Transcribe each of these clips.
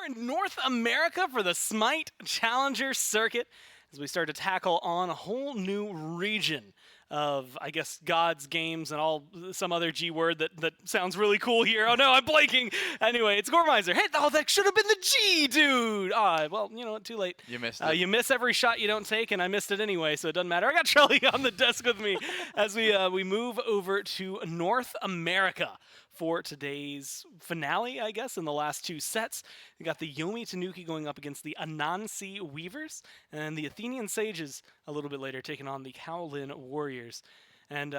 in North America for the SMITE Challenger Circuit as we start to tackle on a whole new region of, I guess, God's games and all some other G word that sounds really cool here. Oh no, I'm blanking. Anyway, it's Gormizer. Hey, oh, that should have been the G, dude. Well, you know what? Too late. You missed it. You miss every shot you don't take, and I missed it anyway, so it doesn't matter. I got Charlie on the desk with me as we move over to North America for today's finale, I guess, in the last two sets. We got the Yomi Tanuki going up against the Anansi Weavers, and the Athenian Sages a little bit later taking on the Kowlin Warriors, and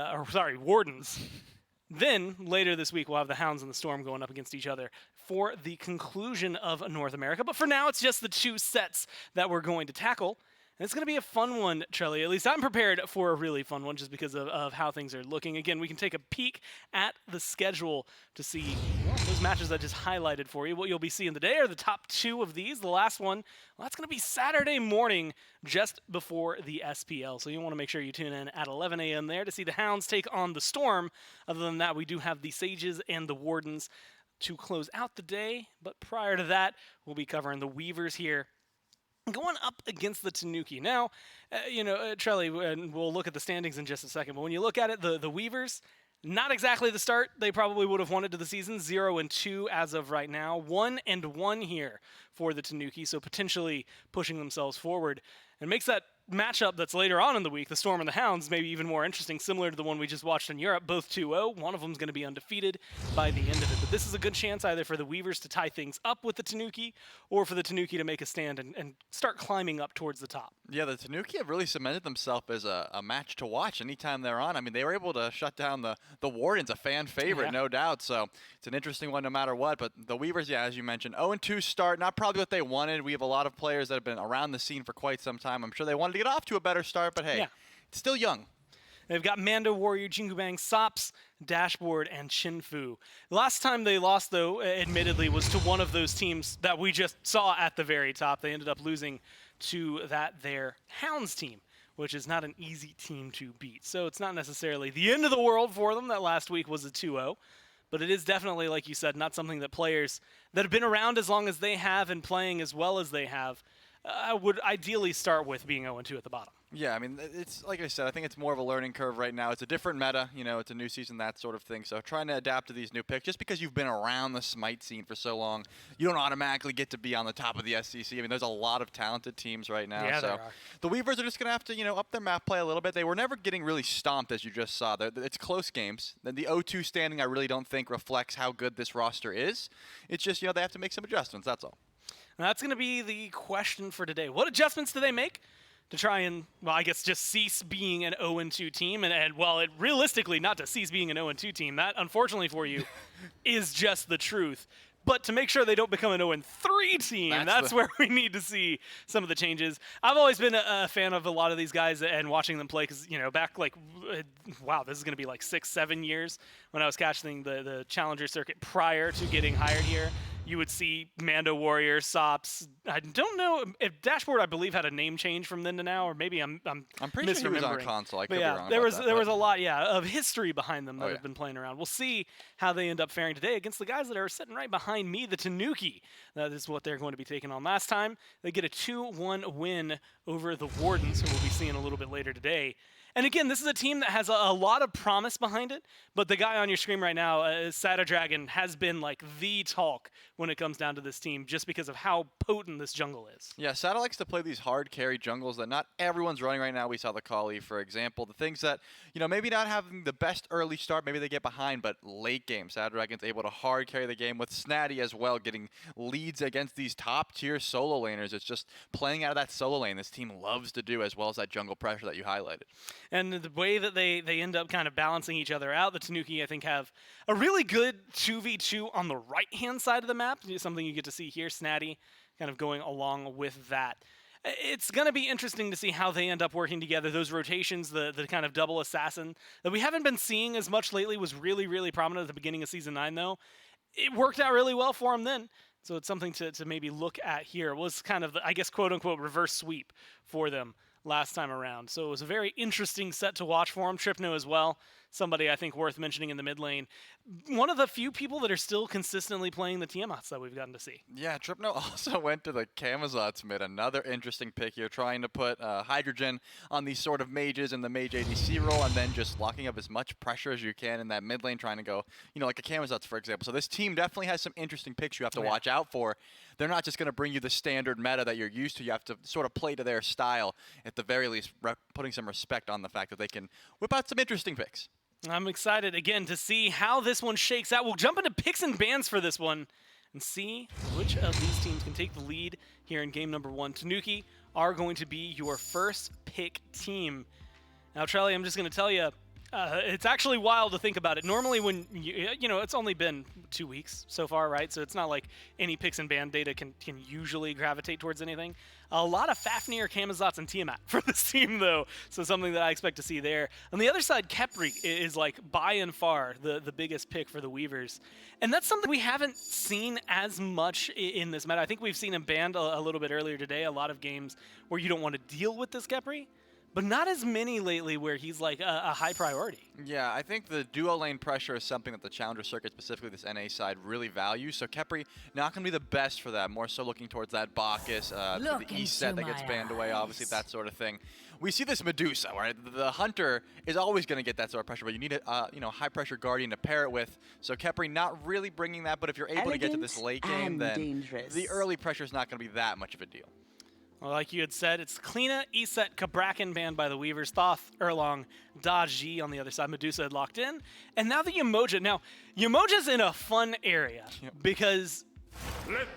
Wardens. Then, later this week, we'll have the Hounds and the Storm going up against each other for the conclusion of North America. But for now, it's just the two sets that we're going to tackle. And it's going to be a fun one, Charlie. At least I'm prepared for a really fun one just because of how things are looking. Again, we can take a peek at the schedule to see those matches I just highlighted for you. What you'll be seeing today are the top two of these. The last one, well, that's going to be Saturday morning just before the SPL. So you want to make sure you tune in at 11 a.m. there to see the Hounds take on the Storm. Other than that, we do have the Sages and the Wardens to close out the day. But prior to that, we'll be covering the Weavers here, going up against the Tanuki. Now, Trelly, and we'll look at the standings in just a second, but when you look at it, the Weavers, not exactly the start they probably would have wanted to the season. 0-2 as of right now. 1-1 here for the Tanuki, so potentially pushing themselves forward. And makes that matchup that's later on in the week, the Storm and the Hounds, maybe even more interesting, similar to the one we just watched in Europe, both 2-0. One of them is going to be undefeated by the end of it. But this is a good chance either for the Weavers to tie things up with the Tanuki or for the Tanuki to make a stand and start climbing up towards the top. Yeah, the Tanuki have really cemented themselves as a match to watch anytime they're on. I mean, they were able to shut down the Wardens, a fan favorite, no doubt. So it's an interesting one no matter what. But the Weavers, yeah, as you mentioned, 0-2 start, not probably what they wanted. We have a lot of players that have been around the scene for quite some time. I'm sure they wanted to get off to a better start, but hey, it's still young. They've got Mando Warrior, Jingubang, Sops, Dashboard, and Chinfu. The last time they lost, though, admittedly, was to one of those teams that we just saw at the very top. They ended up losing to their Hounds team, which is not an easy team to beat. So it's not necessarily the end of the world for them. That last week was a 2-0. But it is definitely, like you said, not something that players that have been around as long as they have and playing as well as they have would ideally start with being 0-2 at the bottom. Yeah, I mean, it's like I said, I think it's more of a learning curve right now. It's a different meta, it's a new season, that sort of thing. So trying to adapt to these new picks, just because you've been around the SMITE scene for so long, you don't automatically get to be on the top of the SEC. I mean, there's a lot of talented teams right now. Yeah, so there are. The Weavers are just going to have to, up their map play a little bit. They were never getting really stomped, as you just saw. It's close games. The 0-2 standing, I really don't think reflects how good this roster is. It's just, they have to make some adjustments, that's all. And that's going to be the question for today. What adjustments do they make to try and, well, I guess just cease being an 0-2 team? Realistically, not to cease being an 0-2 team. That, unfortunately for you, is just the truth. But to make sure they don't become an 0-3 team, that's where we need to see some of the changes. I've always been a fan of a lot of these guys and watching them play because, back this is going to be like 6-7 years when I was catching the Challenger circuit prior to getting hired here. You would see Mando Warrior, Sops. I don't know if Dashboard, I believe, had a name change from then to now, or maybe I'm pretty sure he was on console. I could be wrong about that. There was a lot, of history behind them that have been playing around. We'll see how they end up faring today against the guys that are sitting right behind me, the Tanuki. That is what they're going to be taking on. Last time, they get a 2-1 win over the Wardens, who we'll be seeing a little bit later today. And again, this is a team that has a lot of promise behind it, but the guy on your screen right now, Sada Dragon, has been like the talk when it comes down to this team just because of how potent this jungle is. Yeah, Sada likes to play these hard carry jungles that not everyone's running right now. We saw the Kali, for example. The things that, maybe not having the best early start, maybe they get behind, but late game, Sada Dragon's able to hard carry the game with Snatty as well, getting leads against these top-tier solo laners. It's just playing out of that solo lane this team loves to do, as well as that jungle pressure that you highlighted. And the way that they end up kind of balancing each other out, the Tanuki, I think, have a really good 2v2 on the right-hand side of the map. Something you get to see here, Snatty kind of going along with that. It's going to be interesting to see how they end up working together. Those rotations, the kind of double assassin that we haven't been seeing as much lately was really, really prominent at the beginning of Season 9, though. It worked out really well for them then. So it's something to maybe look at here. It was kind of, I guess, quote-unquote, reverse sweep for them last time around. So it was a very interesting set to watch for him. Tripno as well, somebody I think worth mentioning in the mid lane. One of the few people that are still consistently playing the Tiamats that we've gotten to see. Yeah, Tripno also went to the Camazotz mid. Another interesting pick here, trying to put Hydrogen on these sort of mages in the mage ADC role, and then just locking up as much pressure as you can in that mid lane, trying to go, like a Camazotz, for example. So this team definitely has some interesting picks you have to watch out for. They're not just going to bring you the standard meta that you're used to. You have to sort of play to their style, at the very least, putting some respect on the fact that they can whip out some interesting picks. I'm excited, again, to see how this one shakes out. We'll jump into picks and bans for this one and see which of these teams can take the lead here in game number 1. Tanuki are going to be your first pick team. Now, Trelly, I'm just going to tell you, it's actually wild to think about it. Normally when, it's only been 2 weeks so far, right? So it's not like any picks and ban data can usually gravitate towards anything. A lot of Fafnir, Camazotz, and Tiamat for this team, though. So something that I expect to see there. On the other side, Khepri is like by and far the biggest pick for the Weavers. And that's something we haven't seen as much in this meta. I think we've seen him banned a little bit earlier today. A lot of games where you don't want to deal with this Khepri. But not as many lately where he's like a high priority. Yeah, I think the duo lane pressure is something that the Challenger circuit, specifically this NA side, really values. So Khepri not going to be the best for that, more so looking towards that Bacchus, the E set that gets banned away, obviously, that sort of thing. We see this Medusa, right? The Hunter is always going to get that sort of pressure, but you need a high-pressure Guardian to pair it with. So Khepri not really bringing that, but if you're able to get to this late game, then the early pressure is not going to be that much of a deal. Well, like you had said, it's Kleena, Eset, Kabrakan banned by the Weavers, Thoth, Erlong, Daji on the other side. Medusa had locked in. And now the Yemoja. Now, Yemoja's in a fun area because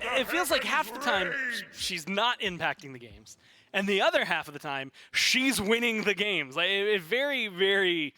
it feels like half the time she's not impacting the games. And the other half of the time, she's winning the games. Like, it very, very...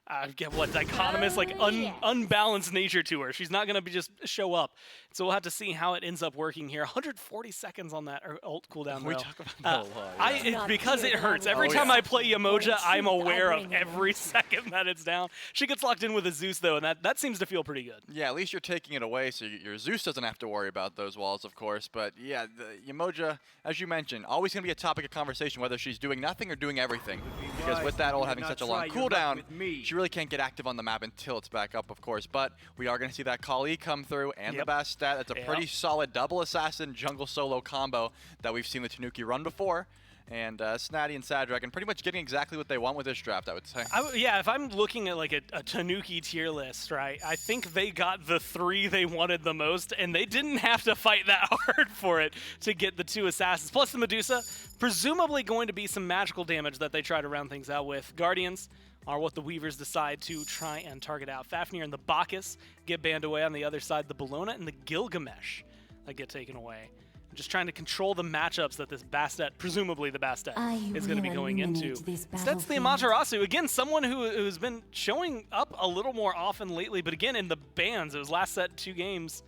dichotomous, like unbalanced nature to her. She's not going to just show up. So we'll have to see how it ends up working here. 140 seconds on that ult cooldown. We talk about that a lot. Because it hurts. Every time I play Yemoja, I'm aware of every second that it's down. She gets locked in with a Zeus, though, and that seems to feel pretty good. Yeah, at least you're taking it away, so your Zeus doesn't have to worry about those walls, of course. But yeah, the Yemoja, as you mentioned, always going to be a topic of conversation, whether she's doing nothing or doing everything. Because with that ult having such a long cooldown, she really can't get active on the map until it's back up, of course. But we are going to see that Kali come through and the Bastet. It's a pretty solid double assassin jungle solo combo that we've seen the Tanuki run before. And Snatty and Sadragon pretty much getting exactly what they want with this draft, I would say. Yeah, if I'm looking at like a Tanuki tier list, right, I think they got the 3 they wanted the most, and they didn't have to fight that hard for it to get the 2 assassins. Plus the Medusa, presumably going to be some magical damage that they try to round things out with. Guardians are what the Weavers decide to try and target out. Fafnir and the Bacchus get banned away on the other side. The Bellona and the Gilgamesh that get taken away. Just trying to control the matchups that this Bastet, presumably the Bastet, is going to be going into. That's the Amaterasu. Again, someone who's been showing up a little more often lately, but again, in the bans, it was last set 2 games,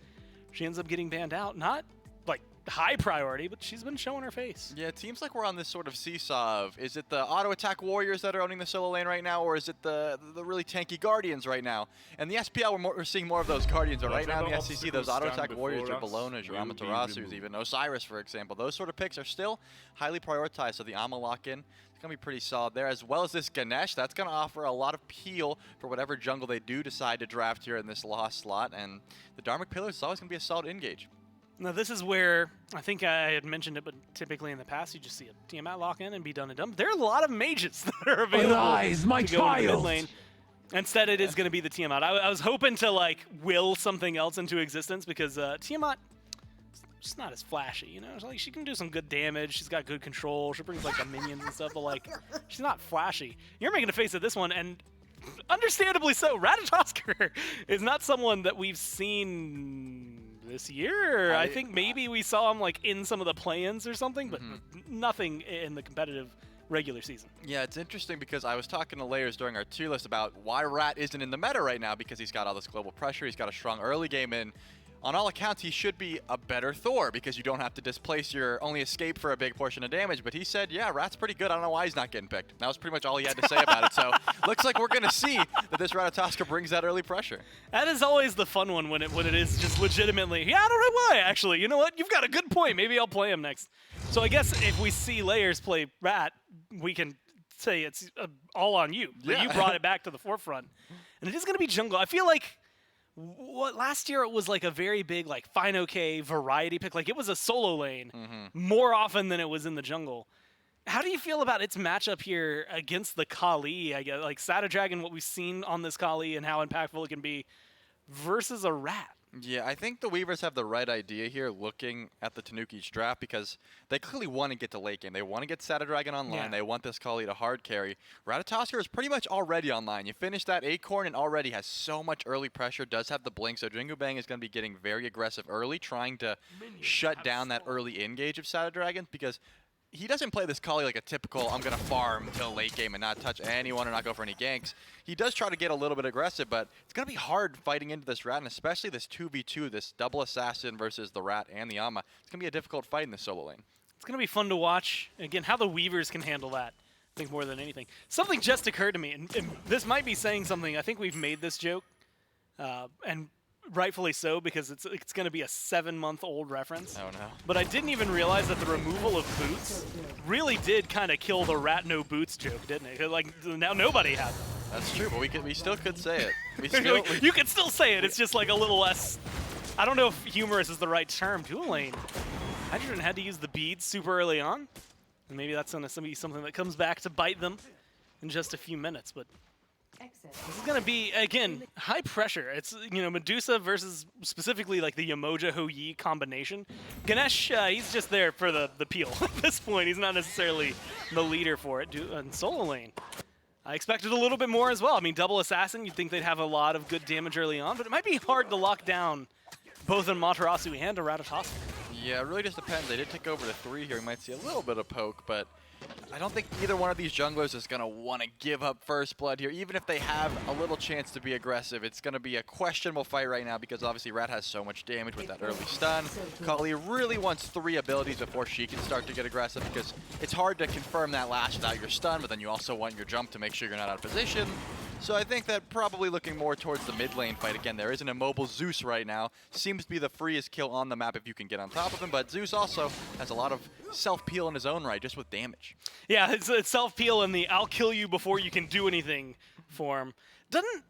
she ends up getting banned out. Not like high priority, but she's been showing her face. Yeah, it seems like we're on this sort of seesaw of, is it the auto attack warriors that are owning the solo lane right now, or is it the really tanky guardians right now? And the SPL, we're seeing more of those guardians, but right now in the SCC, those auto attack warriors, your Bellonas, your Amaterasus, even Osiris, for example, those sort of picks are still highly prioritized, so the Ama lock-in, it's going to be pretty solid there, as well as this Ganesh. That's going to offer a lot of peel for whatever jungle they do decide to draft here in this lost slot, and the Dharmic Pillars is always going to be a solid engage. Now this is where, I think I had mentioned it, but typically in the past you just see a Tiamat lock in and be done and done. There are a lot of mages that are available to go into mid lane. Instead it is going to be the Tiamat. I was hoping to like will something else into existence because Tiamat, just not as flashy, you know? It's like she can do some good damage, she's got good control, she brings like the minions and stuff, but like, she's not flashy. You're making a face at this one, and understandably so. Ratatoskr is not someone that we've seen this year. I think maybe we saw him like in some of the play-ins or something, but nothing in the competitive regular season. Yeah, it's interesting because I was talking to Layers during our tier list about why Rat isn't in the meta right now, because he's got all this global pressure, he's got a strong early game in. On all accounts, he should be a better Thor because you don't have to displace your only escape for a big portion of damage. But he said, yeah, Rat's pretty good. I don't know why he's not getting picked. That was pretty much all he had to say about it. So looks like we're going to see that this Ratatoskr brings that early pressure. That is always the fun one when it is just legitimately, yeah, I don't know why, actually. You know what? You've got a good point. Maybe I'll play him next. So I guess if we see Layers play Rat, we can say it's all on you. That you brought it back to the forefront. And it is going to be jungle. I feel like last year it was like a very big like fine okay variety pick. Like it was a solo lane more often than it was in the jungle. How do you feel about its matchup here against the Kali? I guess like Sada Dragon, what we've seen on this Kali and how impactful it can be versus a Rat. Yeah, I think the Weavers have the right idea here looking at the Tanuki's draft because they clearly want to get to late game. They want to get Sada Dragon online. Yeah. They want this Kali to hard carry. Ratatoskr is pretty much already online. You finish that Acorn and already has so much early pressure, does have the blink, so Jingu Bang is going to be getting very aggressive early, trying to shut down that early engage of Sada Dragon because he doesn't play this Kali like a typical, I'm going to farm until late game and not touch anyone or not go for any ganks. He does try to get a little bit aggressive, but it's going to be hard fighting into this Rat, and especially this 2v2, this double assassin versus the Rat and the Ama. It's going to be a difficult fight in the solo lane. It's going to be fun to watch. Again, how the Weavers can handle that, I think, more than anything. Something just occurred to me, and this might be saying something. I think we've made this joke, and rightfully so, because it's going to be a 7-month-old reference. Oh, no. But I didn't even realize that the removal of boots really did kind of kill the Rat no boots joke, didn't it? Like, now nobody has it. That's true, but we still could say it. We still, You can still say it. It's just like a little less. I don't know if humorous is the right term. Dual lane. Hydrogen had to use the beads super early on, and maybe that's going to be something that comes back to bite them in just a few minutes. But this is going to be, again, high pressure. It's, you know, Medusa versus specifically like the Yamoja Ho-Yi combination. Ganesh, he's just there for the peel at this point. He's not necessarily the leader for it. And solo lane, I expected a little bit more as well. I mean, double assassin, you'd think they'd have a lot of good damage early on, but it might be hard to lock down both in Matarasu and a Ratatoskr. Yeah, it really just depends. They did take over to 3 here. We might see a little bit of poke, but I don't think either one of these junglers is going to want to give up first blood here. Even if they have a little chance to be aggressive, it's going to be a questionable fight right now because obviously Rat has so much damage with that early stun. Kali really wants 3 abilities before she can start to get aggressive because it's hard to confirm that last without your stun, but then you also want your jump to make sure you're not out of position. So I think that probably looking more towards the mid lane fight. Again, there is an immobile Zeus right now. Seems to be the freest kill on the map if you can get on top of him, but Zeus also has a lot of self-peel in his own right, just with damage. Yeah, it's self-peel and the I'll kill you before you can do anything form. Doesn't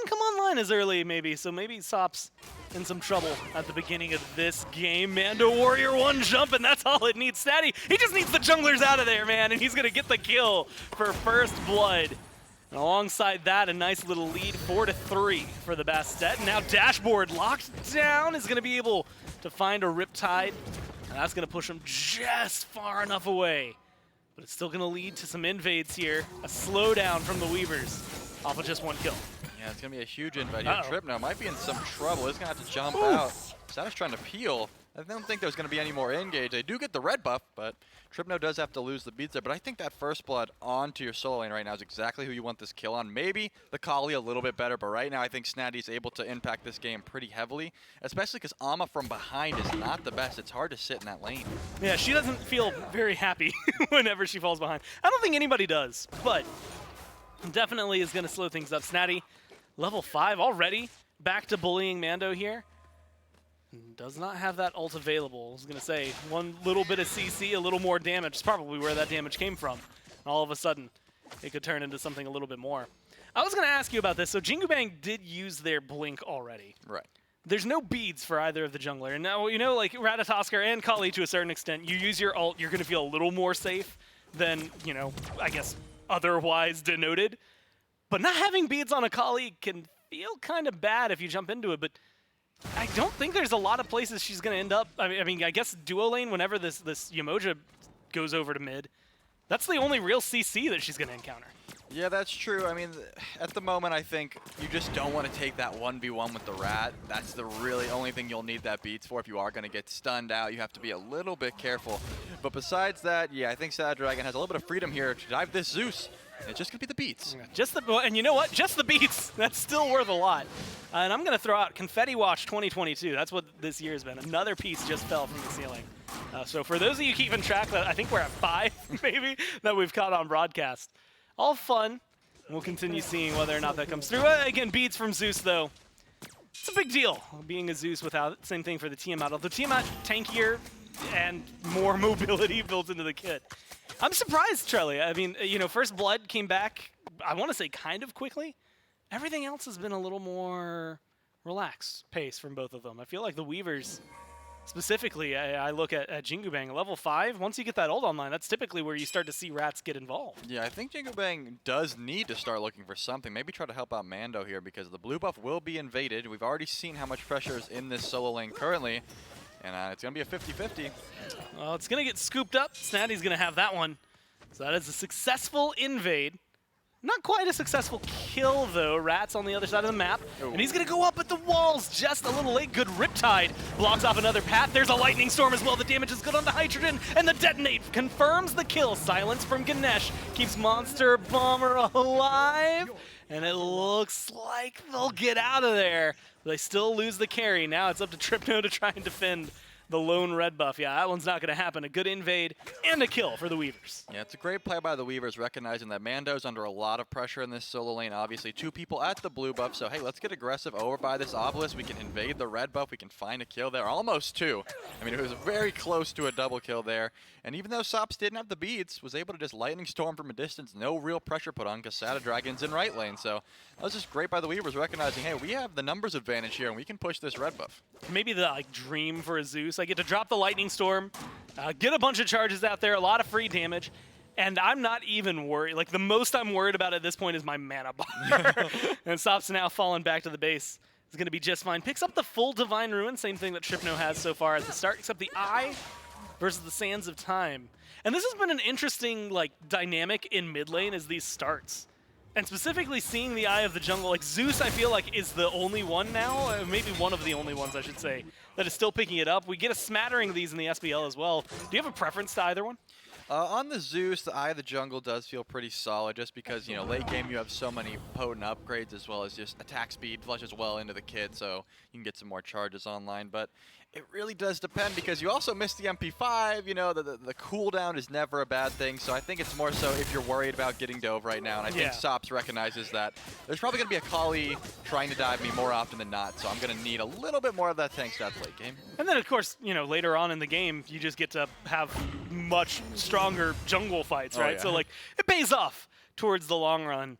come online as early, maybe, so maybe Sop's in some trouble at the beginning of this game. Mando Warrior 1 jump, and that's all it needs. Statty, he just needs the junglers out of there, man, and he's going to get the kill for first blood. And alongside that, a nice little lead, 4-3 for the Bastet. Now Dashboard locked down is going to be able to find a Riptide, and that's going to push him just far enough away. But it's still going to lead to some invades here. A slowdown from the Weavers off of just 1 kill. Yeah, it's going to be a huge invade here. Trip now might be in some trouble. He's going to have to jump Oof. out. Sada's trying to peel. I don't think there's going to be any more engage. They do get the red buff, but Tripno does have to lose the beats there. But I think that first blood onto your solo lane right now is exactly who you want this kill on. Maybe the Kali a little bit better, but right now I think Snaddy's able to impact this game pretty heavily, especially because Ama from behind is not the best. It's hard to sit in that lane. Yeah, she doesn't feel very happy whenever she falls behind. I don't think anybody does, but definitely is going to slow things up. Snaddy, level 5 already, back to bullying Mando here. Does not have that ult available. I was going to say, one little bit of CC, a little more damage is probably where that damage came from. And all of a sudden, it could turn into something a little bit more. I was going to ask you about this. So Jingu Bang did use their blink already. Right. There's no beads for either of the jungler. And now, you know, like Ratatoskr and Kali to a certain extent, you use your ult, you're going to feel a little more safe than, you know, I guess otherwise denoted. But not having beads on a Kali can feel kind of bad if you jump into it. But I don't think there's a lot of places she's going to end up. I mean, I guess duo lane, whenever this Yamoja goes over to mid, that's the only real CC that she's going to encounter. Yeah, that's true. I mean, at the moment, I think you just don't want to take that 1v1 with the Rat. That's the really only thing you'll need that beats for. If you are going to get stunned out, you have to be a little bit careful. But besides that, yeah, I think Sad Dragon has a little bit of freedom here to dive this Zeus. It's just going to be the beats. And you know what? Just the beats. That's still worth a lot. And I'm going to throw out Confetti Watch 2022. That's what this year's been. Another piece just fell from the ceiling. So for those of you keeping track, I think we're at 5, maybe, that we've caught on broadcast. All fun. We'll continue seeing whether or not that comes through. Again, beats from Zeus, though. It's a big deal, being a Zeus without it. Same thing for the Tiamat. Although Tiamat tankier, and more mobility built into the kit. I'm surprised, Trelly. I mean, you know, First Blood came back, I want to say kind of quickly. Everything else has been a little more relaxed pace from both of them. I feel like the Weavers, specifically, I look at Jingu Bang, level 5, once you get that ult online, that's typically where you start to see rats get involved. Yeah, I think Jingu Bang does need to start looking for something. Maybe try to help out Mando here because the blue buff will be invaded. We've already seen how much pressure is in this solo lane currently, and it's going to be a 50-50. Well, it's going to get scooped up. Snatty's going to have that one. So that is a successful invade. Not quite a successful kill, though. Rat's on the other side of the map. Ooh. And he's going to go up at the walls just a little late. Good Riptide blocks off another path. There's a Lightning Storm as well. The damage is good on the Hydrogen. And the Detonate confirms the kill. Silence from Ganesh keeps Monster Bomber alive. And it looks like they'll get out of there. They still lose the carry. Now it's up to Tripno to try and defend the lone red buff. Yeah, that one's not going to happen. A good invade and a kill for the Weavers. Yeah, it's a great play by the Weavers, recognizing that Mando's under a lot of pressure in this solo lane. Obviously, 2 people at the blue buff, so hey, let's get aggressive over by this obelisk. We can invade the red buff. We can find a kill there. Almost 2. I mean, it was very close to a double kill there. And even though Sops didn't have the beads, was able to just lightning storm from a distance. No real pressure put on because Sada Dragon's in right lane. So that was just great by the Weavers, recognizing, hey, we have the numbers advantage here, and we can push this red buff. Maybe the dream for a Zeus. I get to drop the Lightning Storm, get a bunch of charges out there, a lot of free damage, and I'm not even worried. Like, the most I'm worried about at this point is my mana bar. And Sops now falling back to the base. It's going to be just fine. Picks up the full Divine Ruin, same thing that Tripno has so far at the start, except the Eye versus the Sands of Time. And this has been an interesting dynamic in mid lane as these starts. And specifically seeing the Eye of the Jungle, like Zeus I feel like is the only one now, maybe one of the only ones I should say, that is still picking it up. We get a smattering of these in the SBL as well. Do you have a preference to either one? On the Zeus, the Eye of the Jungle does feel pretty solid just because, you know, late game you have so many potent upgrades as well as just attack speed flushes well into the kit, so you can get some more charges online. But it really does depend because you also miss the MP5, you know, the cooldown is never a bad thing, so I think it's more so if you're worried about getting dove right now, and I think Sops recognizes that there's probably going to be a Kali trying to dive me more often than not, so I'm going to need a little bit more of that tank stats late game. And then, of course, you know, later on in the game, you just get to have much stronger jungle fights, right? Yeah. So, like, it pays off towards the long run.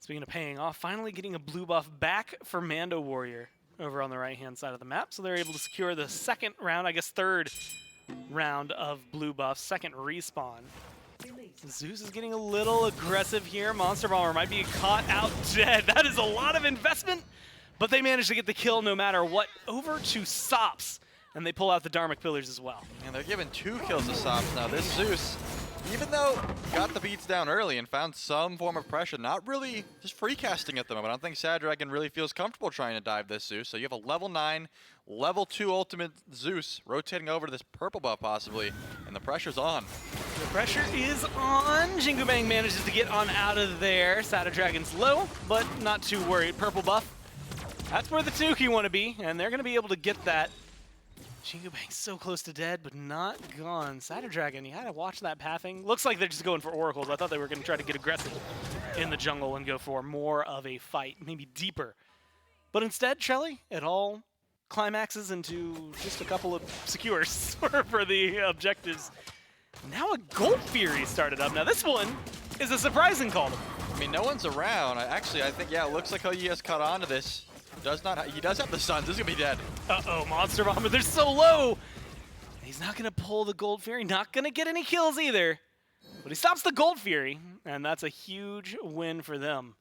Speaking of paying off, finally getting a blue buff back for Mando Warrior over on the right-hand side of the map. So they're able to secure the second round, I guess third round of blue buffs, second respawn. Zeus is getting a little aggressive here. Monster Bomber might be caught out dead. That is a lot of investment, but they managed to get the kill no matter what. Over to Sops, and they pull out the Dharmic Pillars as well. And they're giving 2 kills to Sops now. This Zeus, even though got the beats down early and found some form of pressure, not really just free casting at the moment. I don't think Sad Dragon really feels comfortable trying to dive this Zeus. So you have a level 9, level 2 ultimate Zeus rotating over to this purple buff possibly, and the pressure's on. The pressure is on. Jingu Bang manages to get on out of there. Sada Dragon's low, but not too worried. Purple buff. That's where the Tanuki want to be, and they're going to be able to get that. Jingu Bang's so close to dead, but not gone. Sada Dragon, you had to watch that pathing. Looks like they're just going for oracles. I thought they were going to try to get aggressive in the jungle and go for more of a fight, maybe deeper. But instead, Trelly, it all climaxes into just a couple of secures for the objectives. Now a Gold Fury started up. Now this one is a surprising call. I mean, no one's around. I think, yeah, it looks like he has caught on to this. He does have the Suns. This is going to be dead. Uh-oh, Monster Bomber, they're so low. He's not going to pull the Gold Fury, not going to get any kills either. But he stops the Gold Fury, and that's a huge win for them.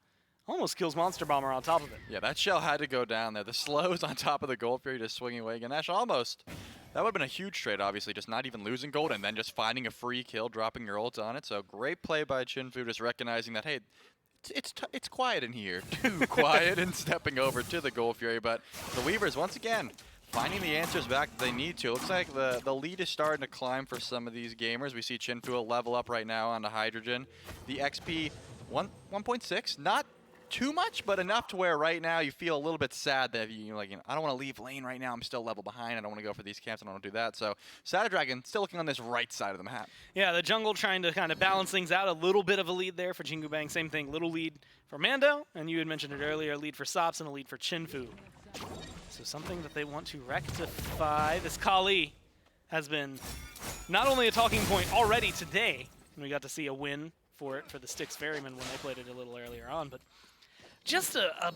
Almost kills Monster Bomber on top of it. Yeah, that shell had to go down there. The slows on top of the Gold Fury just swinging away. Ganesh almost. That would have been a huge trade, obviously, just not even losing gold and then just finding a free kill, dropping your ult on it. So great play by Chinfu, just recognizing that, hey, it's quiet in here. Too quiet, and stepping over to the Gold Fury. But the Weavers, once again, finding the answers back that they need to. Looks like the lead is starting to climb for some of these gamers. We see Chinfu level up right now onto Hydrogen. The XP 1.6, not too much, but enough to where right now you feel a little bit sad that I don't want to leave lane right now. I'm still level behind. I don't want to go for these camps. I don't want to do that. So Sada Dragon still looking on this right side of the map. Yeah, the jungle trying to kind of balance things out. A little bit of a lead there for Jingu Bang. Same thing, little lead for Mando, and you had mentioned it earlier, a lead for Sops and a lead for Chinfu. So something that they want to rectify. This Kali has been not only a talking point already today, and we got to see a win for it for the Styx Ferryman when they played it a little earlier on, but just a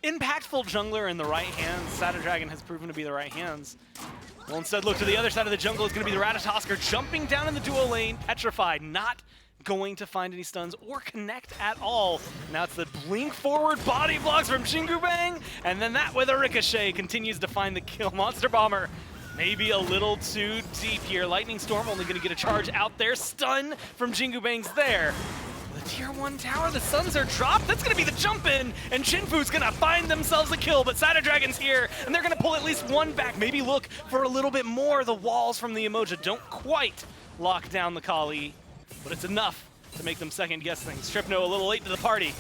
impactful jungler in the right hands. Saturdragon has proven to be the right hands. We'll instead look to the other side of the jungle. It's going to be the Ratatosker jumping down in the duo lane, petrified, not going to find any stuns or connect at all. Now it's the blink forward body blocks from Jingubang, and then that with a ricochet continues to find the kill. Monster Bomber maybe a little too deep here. Lightning Storm only going to get a charge out there. Stun from Jingubang's there. The tier 1 tower, the suns are dropped. That's going to be the jump in, and Shinfu's going to find themselves a kill, but Saturdragon's here, and they're going to pull at least one back, maybe look for a little bit more. The walls from the Emoja don't quite lock down the Kali, but it's enough to make them second guess things. Tripno a little late to the party.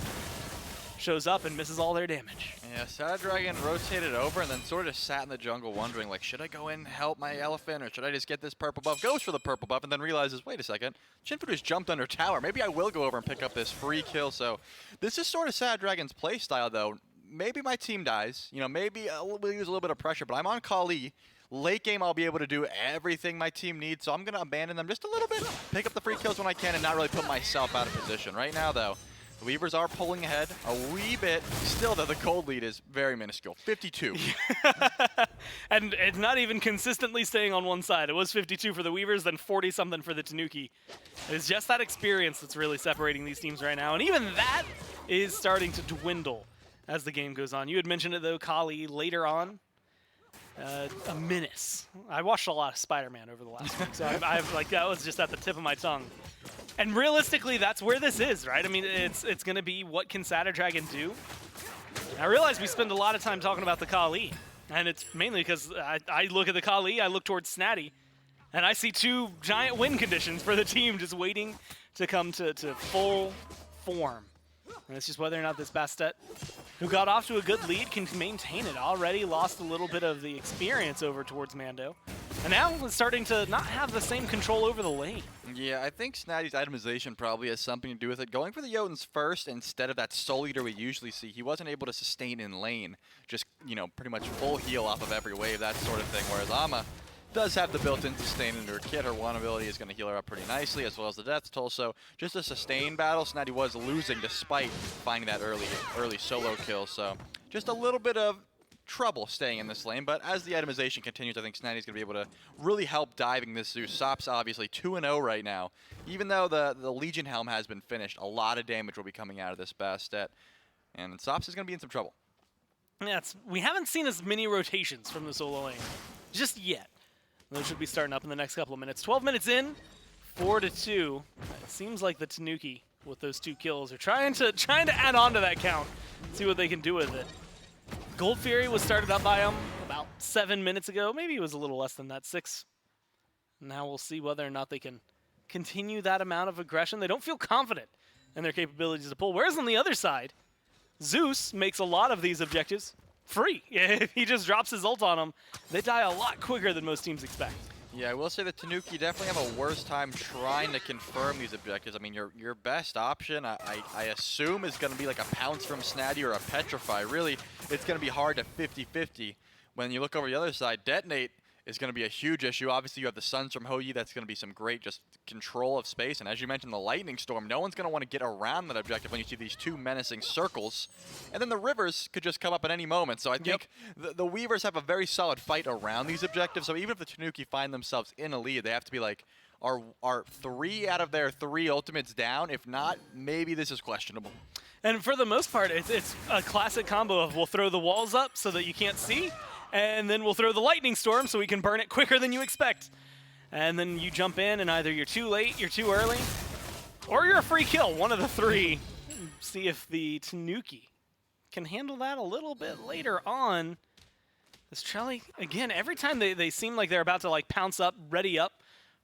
Shows up and misses all their damage. Yeah, Saturdragon rotated over and then sort of sat in the jungle wondering, like, should I go in and help my elephant or should I just get this purple buff? Goes for the purple buff and then realizes, wait a second, Shinfu just jumped under tower. Maybe I will go over and pick up this free kill. So this is sort of Saturdragon's play style, though. Maybe my team dies. You know, maybe we'll use a little bit of pressure, but I'm on Kali. Late game, I'll be able to do everything my team needs, so I'm going to abandon them just a little bit, pick up the free kills when I can, and not really put myself out of position. Right now, though, the Weavers are pulling ahead a wee bit. Still, though, the gold lead is very minuscule, 52. And it's not even consistently staying on one side. It was 52 for the Weavers, then 40-something for the Tanuki. It's just that experience that's really separating these teams right now, and even that is starting to dwindle as the game goes on. You had mentioned it, though, Kali, later on. A menace. I watched a lot of Spider-Man over the last week, so I've like that was just at the tip of my tongue. And realistically, that's where this is, right? I mean, it's going to be what can Saturdragon do. I realize we spend a lot of time talking about the Kali, and it's mainly because I look at the Kali, I look towards Snatty, and I see two giant win conditions for the team just waiting to come to full form. And it's just whether or not this Bastet, who got off to a good lead, can maintain it. Already lost a little bit of the experience over towards Mando. And now it's starting to not have the same control over the lane. Yeah, I think Snatty's itemization probably has something to do with it. Going for the Jotuns first instead of that Soul Eater we usually see, he wasn't able to sustain in lane. Just, you know, pretty much full heal off of every wave, that sort of thing. Whereas Ama does have the built-in sustain into her kit. Her one ability is going to heal her up pretty nicely, as well as the death toll. So just a sustain battle, Snatty was losing despite finding that early solo kill. So just a little bit of trouble staying in this lane. But as the itemization continues, I think Snatty's going to be able to really help diving this Zeus. Sop's obviously 2-0 right now. Even though the Legion Helm has been finished, a lot of damage will be coming out of this Bastet. And Sops is going to be in some trouble. Yeah, we haven't seen as many rotations from the solo lane just yet. Those should be starting up in the next couple of minutes. 12 minutes in, 4-2. It seems like the Tanuki with those 2 kills are trying to add on to that count, see what they can do with it. Gold Fury was started up by them about 7 minutes ago. Maybe it was a little less than that, 6. Now we'll see whether or not they can continue that amount of aggression. They don't feel confident in their capabilities to pull. Whereas on the other side, Zeus makes a lot of these objectives free. If he just drops his ult on them, they die a lot quicker than most teams expect. Yeah, I will say the Tanuki definitely have a worse time trying to confirm these objectives. I mean, your best option, I assume, is going to be like a Pounce from Snatty or a Petrify. Really, it's going to be hard to 50-50. When you look over the other side, Detonate is going to be a huge issue. Obviously, you have the Suns from Hoyi. That's going to be some great just control of space. And as you mentioned, the Lightning Storm, no one's going to want to get around that objective when you see these 2 menacing circles. And then the Rivers could just come up at any moment. So I think the Weavers have a very solid fight around these objectives. So even if the Tanuki find themselves in a lead, they have to be like, are 3 out of their 3 ultimates down? If not, maybe this is questionable. And for the most part, it's a classic combo of we'll throw the walls up so that you can't see, and then we'll throw the Lightning Storm so we can burn it quicker than you expect. And then you jump in, and either you're too late, you're too early, or you're a free kill, one of the 3. See if the Tanuki can handle that a little bit later on. This Trelly, again, every time they seem like they're about to like pounce up, ready up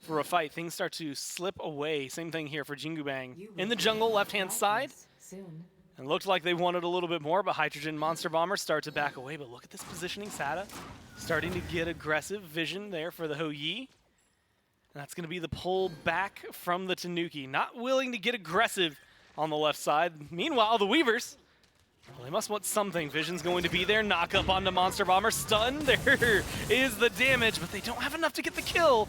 for a fight, things start to slip away. Same thing here for Jingubang. In the jungle, left-hand side. Soon. And looked like they wanted a little bit more, but Hydrogen Monster Bomber start to back away. But look at this positioning, Sada. Starting to get aggressive vision there for the Hoyi. And that's going to be the pull back from the Tanuki. Not willing to get aggressive on the left side. Meanwhile, the Weavers Well, they must want something. Vision's going to be there. Knock up onto Monster Bomber. Stun. There is the damage, but they don't have enough to get the kill.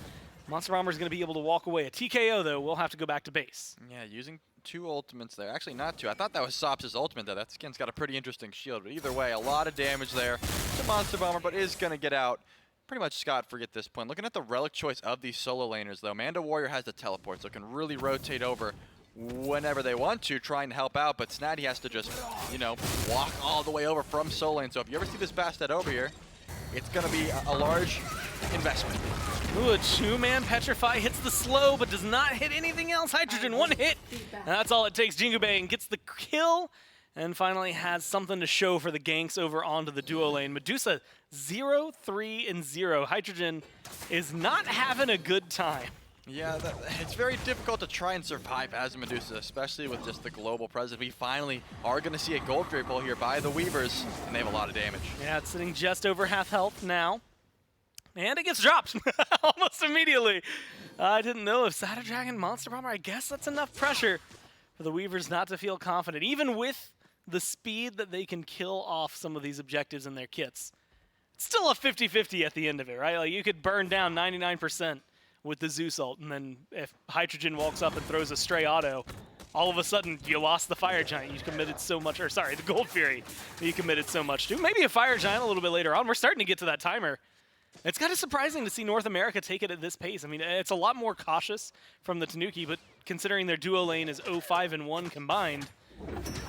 Monster Bomber's going to be able to walk away. A TKO, though, will have to go back to base. Yeah, using 2 ultimates there. Actually, not 2. I thought that was Sops' ultimate, though. That skin's got a pretty interesting shield. But either way, a lot of damage there to Monster Bomber, but is going to get out pretty much scot-free at this point. Looking at the relic choice of these solo laners, though, Mando Warrior has the teleport, so it can really rotate over whenever they want to, trying to help out. But Snatty has to just, you know, walk all the way over from solo lane. So if you ever see this Bastet over here, it's going to be a large investment. Ooh, a 2-man Petrify hits the slow, but does not hit anything else. Hydrogen, 1 hit. And that's all it takes. Jingu Bang gets the kill and finally has something to show for the ganks over onto the duo lane. Medusa 0, 3, and 0. Hydrogen is not having a good time. Yeah, it's very difficult to try and survive as Medusa, especially with just the global presence. We finally are going to see a Gold Fury pull here by the Weavers, and they have a lot of damage. Yeah, it's sitting just over half health now. And it gets dropped almost immediately. I didn't know if Satyr Dragon, Monster Bomber, I guess that's enough pressure for the Weavers not to feel confident, even with the speed that they can kill off some of these objectives in their kits. It's still a 50-50 at the end of it, right? Like, you could burn down 99% with the Zeus ult, and then if Hydrogen walks up and throws a stray auto, all of a sudden you lost the Fire Giant you committed so much, or sorry, the Gold Fury that you committed so much to. Maybe a Fire Giant a little bit later on. We're starting to get to that timer. It's kind of surprising to see North America take it at this pace. I mean, it's a lot more cautious from the Tanuki, but considering their duo lane is 0-5 and 1 combined,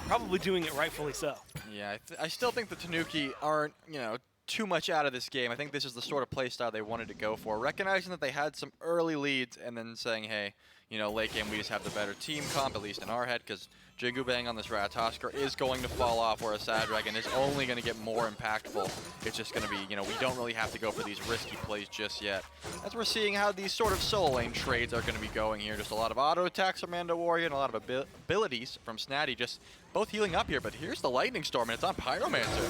probably doing it rightfully so. Yeah, I still think the Tanuki aren't, you know, too much out of this game. I think this is the sort of play style they wanted to go for, recognizing that they had some early leads and then saying, hey, you know, late game we just have the better team comp, at least in our head, because Jingu Bang on this Ratatoskr is going to fall off, whereas Sad Dragon is only going to get more impactful. It's just going to be, you know, we don't really have to go for these risky plays just yet. As we're seeing how these sort of solo lane trades are going to be going here. Just a lot of auto attacks from Mando Warrior and a lot of abilities from Snatty, just both healing up here. But here's the Lightning Storm, and it's on Pyromancer.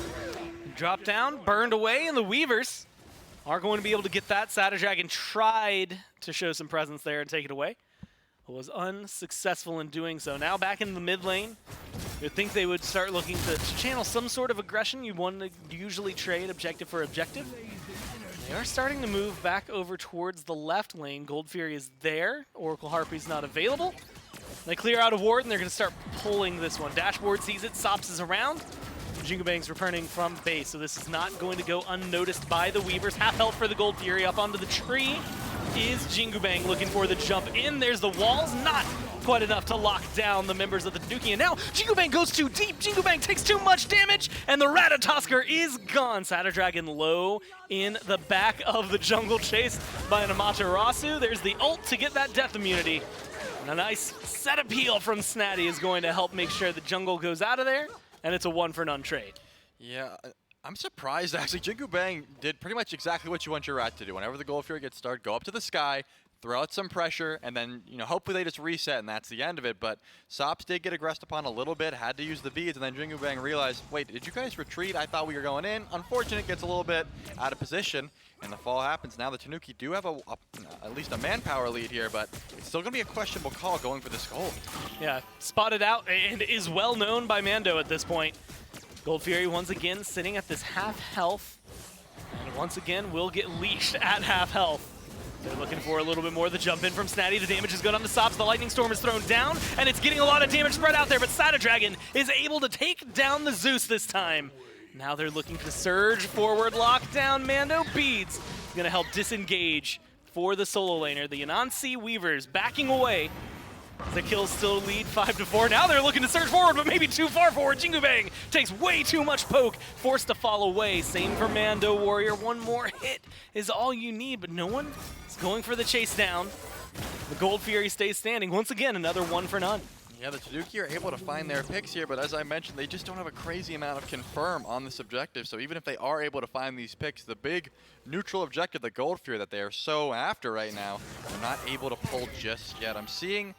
Drop down, burned away, and the Weavers are going to be able to get that. Satyr Dragon tried to show some presence there and take it away, but was unsuccessful in doing so. Now back in the mid lane, you'd think they would start looking to channel some sort of aggression. You want to usually trade objective for objective. They are starting to move back over towards the left lane. Gold Fury is there. Oracle Harpy's not available. They clear out a ward, and they're going to start pulling this one. Dashboard sees it. Sops is around. Jingu Bang's returning from base, so this is not going to go unnoticed by the Weavers. Half health for the Gold Fury. Up onto the tree is Jingu Bang looking for the jump in. There's the walls. Not quite enough to lock down the members of the Tanuki. And now Jingu Bang goes too deep. Jingu Bang takes too much damage, and the Ratatoskr is gone. Satyr Dragon low in the back of the jungle, chased by an Amaterasu. There's the ult to get that death immunity. And a nice set appeal from Snatty is going to help make sure the jungle goes out of there, and it's a 1-for-none trade. Yeah, I'm surprised actually. Jingu Bang did pretty much exactly what you want your rat to do. Whenever the Gold Fury gets started, go up to the sky, throw out some pressure, and then, you know, hopefully they just reset and that's the end of it. But Sops did get aggressed upon a little bit, had to use the beads, and then Jingu Bang realized, wait, did you guys retreat? I thought we were going in. Unfortunate, gets a little bit out of position, and the fall happens. Now the Tanuki do have at least a manpower lead here, but it's still going to be a questionable call going for this gold. Yeah, spotted out and is well known by Mando at this point. Gold Fury once again sitting at this half health, and once again will get leashed at half health. They're looking for a little bit more. The jump in from Snatty. The damage is good on the Sops. The Lightning Storm is thrown down, and it's getting a lot of damage spread out there, but Satyr Dragon is able to take down the Zeus this time. Now they're looking to surge forward, lockdown. Mando beads is going to help disengage for the solo laner. The Anansi Weavers backing away. The kills still lead 5-4. Now they're looking to surge forward, but maybe too far forward. Jingu Bang takes way too much poke, forced to fall away. Same for Mando Warrior. One more hit is all you need, but no one is going for the chase down. The Gold Fury stays standing. Once again, another 1-for-none. Yeah, the Tanuki are able to find their picks here, but as I mentioned, they just don't have a crazy amount of confirm on this objective. So even if they are able to find these picks, the big neutral objective, the Gold Fury that they are so after right now, they're not able to pull just yet. I'm seeing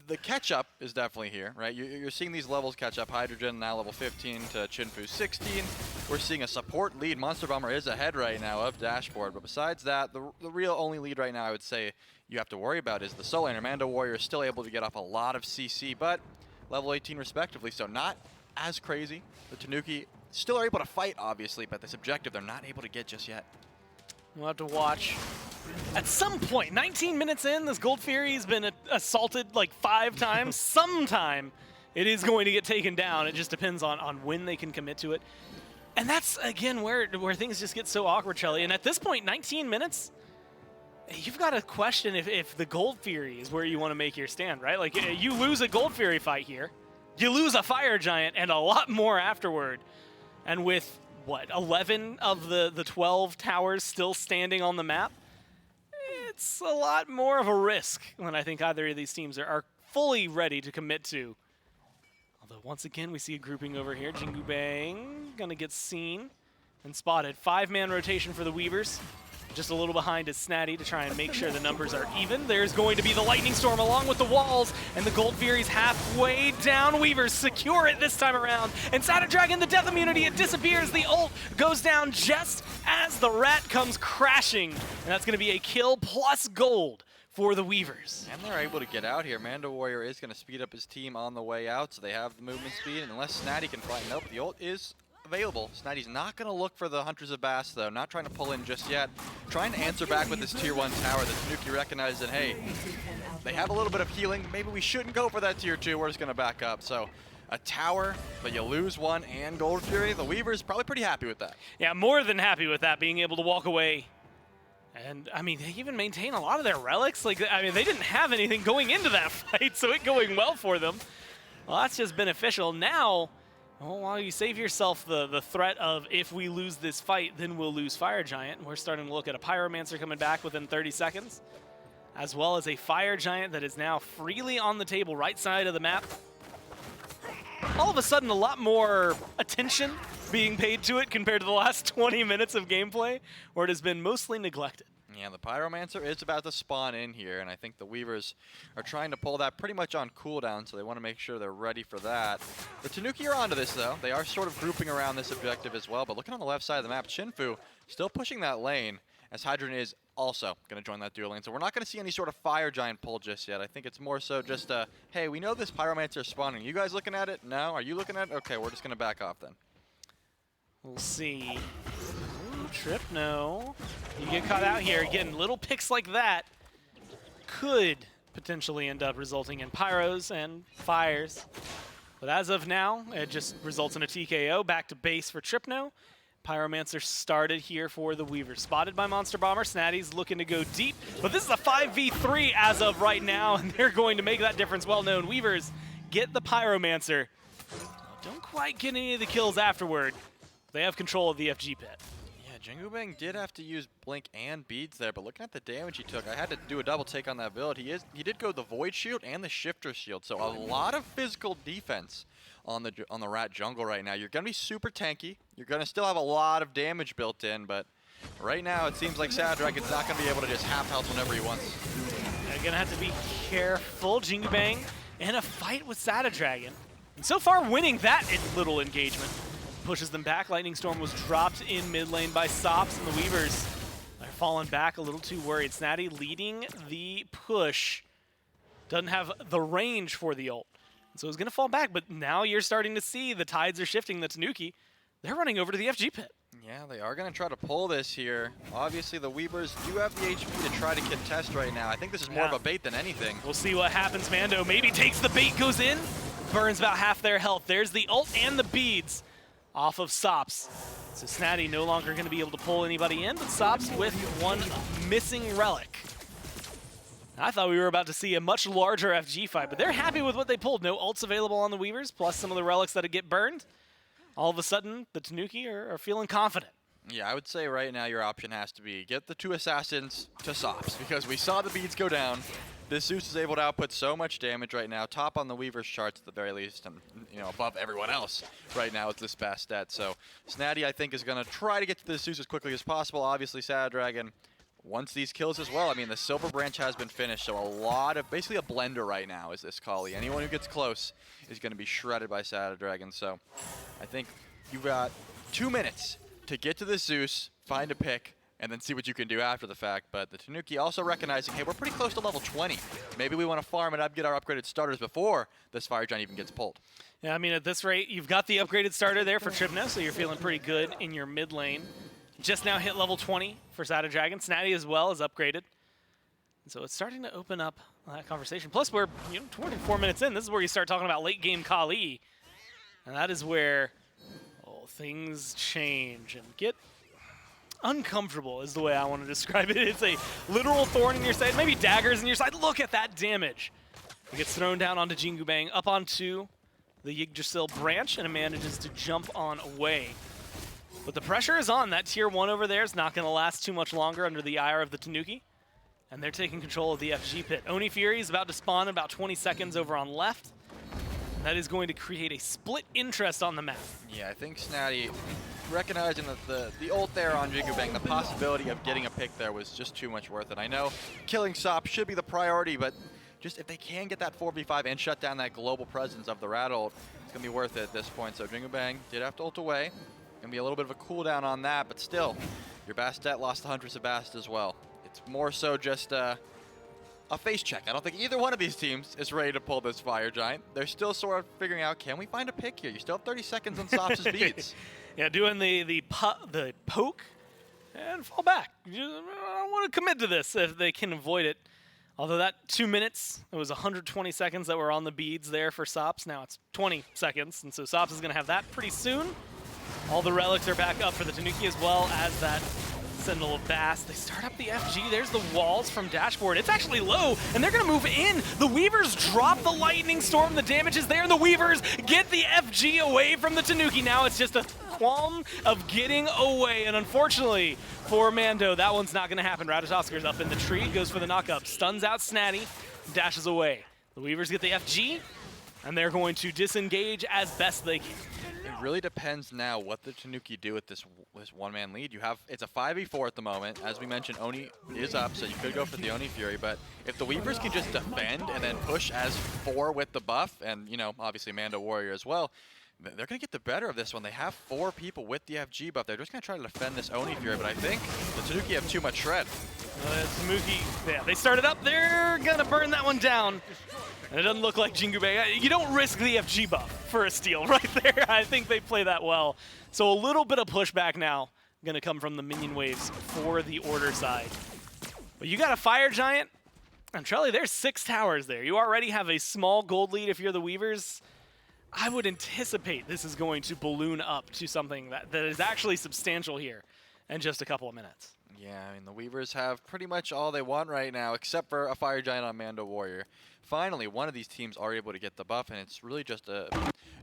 the catch-up is definitely here, right? You're seeing these levels catch up. Hydrogen now level 15 to Chinfu 16. We're seeing a support lead. Monster Bomber is ahead right now of Dashboard, but besides that, the real only lead right now I would say you have to worry about is the solo laner. Mando Warrior is still able to get off a lot of CC, but level 18 respectively, so not as crazy. The Tanuki still are able to fight, obviously, but this objective they're not able to get just yet. We'll have to watch. At some point, 19 minutes in, this Gold Fury has been assaulted like 5 times. Sometime it is going to get taken down. It just depends on when they can commit to it. And that's, again, where things just get so awkward, Shelly. And at this point, 19 minutes, you've got to question if the Gold Fury is where you want to make your stand, right? Like, you lose a Gold Fury fight here. You lose a Fire Giant and a lot more afterward. And with, what, 11 of the 12 towers still standing on the map, it's a lot more of a risk than I think either of these teams are fully ready to commit to. Although, once again, we see a grouping over here. Jingu Bang gonna get seen and spotted. 5-man rotation for the Weavers. Just a little behind is Snatty to try and make sure the numbers are even. There's going to be the Lightning Storm along with the walls, and the Gold Fury's halfway down. Weavers secure it this time around. And Saturn Dragon, the death immunity, it disappears. The ult goes down just as the rat comes crashing. And that's going to be a kill plus gold for the Weavers. And they're able to get out here. Mando Warrior is going to speed up his team on the way out, so they have the movement speed. And unless Snatty can fight, nope, the ult is available. Snatty's not going to look for the Hunters of Bass, though. Not trying to pull in just yet. Trying to answer back with this Tier 1 tower. The Tanuki recognizes that, hey, they have a little bit of healing. Maybe we shouldn't go for that Tier 2. We're just going to back up. So a tower, but you lose one and Gold Fury. The Weaver's probably pretty happy with that. Yeah, more than happy with that, being able to walk away. And, I mean, they even maintain a lot of their relics. Like, I mean, they didn't have anything going into that fight, so it going well for them. Well, that's just beneficial. Now, well, while you save yourself the threat of if we lose this fight, then we'll lose Fire Giant. We're starting to look at a Pyromancer coming back within 30 seconds, as well as a Fire Giant that is now freely on the table right side of the map. All of a sudden, a lot more attention being paid to it compared to the last 20 minutes of gameplay, where it has been mostly neglected. Yeah, the Pyromancer is about to spawn in here, and I think the Weavers are trying to pull that pretty much on cooldown, so they want to make sure they're ready for that. The Tanuki are onto this, though. They are sort of grouping around this objective as well, but looking on the left side of the map, Shinfu still pushing that lane, as Hydron is also going to join that duo lane. So we're not going to see any sort of Fire Giant pull just yet. I think it's more so just, hey, we know this Pyromancer is spawning. You guys looking at it? No? Are you looking at it? Okay, we're just going to back off then. We'll see. Ooh, Trip, no. You get caught out here. Again, little picks like that could potentially end up resulting in pyros and fires. But as of now, it just results in a TKO. Back to base for Tripno. Pyromancer started here for the Weaver. Spotted by Monster Bomber. Snatty's looking to go deep. But this is a 5v3 as of right now, and they're going to make that difference well known. Weavers get the Pyromancer. Don't quite get any of the kills afterward. They have control of the FG pit. Yeah, Jingu Bang did have to use Blink and Beads there, but looking at the damage he took, I had to do a double take on that build. He did go the Void Shield and the Shifter Shield, so a lot of physical defense on the Rat jungle right now. You're going to be super tanky. You're going to still have a lot of damage built in, but right now it seems like Sad Dragon's not going to be able to just half health whenever he wants. They're going to have to be careful. Jingu Bang in a fight with Sada Dragon. And so far winning that little engagement. Pushes them back. Lightning Storm was dropped in mid lane by Sops, and the Weavers are falling back a little too worried. Snatty leading the push. Doesn't have the range for the ult. So it's going to fall back, but now you're starting to see the tides are shifting. The Tanuki, they're running over to the FG pit. Yeah, they are going to try to pull this here. Obviously, the Weavers do have the HP to try to contest right now. I think this is more of a bait than anything. We'll see what happens. Mando maybe takes the bait, goes in, burns about half their health. There's the ult and the beads off of Sops. So Snatty no longer going to be able to pull anybody in, but Sops with one missing relic. I thought we were about to see a much larger FG fight, but they're happy with what they pulled. No ults available on the Weavers, plus some of the relics that get burned. All of a sudden, the Tanuki are feeling confident. Yeah, I would say right now your option has to be get the 2 assassins to Sops, because we saw the beads go down. This Zeus is able to output so much damage right now, top on the Weaver's charts at the very least, and above everyone else right now with this best stat. So Snatty, I think, is going to try to get to the Zeus as quickly as possible. Obviously, Sad Dragon wants these kills as well. I mean, the Silver Branch has been finished, so basically a blender right now is this Kali. Anyone who gets close is going to be shredded by Sad Dragon. So I think you've got 2 minutes to get to the Zeus, find a pick, and then see what you can do after the fact. But the Tanuki also recognizing, hey, we're pretty close to level 20. Maybe we want to farm it up, get our upgraded starters before this Fire Giant even gets pulled. Yeah, I mean, at this rate, you've got the upgraded starter there for Tripno, so you're feeling pretty good in your mid lane. Just now hit level 20 for Sada Dragon. Snatty as well is upgraded. So it's starting to open up that conversation. Plus, we're 24 minutes in. This is where you start talking about late game Kali. And that is where things change and get uncomfortable is the way I want to describe it. It's a literal thorn in your side, maybe daggers in your side. Look at that damage. It gets thrown down onto Jingu Bang, up onto the Yggdrasil branch, and it manages to jump on away. But the pressure is on. That tier 1 over there is not going to last too much longer under the ire of the Tanuki. And they're taking control of the FG pit. Oni Fury is about to spawn in about 20 seconds over on left. And that is going to create a split interest on the map. Yeah, I think Snatty, recognizing that the ult there on Jingu Bang, the possibility of getting a pick there was just too much worth it. I know killing Sop should be the priority, but just if they can get that 4v5 and shut down that global presence of the Rat ult, it's going to be worth it at this point. So Jingu Bang did have to ult away. Going to be a little bit of a cooldown on that, but still, your Bastet lost to Hunter Sebast as well. It's more so just a face check. I don't think either one of these teams is ready to pull this Fire Giant. They're still sort of figuring out, can we find a pick here? You still have 30 seconds on Sop's beats. Yeah, doing the poke and fall back. I don't want to commit to this if they can avoid it. Although that 2 minutes, it was 120 seconds that were on the beads there for Sops. Now it's 20 seconds, and so Sops is going to have that pretty soon. All the relics are back up for the Tanuki as well as that Sentinel of Bass. They start up the FG. There's the walls from Dashboard. It's actually low, and they're going to move in. The Weavers drop the Lightning Storm. The damage is there, and the Weavers get the FG away from the Tanuki. Now it's just a qualm of getting away, and unfortunately for Mando, that one's not going to happen. Ratatosker's up in the tree, goes for the knockup, stuns out Snatty, dashes away. The Weavers get the FG, and they're going to disengage as best they can. It really depends now what the Tanuki do with this one-man lead. It's a 5v4 at the moment. As we mentioned, Oni is up, so you could go for the Oni Fury, but if the Weavers can just defend and then push as 4 with the buff, and, obviously Mando Warrior as well, they're going to get the better of this one. They have 4 people with the FG buff. They're just going to try to defend this Oni Fury, but I think the Tanuki have too much shred. Tanuki, yeah, they started up. They're going to burn that one down. And it doesn't look like Jingu Bang. You don't risk the FG buff for a steal right there. I think they play that well. So a little bit of pushback now going to come from the minion waves for the Order side. But you got a Fire Giant. And Trelly, there's 6 towers there. You already have a small gold lead if you're the Weavers. I would anticipate this is going to balloon up to something that is actually substantial here in just a couple of minutes. Yeah, I mean, the Weavers have pretty much all they want right now, except for a Fire Giant on Mando Warrior. Finally, one of these teams are able to get the buff, and it's really just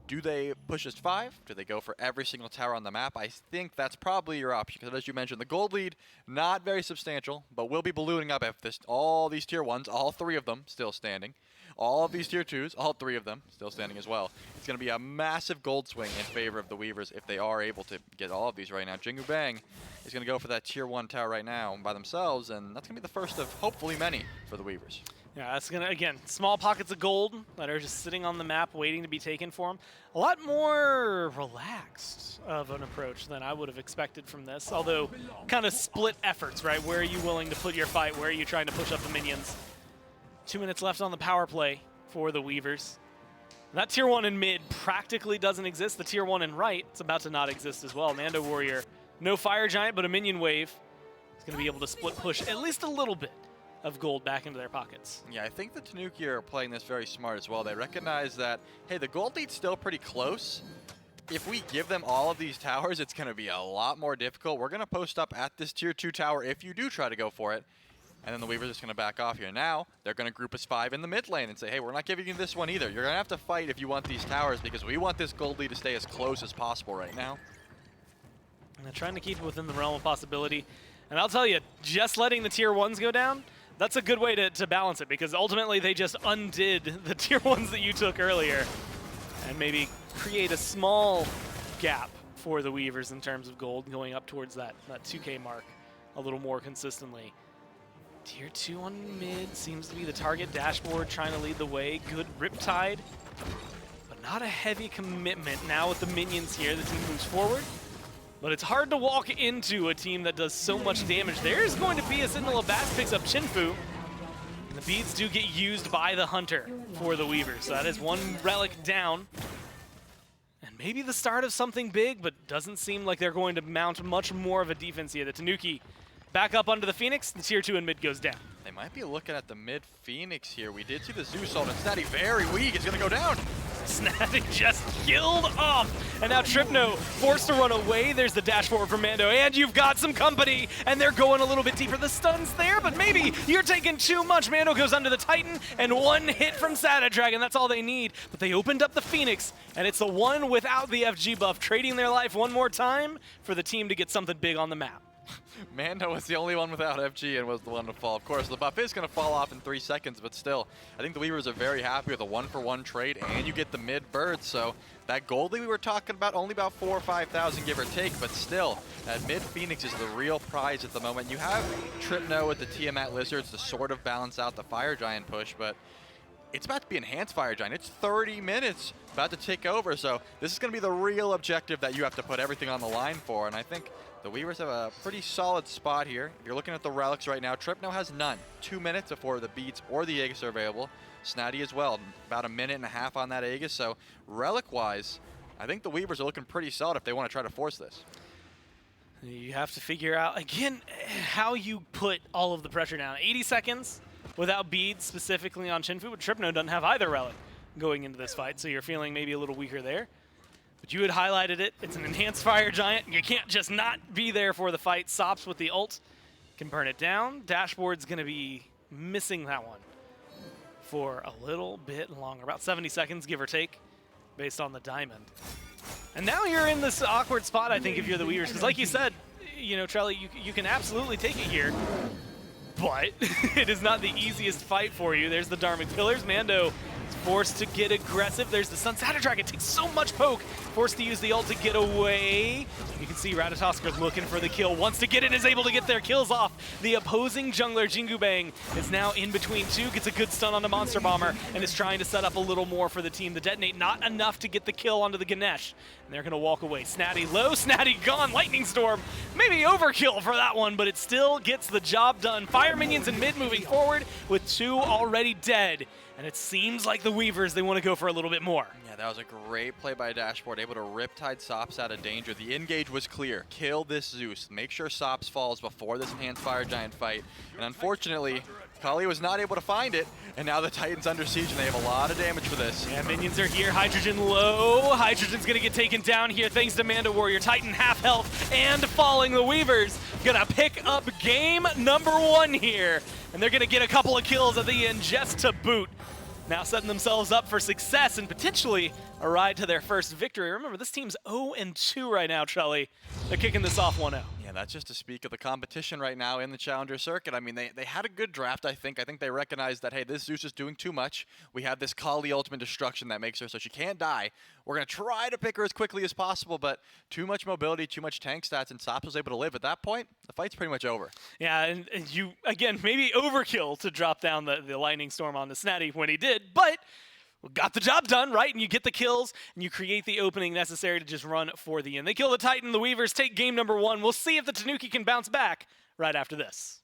do they push as 5? Do they go for every single tower on the map? I think that's probably your option, because as you mentioned, the gold lead, not very substantial, but will be ballooning up if all these tier 1s, all 3 of them still standing. All of these tier 2s, all 3 of them still standing as well. It's going to be a massive gold swing in favor of the Weavers if they are able to get all of these right now. Jingu Bang is going to go for that tier 1 tower right now by themselves, and that's going to be the first of hopefully many for the Weavers. Yeah, that's going to, again, small pockets of gold that are just sitting on the map waiting to be taken for them. A lot more relaxed of an approach than I would have expected from this, although kind of split efforts, right? Where are you willing to put your fight? Where are you trying to push up the minions? 2 minutes left on the power play for the Weavers. That tier 1 in mid practically doesn't exist. The tier 1 in right is about to not exist as well. Mando Warrior, no Fire Giant, but a minion wave. Is going to be able to split push at least a little bit of gold back into their pockets. Yeah, I think the Tanuki are playing this very smart as well. They recognize that, hey, the gold lead's still pretty close. If we give them all of these towers, it's going to be a lot more difficult. We're going to post up at this tier 2 tower if you do try to go for it. And then the Weavers are just going to back off here. Now, they're going to group as 5 in the mid lane and say, hey, we're not giving you this one either. You're going to have to fight if you want these towers because we want this gold lead to stay as close as possible right now. And they're trying to keep it within the realm of possibility. And I'll tell you, just letting the tier 1s go down, that's a good way to balance it because ultimately they just undid the tier 1s that you took earlier and maybe create a small gap for the Weavers in terms of gold going up towards that 2K mark a little more consistently. Tier 2 on mid seems to be the target. Dashboard trying to lead the way. Good Riptide, but not a heavy commitment. Now with the minions here, the team moves forward. But it's hard to walk into a team that does so much damage. There's going to be a Sentinel of Bats picks up Chinfu. And the beads do get used by the Hunter for the Weavers. So that is one relic down. And maybe the start of something big, but doesn't seem like they're going to mount much more of a defense here. The Tanuki back up under the Phoenix. The tier 2 in mid goes down. They might be looking at the mid Phoenix here. We did see the Zeus ult, and Snatty very weak. It's going to go down. Snatty just killed off. And now Tripno forced to run away. There's the dash forward from Mando. And you've got some company. And they're going a little bit deeper. The stun's there, but maybe you're taking too much. Mando goes under the Titan, and one hit from Sada Dragon. That's all they need. But they opened up the Phoenix, and it's the one without the FG buff, trading their life one more time for the team to get something big on the map. Mando was the only one without FG and was the one to fall. Of course, the buff is going to fall off in 3 seconds, but still, I think the Weavers are very happy with a 1-for-1 trade, and you get the mid bird. So that gold lead we were talking about, only about 4,000 or 5,000 give or take, but still, that mid Phoenix is the real prize at the moment. You have Tripno with the Tiamat Lizards to sort of balance out the Fire Giant push, but it's about to be enhanced Fire Giant. It's 30 minutes about to take over, so this is going to be the real objective that you have to put everything on the line for, and I think the Weavers have a pretty solid spot here. If you're looking at the relics right now, Tripno has none. 2 minutes before the beats or the Aegis are available. Snatty as well, about a minute and a half on that Aegis, so relic-wise, I think the Weavers are looking pretty solid if they want to try to force this. You have to figure out, again, how you put all of the pressure down. 80 seconds without beads, specifically on Chinfu, but Tripno doesn't have either relic going into this fight, so you're feeling maybe a little weaker there. But you had highlighted it. It's an enhanced Fire Giant. You can't just not be there for the fight. Sops with the ult can burn it down. Dashboard's going to be missing that one for a little bit longer, about 70 seconds, give or take, based on the diamond. And now you're in this awkward spot, I think, if you're the Weavers, because like you said, you know, Trelly, you can absolutely take it here, but it is not the easiest fight for you. There's the Dharmic Pillars. Mando is forced to get aggressive. There's the Sun Sada Dragon. Takes so much poke. Forced to use the ult to get away. You can see Ratatoskr looking for the kill. Wants to get in, is able to get their kills off. The opposing jungler, Jingu Bang, is now in between two. Gets a good stun on the Monster Bomber and is trying to set up a little more for the team. The detonate, not enough to get the kill onto the Ganesh. And they're going to walk away. Snatty low, Snatty gone. Lightning Storm, maybe overkill for that one, but it still gets the job done. Fire minions in mid moving forward with 2 already dead. And it seems like the Weavers, they want to go for a little bit more. Yeah, that was a great play by Dashboard, able to Riptide Sops out of danger. The engage was clear. Kill this Zeus. Make sure Sops falls before this enhanced Fire Giant fight. And unfortunately, Kali was not able to find it, and now the Titan's under siege, and they have a lot of damage for this. Yeah, minions are here. Hydrogen low. Hydrogen's going to get taken down here thanks to Manda Warrior. Titan half health and falling. The Weavers going to pick up game number 1 here. And they're going to get a couple of kills at the end just to boot. Now setting themselves up for success and potentially a ride to their first victory. Remember, this team's 0-2 right now, Trelly. They're kicking this off 1-0. Yeah, that's just to speak of the competition right now in the Challenger circuit. I mean, they had a good draft, I think. I think they recognized that, hey, this Zeus is doing too much. We have this Kali Ultimate Destruction that makes her so she can't die. We're going to try to pick her as quickly as possible, but too much mobility, too much tank stats, and Sops was able to live. At that point, the fight's pretty much over. Yeah, and you, again, maybe overkill to drop down the Lightning Storm on the Snatty when he did, but got the job done, right? And you get the kills, and you create the opening necessary to just run for the end. They kill the Titan. The Weavers take game number 1. We'll see if the Tanuki can bounce back right after this.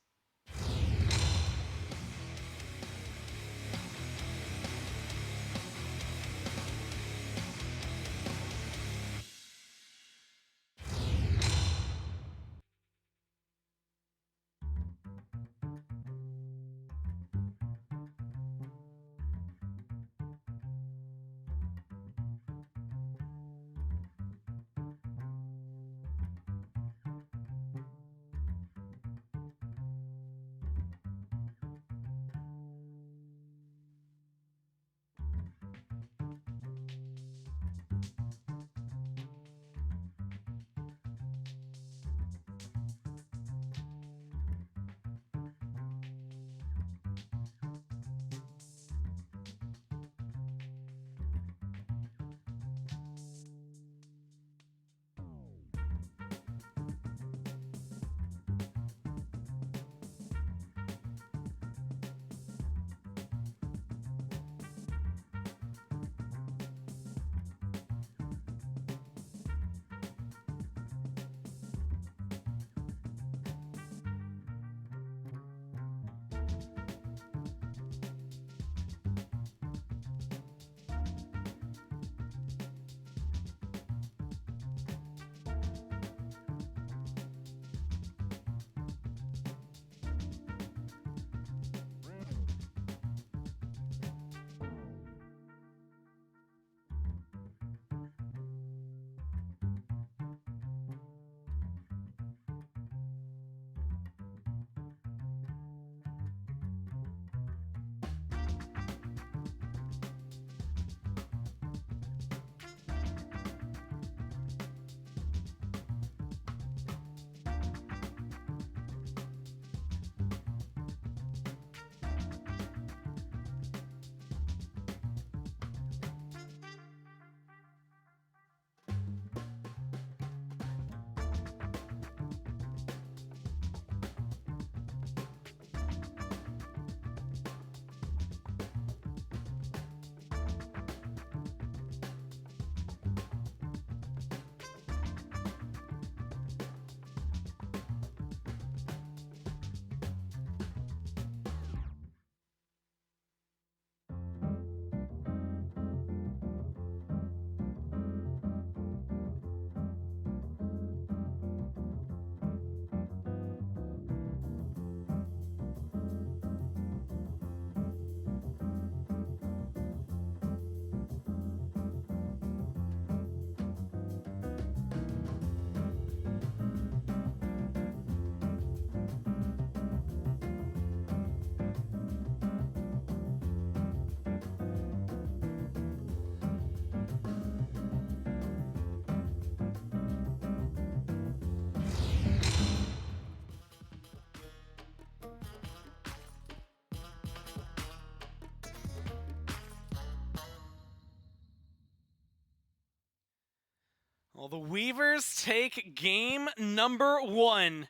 Well, the Weavers take game number 1.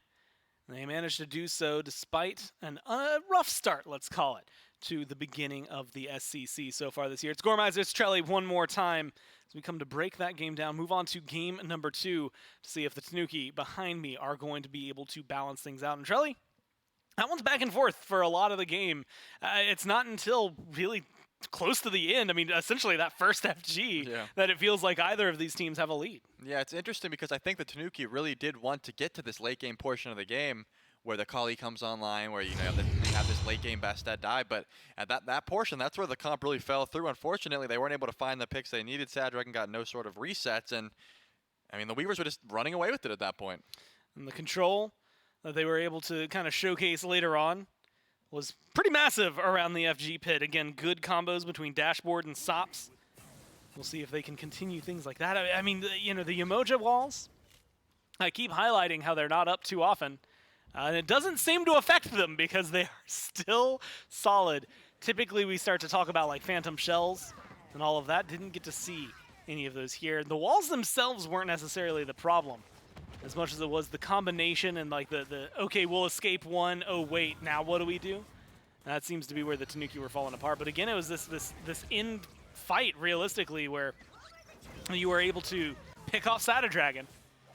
They managed to do so despite a rough start, let's call it, to the beginning of the SCC so far this year. It's Gormizer, it's Trelly one more time as we come to break that game down, move on to game number 2 to see if the Tanuki behind me are going to be able to balance things out. And Trelly, that one's back and forth for a lot of the game. It's not until really close to the end, I mean, essentially that first FG, that it feels like either of these teams have a lead. Yeah, it's interesting because I think the Tanuki really did want to get to this late game portion of the game where the Kali comes online, where you have this late game Bastet die, but at that portion, that's where the comp really fell through. Unfortunately, they weren't able to find the picks they needed. Sad Dragon got no sort of resets, and I mean, the Weavers were just running away with it at that point. And the control that they were able to kind of showcase later on was pretty massive around the FG pit. Again, good combos between Dashboard and Sops. We'll see if they can continue things like that. I mean, the Umoja walls, I keep highlighting how they're not up too often. And it doesn't seem to affect them because they are still solid. Typically, we start to talk about like Phantom Shells and all of that. Didn't get to see any of those here. The walls themselves weren't necessarily the problem, as much as it was the combination and like the okay, we'll escape one, oh wait, now what do we do? That seems to be where the Tanuki were falling apart. But again, it was this end fight, realistically, where you were able to pick off Sada Dragon,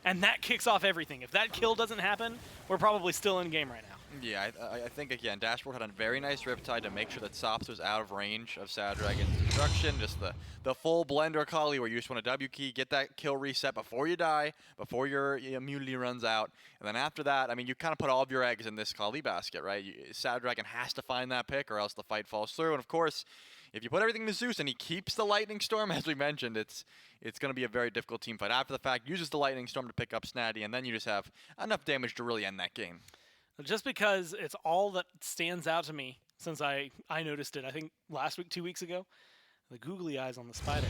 and that kicks off everything. If that kill doesn't happen, we're probably still in game right now. Yeah, I think, again, Dashboard had a very nice Riptide to make sure that Sops was out of range of Sad Dragon's destruction. Just the full Blender Kali where you just want a W key, get that kill reset before you die, before your immunity runs out. And then after that, I mean, you kind of put all of your eggs in this Kali basket, right? Sad Dragon has to find that pick or else the fight falls through. And of course, if you put everything to Zeus and he keeps the Lightning Storm, as we mentioned, it's going to be a very difficult team fight. After the fact, uses the Lightning Storm to pick up Snatty, and then you just have enough damage to really end that game. Just because it's all that stands out to me since I noticed it, I think last week, 2 weeks ago, the googly eyes on the spider.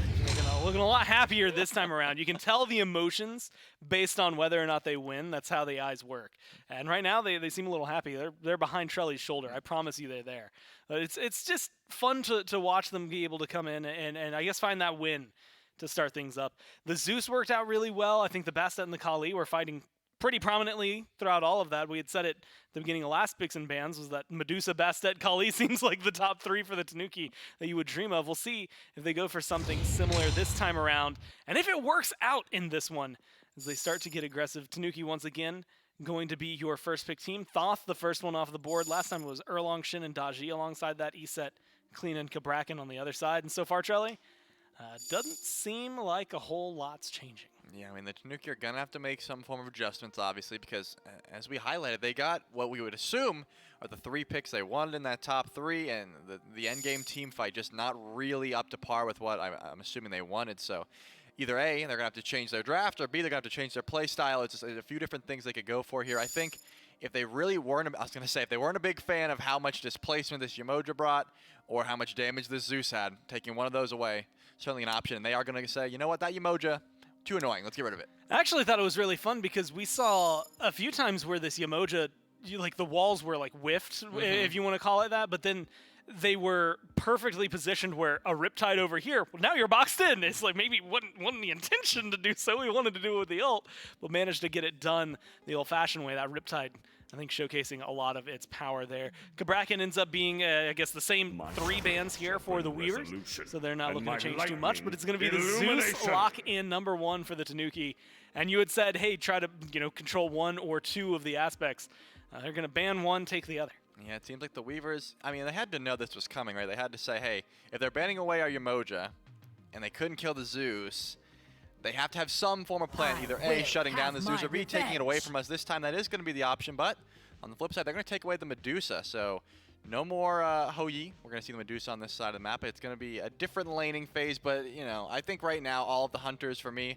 Looking a lot happier this time around. You can tell the emotions based on whether or not they win. That's how the eyes work. And right now, they seem a little happy. They're behind Trelly's shoulder. I promise you they're there. But it's just fun to watch them be able to come in and I guess find that win to start things up. The Zeus worked out really well. I think the Bastet and the Kali were fighting pretty prominently throughout all of that. We had said it at the beginning of last Picks and Bans, was that Medusa, Bastet, Kali seems like the top 3 for the Tanuki that you would dream of. We'll see if they go for something similar this time around, and if it works out in this one as they start to get aggressive. Tanuki once again going to be your first pick team. Thoth, the first one off the board. Last time it was Erlong, Shin, and Daji alongside that. Eset, Clean, and Kabrakan on the other side. And so far, Charlie, doesn't seem like a whole lot's changing. Yeah, I mean, the Tanuki are going to have to make some form of adjustments, obviously, because as we highlighted, they got what we would assume are the 3 picks they wanted in that top 3, and the endgame team fight just not really up to par with what I'm assuming they wanted. So either A, they're going to have to change their draft, or B, they're going to have to change their play style. It's just a few different things they could go for here. I think if they really weren't, I was going to say, if they weren't a big fan of how much displacement this Yamoja brought or how much damage this Zeus had, taking one of those away, certainly an option. And they are going to say, you know what, that Yamoja, too annoying. Let's get rid of it. I actually thought it was really fun because we saw a few times where this Yamoja, like the walls were like whiffed, if you want to call it that, but then they were perfectly positioned where a Riptide over here, well, now you're boxed in. It's like maybe wasn't the intention to do so. We wanted to do it with the ult, but managed to get it done the old-fashioned way. That Riptide, I think, showcasing a lot of its power there. Kabrakan ends up being, I guess, the same 3 bans here for the Weavers, so they're not looking to change too much, but it's going to be the Zeus lock-in #1 for the Tanuki. And you had said, hey, try to control 1 or 2 of the aspects. They're going to ban 1, take the other. Yeah, it seems like the Weavers, I mean, they had to know this was coming, right? They had to say, hey, if they're banning away our Yamoja and they couldn't kill the Zeus, they have to have some form of plan, either A, shutting down the Zeus, or B, taking it away from us. This time that is going to be the option, but on the flip side, they're going to take away the Medusa, so no more Hou-Yi. We're going to see the Medusa on this side of the map. It's going to be a different laning phase, but, I think right now all of the hunters, for me,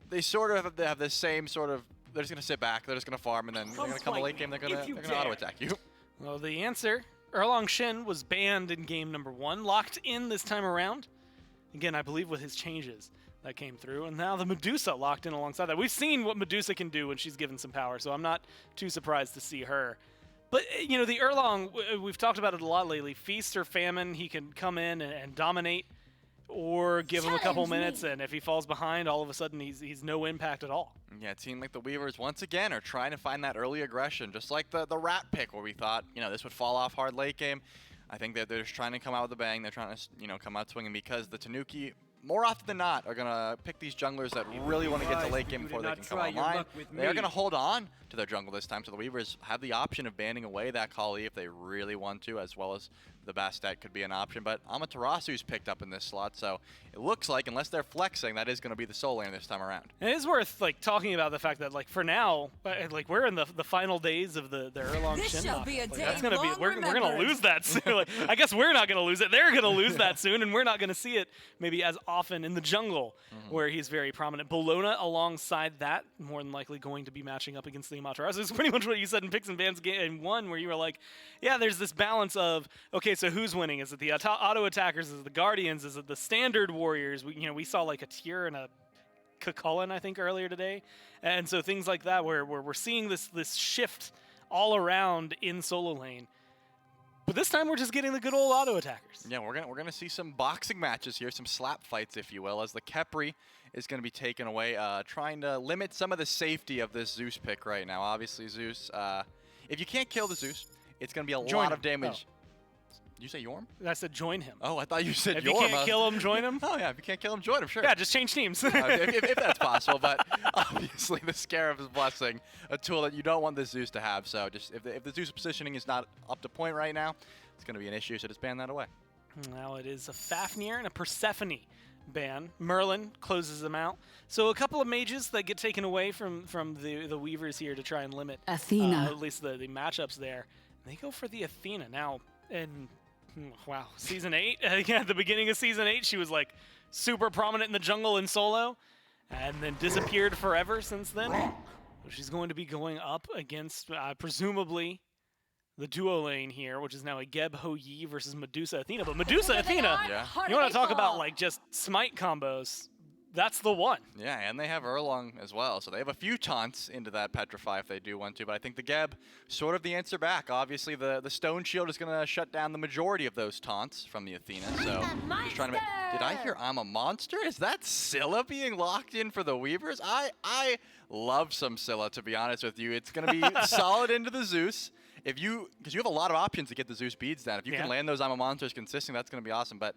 they sort of have the same sort of, they're just going to sit back, they're just going to farm, and then they're going to come a late game, they're going to auto-attack you. Well, the answer, Erlong Shin was banned in game #1, locked in this time around. Again, I believe with his changes that came through, and now the Medusa locked in alongside that. We've seen what Medusa can do when she's given some power, so I'm not too surprised to see her. But, the Erlong, we've talked about it a lot lately. Feast or famine, he can come in and dominate, or give him a couple minutes, and if he falls behind, all of a sudden he's no impact at all. Yeah, it seemed like the Weavers, once again, are trying to find that early aggression, just like the Rat pick, where we thought, this would fall off hard late game. I think that they're just trying to come out with a bang. They're trying to, come out swinging, because the Tanuki, more often than not, are going to pick these junglers that really want to get to late game before they can come online. They are going to hold on to their jungle this time, so the Weavers have the option of banning away that Kali if they really want to, as well as the Bastet could be an option. But Amaterasu's picked up in this slot, so it looks like, unless they're flexing, that is going to be the soul lane this time around. And it is worth talking about the fact that for now, we're in the final days of the Erlong Shin lock. That's going to be, we're going to lose that soon. I guess we're not going to lose it. They're going to lose that soon, and we're not going to see it maybe as often in the jungle, where he's very prominent. Bologna alongside that, more than likely going to be matching up against the Amaterasu. It's pretty much what you said in Picks and Bans game 1, where you were like, yeah, there's this balance of, okay, so who's winning? Is it the auto attackers? Is it the Guardians? Is it the standard warriors? We saw like a Tyr and a Kukulkan, I think, earlier today. And so things like that, where we're seeing this shift all around in solo lane. But this time we're just getting the good old auto attackers. Yeah, we're gonna see some boxing matches here, some slap fights, if you will, as the Khepri is gonna be taken away, trying to limit some of the safety of this Zeus pick right now. Obviously, Zeus, if you can't kill the Zeus, it's gonna be a lot of damage. Oh. Did you say Yorm? I said join him. Oh, I thought you said Yorm. If you can't kill him, join him? Oh, yeah, if you can't kill him, join him, sure. Yeah, just change teams. If that's possible, but obviously the Scarab's Blessing, a tool that you don't want this Zeus to have. So just if the Zeus positioning is not up to point right now, it's going to be an issue, so just ban that away. Now it is a Fafnir and a Persephone ban. Merlin closes them out. So a couple of mages that get taken away from the Weavers here to try and limit Athena. At least the matchups there. They go for the Athena. Now, and wow, Season 8, at the beginning of Season 8, she was like super prominent in the jungle in solo, and then disappeared forever since then. So she's going to be going up against, presumably, the duo lane here, which is now a Geb Hou-Yi versus Medusa Athena. But Medusa Athena, you want to talk about just smite combos, that's the one. Yeah, and they have Erlong as well, so they have a few taunts into that Petrify if they do want to, but I think the Geb, sort of the answer back. Obviously, the Stone Shield is going to shut down the majority of those taunts from the Athena, so just trying to make... Did I hear I'm a monster? Is that Scylla being locked in for the Weavers? I love some Scylla, to be honest with you. It's going to be solid into the Zeus. Because you have a lot of options to get the Zeus beads down. If you can land those I'm a monsters consistent, that's going to be awesome, but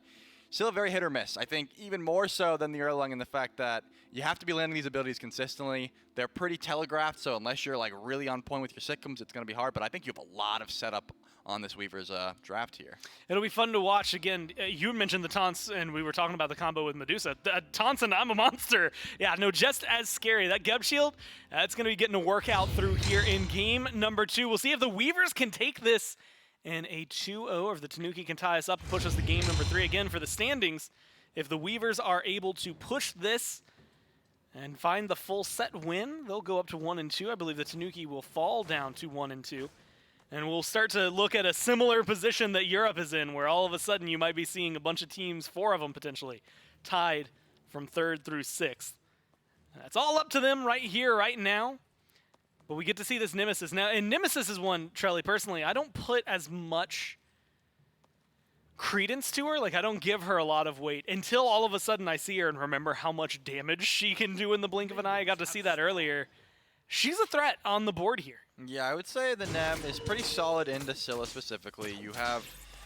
still very hit or miss. I think even more so than the Erlang in the fact that you have to be landing these abilities consistently. They're pretty telegraphed, so unless you're like really on point with your Sitcoms, it's going to be hard. But I think you have a lot of setup on this Weaver's draft here. It'll be fun to watch. Again, you mentioned the taunts, and we were talking about the combo with Medusa. Taunts and I'm a monster. Yeah, no, just as scary. That Geb Shield, it's going to be getting a workout through here in game number 2. We'll see if the Weavers can take this in a 2-0, or if the Tanuki can tie us up and push us to game number 3. Again, for the standings, if the Weavers are able to push this and find the full set win, they'll go up to 1 and 2. I believe the Tanuki will fall down to 1 and 2. And we'll start to look at a similar position that Europe is in, where all of a sudden you might be seeing a bunch of teams, 4 of them potentially, tied from 3rd through 6th. That's all up to them right here, right now. But we get to see this Nemesis. Now, and Nemesis is one, Trelly, personally, I don't put as much credence to her. Like, I don't give her a lot of weight until all of a sudden I see her and remember how much damage she can do in the blink of an eye. I got to see that earlier. She's a threat on the board here. Yeah, I would say the Nem is pretty solid into Scylla specifically. You have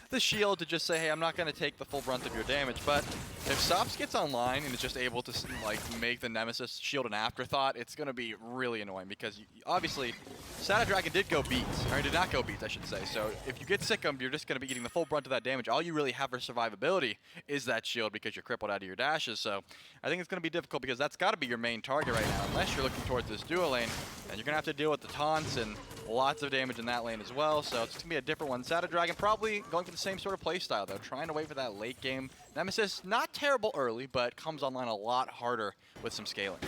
the shield to just say, hey, I'm not going to take the full brunt of your damage, but if Sops gets online and is just able to like make the Nemesis shield an afterthought, it's going to be really annoying because obviously Shadow Dragon did go beats, or did not go beats, I should say. So if you get Sickum, you're just going to be eating the full brunt of that damage. All you really have for survivability is that shield because you're crippled out of your dashes. So I think it's going to be difficult because that's got to be your main target right now, unless you're looking towards this duo lane, and you're going to have to deal with the taunts and lots of damage in that lane as well, so it's going to be a different one. Shadow Dragon probably going for the same sort of playstyle, though, trying to wait for that late game. Nemesis, not terrible early, but comes online a lot harder with some scaling.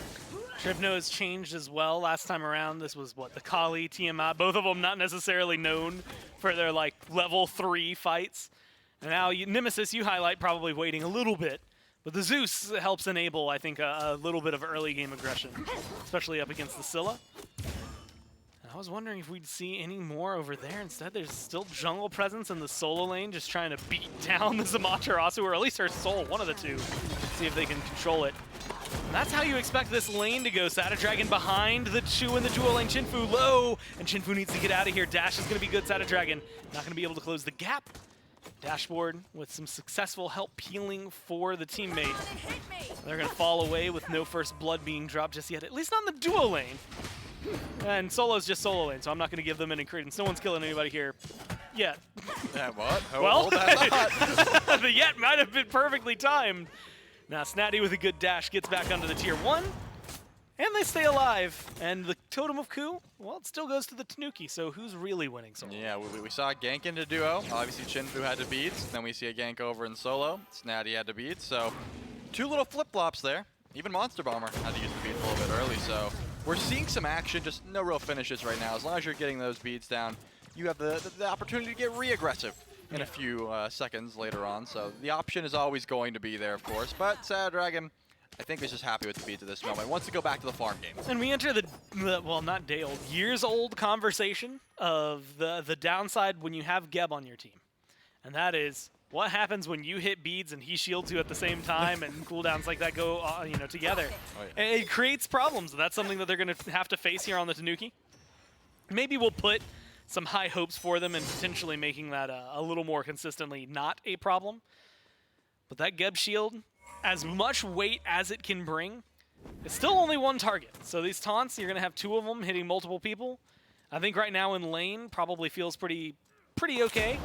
Tripno has changed as well. Last time around, this was, what, the Kali, Tiamat, both of them not necessarily known for their, like, level 3 fights. And now, Nemesis, you highlight probably waiting a little bit, but the Zeus helps enable, I think, a little bit of early game aggression, especially up against the Scylla. I was wondering if we'd see any more over there. Instead, there's still jungle presence in the solo lane, just trying to beat down the Amaterasu, or at least her soul, one of the two. See if they can control it. And that's how you expect this lane to go. Shadow Dragon behind the 2 in the dual lane. Chinfu low, and Chinfu needs to get out of here. Dash is going to be good. Shadow Dragon not going to be able to close the gap. Dashboard with some successful help peeling for the teammate. They're going to fall away with no first blood being dropped just yet, at least on the duo lane. And solo's just solo lane, so I'm not going to give them any credence. No one's killing anybody here yet. Yeah, what? Well, the yet might have been perfectly timed. Now Snatty with a good dash gets back onto the tier 1, and they stay alive. And the Totem of Coup, well, it still goes to the Tanuki, so who's really winning solo? Yeah, we saw a gank into duo. Obviously, Chinfu had to beat. Then we see a gank over in solo. Snatty had to beat. So 2 little flip-flops there. Even Monster Bomber had to use the beat a little bit early, so we're seeing some action, just no real finishes right now. As long as you're getting those beats down, you have the opportunity to get re-aggressive in a few seconds later on. So the option is always going to be there, of course. But Shadow Dragon, I think, is just happy with the beats at this moment. Wants to go back to the farm game. And we enter the well, not day-old, years-old conversation of the downside when you have Geb on your team. And that is, what happens when you hit beads and he shields you at the same time and cooldowns like that go together? Oh, yeah. And it creates problems. That's something that they're going to have to face here on the Tanuki. Maybe we'll put some high hopes for them and potentially making that a little more consistently not a problem. But that Geb shield, as much weight as it can bring, it's still only one target. So these taunts, you're going to have 2 of them hitting multiple people. I think right now in lane probably feels pretty okay.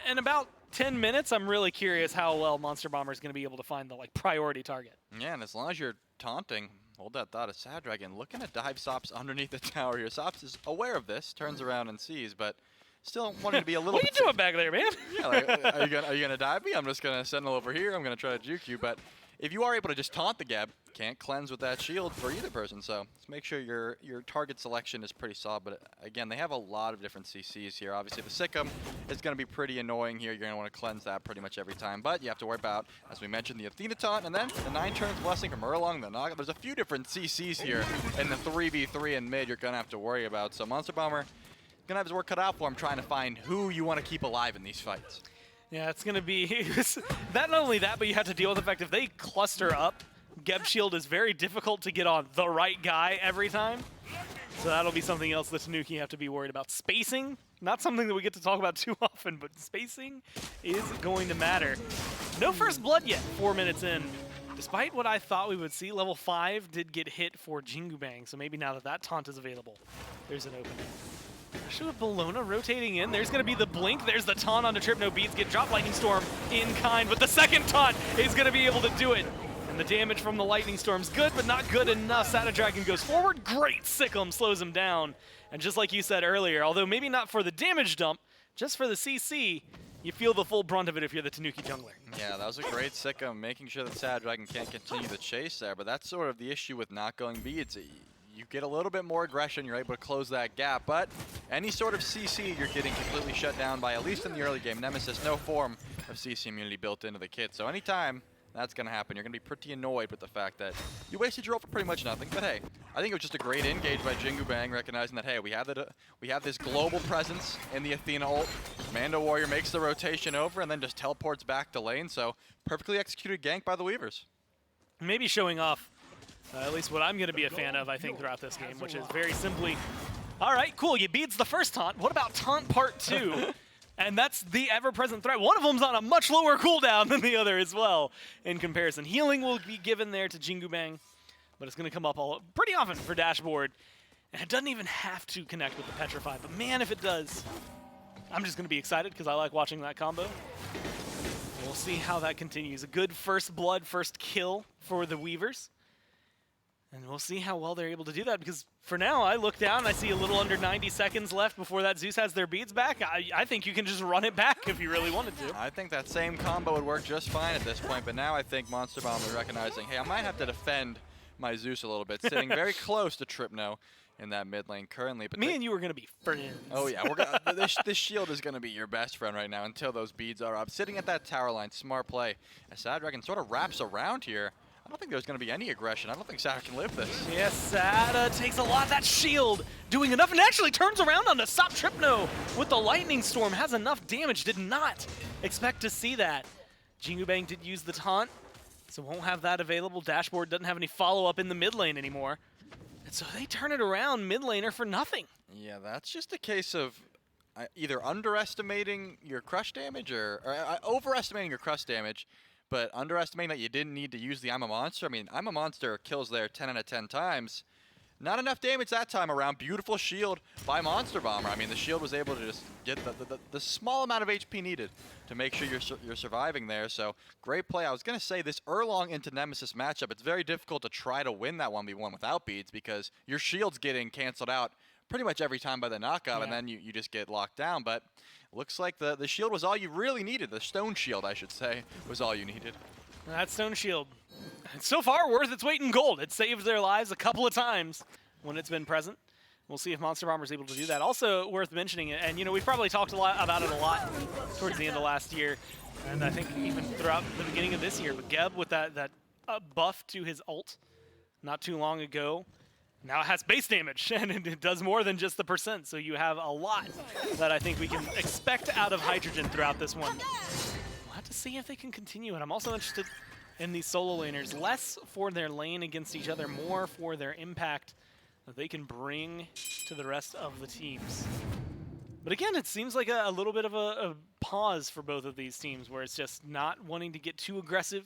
And about 10 minutes, I'm really curious how well Monster Bomber is going to be able to find the priority target. Yeah, and as long as you're taunting, hold that thought, as Shadow Dragon looking to dive Sops underneath the tower here. Sops is aware of this, turns around and sees, but still wanting to be a little What are you doing back there, man? Yeah, like, are you gonna dive me? I'm just gonna sentinel over here. I'm gonna try to juke you, but if you are able to just taunt the Geb, can't cleanse with that shield for either person. So let's make sure your target selection is pretty solid. But again, they have a lot of different CCs here. Obviously, the Sikkim is gonna be pretty annoying here. You're gonna want to cleanse that pretty much every time. But you have to worry about, as we mentioned, the Athena taunt, and then the 9 turns blessing from Erlang, the Naga. There's a few different CCs here in the 3v3 and mid. You're gonna have to worry about. So Monster Bomber gonna have his work cut out for him, trying to find who you want to keep alive in these fights. Yeah, it's going to be not only that, but you have to deal with the fact if they cluster up, Geb Shield is very difficult to get on the right guy every time. So that'll be something else the Tanuki have to be worried about. Spacing Not something that we get to talk about too often, but spacing is going to matter. No first blood yet, 4 minutes in. Despite what I thought we would see, level 5 did get hit for Jingu Bang, so maybe now that that taunt is available, there's an opening. Especially with Bologna rotating in, there's going to be the blink, there's the taunt onto Trip, no beats, get drop Lightning Storm in kind, but the second taunt is going to be able to do it. And the damage from the Lightning Storm's good, but not good enough. Sada Dragon goes forward, great Sick'em slows him down. And just like you said earlier, although maybe not for the damage dump, just for the CC, you feel the full brunt of it if you're the Tanuki jungler. Yeah, that was a great Sick'em, making sure that Sad Dragon can't continue the chase there, but that's sort of the issue with not going beads. You get a little bit more aggression, you're able to close that gap, but any sort of CC you're getting completely shut down by, at least in the early game. Nemesis, no form of CC immunity built into the kit, so anytime that's going to happen, you're going to be pretty annoyed with the fact that you wasted your ult for pretty much nothing. But hey, I think it was just a great engage by Jingu Bang, recognizing that, hey, we have this global presence in the Athena ult. Mando Warrior makes the rotation over and then just teleports back to lane, so perfectly executed gank by the Weavers. Maybe showing off at least what I'm going to be a fan of, I think, throughout this game, which is very simply, all right, cool, you beats the first taunt. What about taunt part 2? And that's the ever-present threat. One of them's on a much lower cooldown than the other as well in comparison. Healing will be given there to Jingu Bang, but it's going to come up pretty often for Dashboard. And it doesn't even have to connect with the Petrify, but man, if it does, I'm just going to be excited because I like watching that combo. We'll see how that continues. A good first blood, first kill for the Weavers. And we'll see how well they're able to do that, because for now, I look down and I see a little under 90 seconds left before that Zeus has their beads back. I think you can just run it back if you really wanted to. I think that same combo would work just fine at this point, but now I think Monster Bomb is recognizing, hey, I might have to defend my Zeus a little bit, sitting very close to Tripno in that mid lane currently. But me and you are going to be friends. Oh yeah, this shield is going to be your best friend right now until those beads are up. Sitting at that tower line, smart play. As Sad Dragon sort of wraps around here, I don't think there's going to be any aggression. I don't think Sada can live this. Yes, Sada takes a lot. That shield doing enough, and actually turns around on the stop Tripno with the Lightning Storm. Has enough damage. Did not expect to see that. Jingu Bang did use the taunt, so won't have that available. Dashboard doesn't have any follow-up in the mid lane anymore. And so they turn it around mid laner for nothing. Yeah, that's just a case of either underestimating your crush damage or overestimating your crush damage, but underestimating that you didn't need to use the I'm a Monster. I mean, I'm a Monster kills there 10 out of 10 times. Not enough damage that time around. Beautiful shield by Monster Bomber. I mean, the shield was able to just get the small amount of HP needed to make sure you're surviving there. So, great play. I was going to say, this Erlong into Nemesis matchup, it's very difficult to try to win that 1v1 without beads because your shield's getting canceled out pretty much every time by the knockout, and then you just get locked down. But looks like the shield was all you really needed. The stone shield, I should say, was all you needed. That stone shield, it's so far worth its weight in gold. It saved their lives a couple of times when it's been present. We'll see if Monster Bomber's able to do that. Also worth mentioning, and you know, we've probably talked about it a lot towards the end of last year, and I think even throughout the beginning of this year, but Geb with that buff to his ult not too long ago, now it has base damage, and it does more than just the percent, so you have a lot that I think we can expect out of Hydrogen throughout this one. We'll have to see if they can continue it. I'm also interested in these solo laners, less for their lane against each other, more for their impact that they can bring to the rest of the teams. But again, it seems like a little bit of a pause for both of these teams, where it's just not wanting to get too aggressive,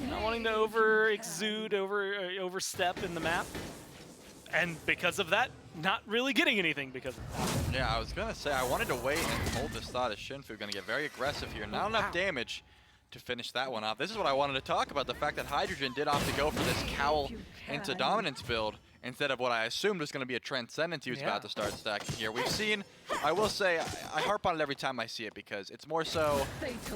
not wanting to overstep in the map. And because of that, not really getting anything because of that. Yeah, I was going to say, I wanted to wait and hold this thought as Shinfu going to get very aggressive here. Not enough damage to finish that one off. This is what I wanted to talk about, the fact that Hydrogen did opt to go for this Cowl into Dominance build instead of what I assumed was going to be a Transcendence he was about to start stacking here. We've seen, I will say, I harp on it every time I see it because it's more so,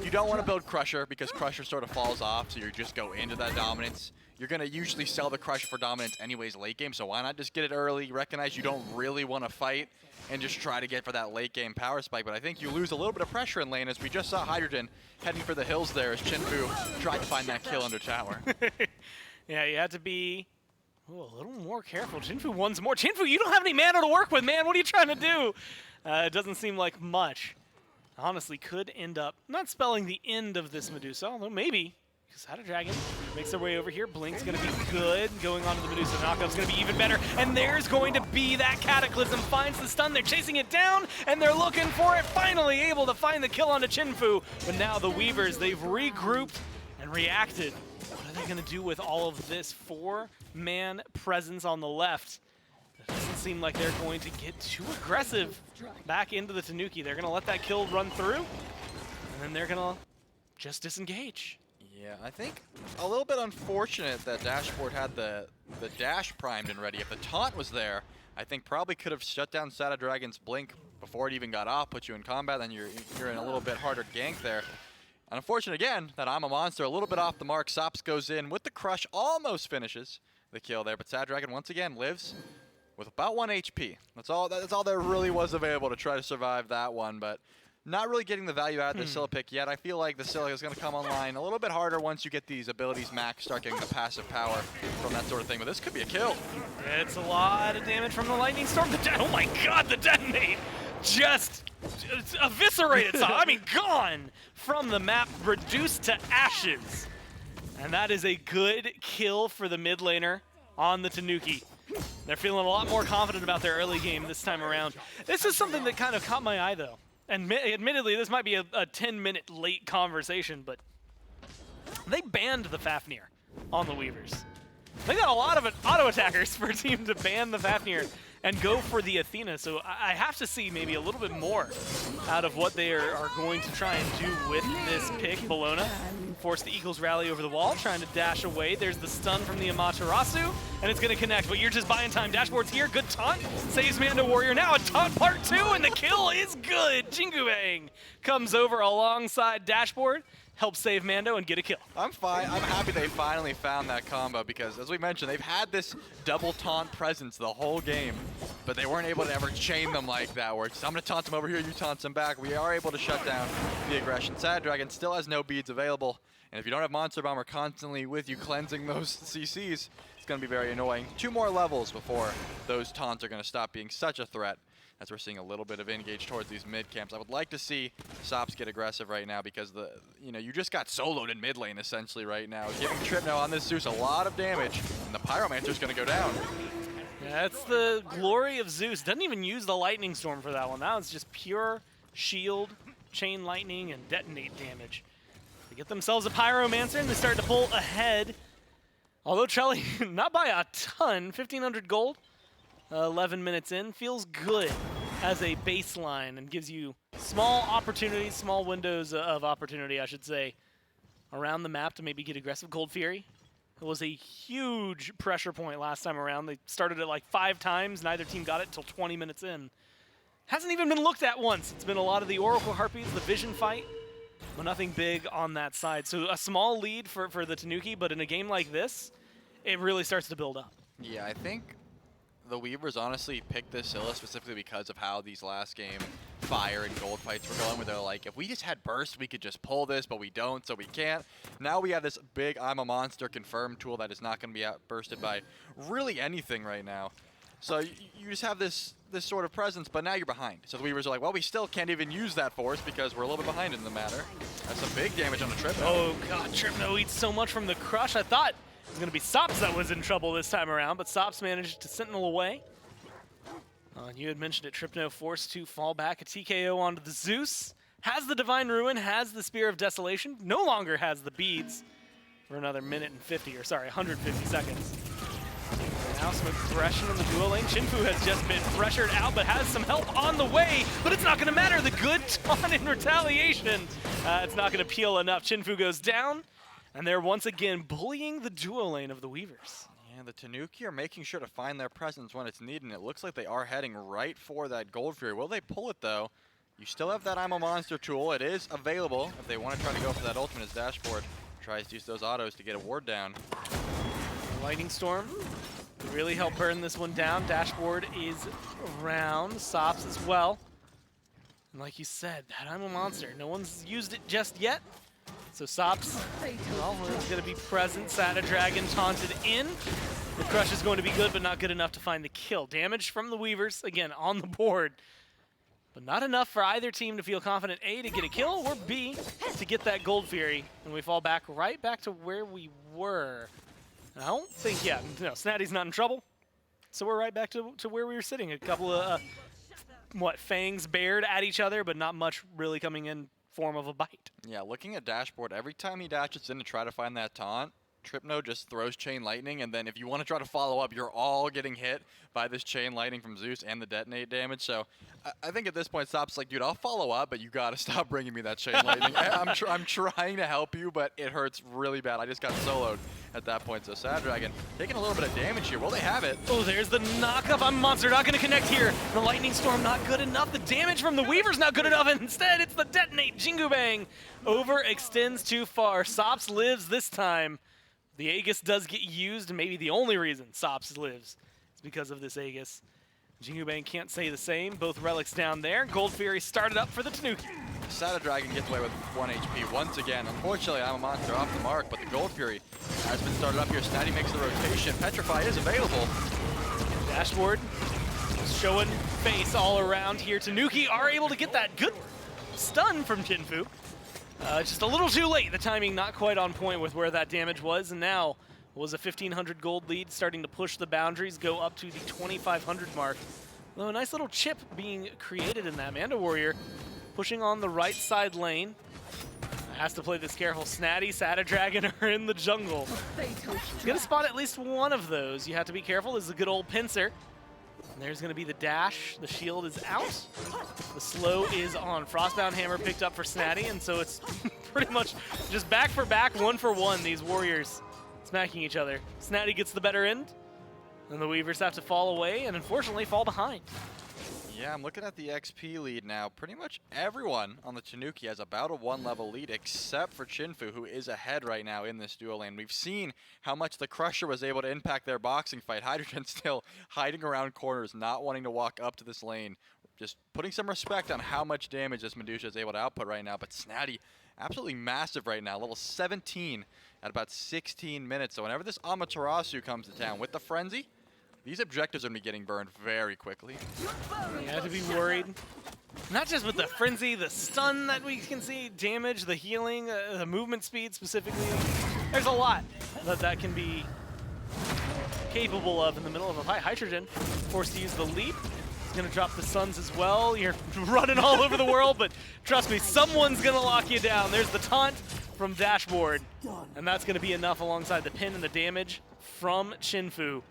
you don't want to build Crusher because Crusher sort of falls off, so you just go into that Dominance. You're going to usually sell the Crusher for Dominance anyways late game, so why not just get it early, recognize you don't really want to fight, and just try to get for that late game power spike. But I think you lose a little bit of pressure in lane, as we just saw Hydrogen heading for the hills there as Chinfu tried to find that kill under tower. Yeah, you have to be a little more careful. Chinfu wants more. Chinfu, you don't have any mana to work with, man. What are you trying to do? It doesn't seem like much. Honestly, could end up not spelling the end of this Medusa, although maybe Shadow Dragon makes their way over here. Blink's going to be good. Going on to the Medusa knockout's going to be even better. And there's going to be that Cataclysm. Finds the stun. They're chasing it down, and they're looking for it. Finally able to find the kill onto Chinfu. But now the Weavers, they've regrouped and reacted. What are they going to do with all of this 4-man presence on the left? It doesn't seem like they're going to get too aggressive back into the Tanuki. They're going to let that kill run through, and then they're going to just disengage. Yeah, I think a little bit unfortunate that Dashboard had the dash primed and ready. If the taunt was there, I think probably could have shut down Shadow Dragon's Blink before it even got off, put you in combat, then you're in a little bit harder gank there. And unfortunate again that I'm a Monster, a little bit off the mark. Sops goes in with the crush, almost finishes the kill there, but Shadow Dragon once again lives with about 1 HP. That's all there really was available to try to survive that one, but not really getting the value out of the Scylla pick yet. I feel like the Scylla is going to come online a little bit harder once you get these abilities max, start getting the passive power from that sort of thing. But this could be a kill. It's a lot of damage from the Lightning Storm. Oh my god, the detonate just eviscerated. I mean, gone from the map, reduced to ashes. And that is a good kill for the mid laner on the Tanuki. They're feeling a lot more confident about their early game this time around. This is something that kind of caught my eye, though. And admittedly, this might be a 10-minute late conversation, but they banned the Fafnir on the Weavers. They got a lot of auto-attackers for a team to ban the Fafnir and go for the Athena, so I have to see maybe a little bit more out of what they are going to try and do with this pick. Bologna force the Eagles rally over the wall, trying to dash away. There's the stun from the Amaterasu, and it's going to connect, but you're just buying time. Dashboard's here, good taunt, saves Mando Warrior. Now a taunt part 2, and the kill is good. Jingu Bang comes over alongside Dashboard, helps save Mando and get a kill. I'm happy they finally found that combo because, as we mentioned, they've had this double taunt presence the whole game, but they weren't able to ever chain them like that, where it's, I'm going to taunt them over here, you taunt them back. We are able to shut down the aggression. Shadow Dragon still has no beads available, and if you don't have Monster Bomber constantly with you cleansing those CCs, it's going to be very annoying. 2 more levels before those taunts are going to stop being such a threat, as we're seeing a little bit of engage towards these mid camps. I would like to see Sops get aggressive right now because you just got soloed in mid lane essentially right now. Giving Tripno on this Zeus a lot of damage, and the Pyromancer's going to go down. Yeah, that's the glory of Zeus. Doesn't even use the Lightning Storm for that one. That was just pure shield, chain lightning, and detonate damage. They get themselves a Pyromancer, and they start to pull ahead. Although Trelly, not by a ton, 1,500 gold. 11 minutes in, feels good as a baseline and gives you small opportunities, small windows of opportunity, I should say, around the map to maybe get aggressive. Cold Fury. It was a huge pressure point last time around. They started it like 5 times. Neither team got it until 20 minutes in. Hasn't even been looked at once. It's been a lot of the Oracle Harpies, the Vision fight, but nothing big on that side. So a small lead for the Tanuki, but in a game like this, it really starts to build up. Yeah, I think the Weavers honestly picked this Scylla specifically because of how these last game Fire and Gold fights were going, where they're like, if we just had Burst, we could just pull this, but we don't, so we can't. Now we have this big I'm a Monster confirm tool that is not going to be outbursted by really anything right now. So you just have this sort of presence, but now you're behind. So the Weavers are like, well, we still can't even use that force because we're a little bit behind in the matter. That's some big damage on the Tripno. Oh god, Tripno eats so much from the crush. I thought it was going to be Sops that was in trouble this time around, but Sops managed to sentinel away. And you had mentioned it, Tripno forced to fall back, a TKO onto the Zeus. Has the Divine Ruin, has the Spear of Desolation, no longer has the beads for another 150 seconds. Now some aggression in the dual lane. Chinfu has just been pressured out, but has some help on the way, but it's not going to matter. The good taunt in retaliation. It's not going to peel enough. Chinfu goes down, and they're once again bullying the dual lane of the Weavers. Yeah, the Tanuki are making sure to find their presence when it's needed, and it looks like they are heading right for that Gold Fury. Will they pull it, though? You still have that I'm a Monster tool. It is available if they want to try to go for that ultimate as Dashboard tries to use those autos to get a ward down. Lightning Storm to really help burn this one down. Dashboard is around. Sops as well. And like you said, that I'm a Monster. No one's used it just yet. So Sops, well, is going to be present. Shadow Dragon taunted in. The crush is going to be good, but not good enough to find the kill. Damage from the Weavers, again, on the board. but not enough for either team to feel confident, A, to get a kill, or B, to get that Gold Fury. And we fall back right back to where we were. And I don't think, yeah, no, Snatty's not in trouble. So we're right back to where we were sitting. A couple of, fangs bared at each other, but not much really coming in form of a bite. Yeah, looking at dashboard, every time he dashes in to try to find that taunt, Tripno just throws Chain Lightning, and then if you want to try to follow up, you're all getting hit by this Chain Lightning from Zeus and the detonate damage. So I think at this point, Stop's like, dude, I'll follow up, but you got to stop bringing me that Chain Lightning. I'm trying to help you, but it hurts really bad. I just got soloed at that point. So Sad Dragon taking a little bit of damage here. Will they have it? Oh, there's the knock-up on Monster. Not going to connect here. The Lightning Storm not good enough. The damage from the Weaver's not good enough. And instead, it's the detonate. Jingu Bang overextends too far. Sops lives this time. The Aegis does get used, and maybe the only reason Sops lives is because of this Aegis. Jingu Bang can't say the same. Both relics down there. Gold Fury started up for the Tanuki. Sada Dragon gets away with 1 HP once again. Unfortunately, I'm a monster off the mark, but the Gold Fury has been started up here. Snatty makes the rotation. Petrify is available. Dashboard showing face all around here. Tanuki are able to get that good stun from Jinfu. Just a little too late. The timing not quite on point with where that damage was, and now was a 1,500 gold lead starting to push the boundaries, go up to the 2,500 mark. Though a nice little chip being created in that. Manda Warrior pushing on the right side lane. Has to play this careful. Snatty, Sada Dragon are in the jungle. He's gonna spot at least one of those. You have to be careful. This is a good old pincer. And there's going to be the dash. The shield is out. The slow is on. Frostbound Hammer picked up for Snatty, and so it's pretty much just back for back, 1-for-1, these warriors smacking each other. Snatty gets the better end, and the Weavers have to fall away and unfortunately fall behind. Yeah, I'm looking at the XP lead now. Pretty much everyone on the Tanuki has about a 1-level lead, except for Chinfu, who is ahead right now in this duo lane. We've seen how much the Crusher was able to impact their boxing fight. Hydrogen still hiding around corners, not wanting to walk up to this lane. Just putting some respect on how much damage this Medusa is able to output right now. But Snatty, absolutely massive right now. Level 17 at about 16 minutes. So whenever this Amaterasu comes to town with the Frenzy, these objectives are going to be getting burned very quickly. You have to be worried. Not just with the Frenzy, the stun that we can see, damage, the healing, the movement speed specifically. There's a lot that can be capable of in the middle of a fight. Hydrogen forced to use the leap. He's going to drop the Suns as well. You're running all over the world, but trust me, someone's going to lock you down. There's the taunt from Dashboard, and that's going to be enough alongside the pin and the damage from Chinfu.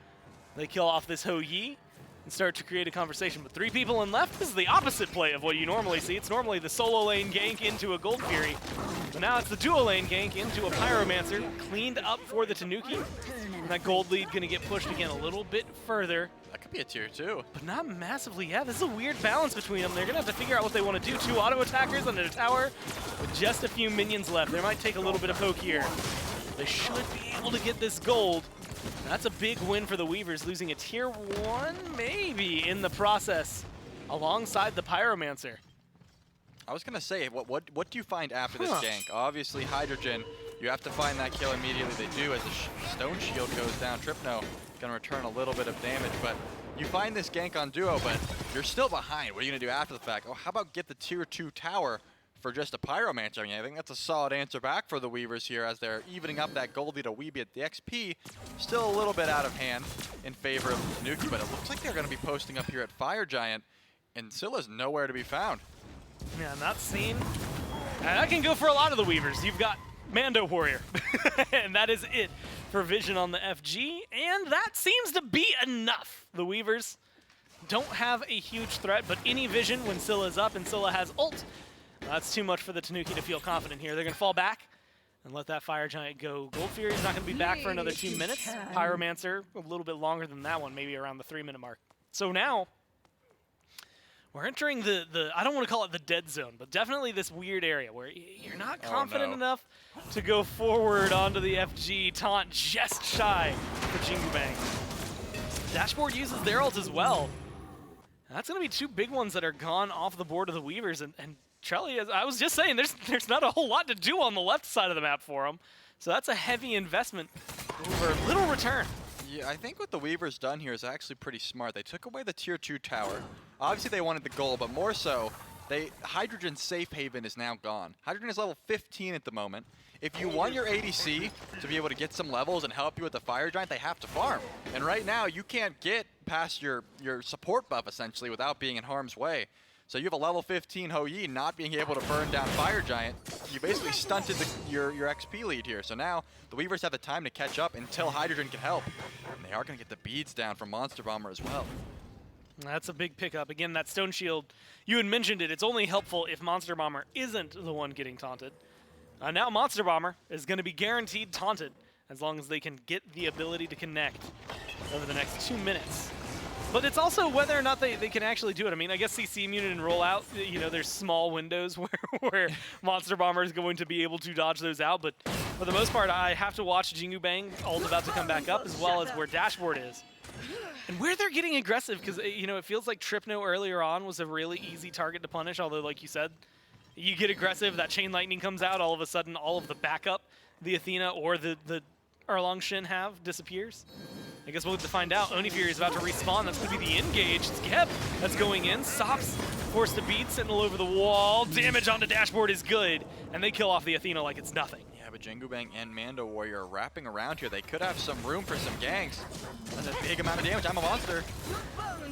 They kill off this Ho Yi and start to create a conversation. But 3 people in left, this is the opposite play of what you normally see. It's normally the solo lane gank into a Gold Fury. But now it's the duo lane gank into a Pyromancer, cleaned up for the Tanuki. And that gold lead gonna get pushed again a little bit further. That could be a tier 2. But not massively. Yeah, this is a weird balance between them. They're gonna have to figure out what they want to do. 2 auto attackers under the tower with just a few minions left. They might take a little bit of poke here. They should be able to get this gold. That's a big win for the Weavers, losing a tier 1, maybe, in the process, alongside the Pyromancer. I was going to say, what do you find after this gank? Obviously, Hydrogen, you have to find that kill immediately. They do as the Stone Shield goes down. Tripno going to return a little bit of damage, but you find this gank on duo, but you're still behind. What are you going to do after the fact? Oh, how about get the tier 2 tower for just a Pyromancer? I mean, I think that's a solid answer back for the Weavers here as they're evening up that gold lead a wee bit. The XP still a little bit out of hand in favor of the Tanuki, but it looks like they're going to be posting up here at Fire Giant, and Scylla's nowhere to be found. Yeah, not seen. And that can go for a lot of the Weavers. You've got Mando Warrior, and that is it for vision on the FG, and that seems to be enough. The Weavers don't have a huge threat, but any vision when Scylla's up and Scylla has ult, that's too much for the Tanuki to feel confident here. They're going to fall back and let that Fire Giant go. Gold Fury's not going to be back for another 2 minutes. Pyromancer, a little bit longer than that one, maybe around the 3-minute mark. So now, we're entering the I don't want to call it the dead zone, but definitely this weird area where you're not confident enough to go forward onto the FG. Taunt just shy for Jingu Bang. Dashboard uses their ult as well. That's going to be 2 big ones that are gone off the board of the Weavers, and Trelly, as I was just saying, there's not a whole lot to do on the left side of the map for him. So that's a heavy investment over little return. Yeah, I think what the Weavers done here is actually pretty smart. They took away the tier 2 tower. Obviously they wanted the gold, but more so, Hydrogen's safe haven is now gone. Hydrogen is level 15 at the moment. If you want your ADC to be able to get some levels and help you with the Fire Giant, they have to farm. And right now, you can't get past your support buff, essentially, without being in harm's way. So you have a level 15 Hou-Yi not being able to burn down Fire Giant. You basically stunted your XP lead here. So now, the Weavers have the time to catch up until Hydrogen can help. And they are going to get the beads down from Monster Bomber as well. That's a big pickup. Again, that Stone Shield, you had mentioned it. It's only helpful if Monster Bomber isn't the one getting taunted. Now Monster Bomber is going to be guaranteed taunted as long as they can get the ability to connect over the next 2 minutes. But it's also whether or not they can actually do it. I mean, I guess CC Immunity and Rollout, you know, there's small windows where Monster Bomber is going to be able to dodge those out. But for the most part, I have to watch Jingu Bang, ult about to come back up, as well as where Dashboard is. And where they're getting aggressive, because, you know, it feels like Tripno earlier on was a really easy target to punish, although, like you said, you get aggressive, that Chain Lightning comes out, all of a sudden all of the backup the Athena or the Erlang Shin have disappears. I guess we'll have to find out. Oni Fury is about to respawn. That's going to be the engage. It's Geb that's going in. Sops forced to beat, Sentinel over the wall. Damage on the Dashboard is good, and they kill off the Athena like it's nothing. Yeah, but Jingu Bang and Mando Warrior are wrapping around here. They could have some room for some ganks. That's a big amount of damage. I'm a monster.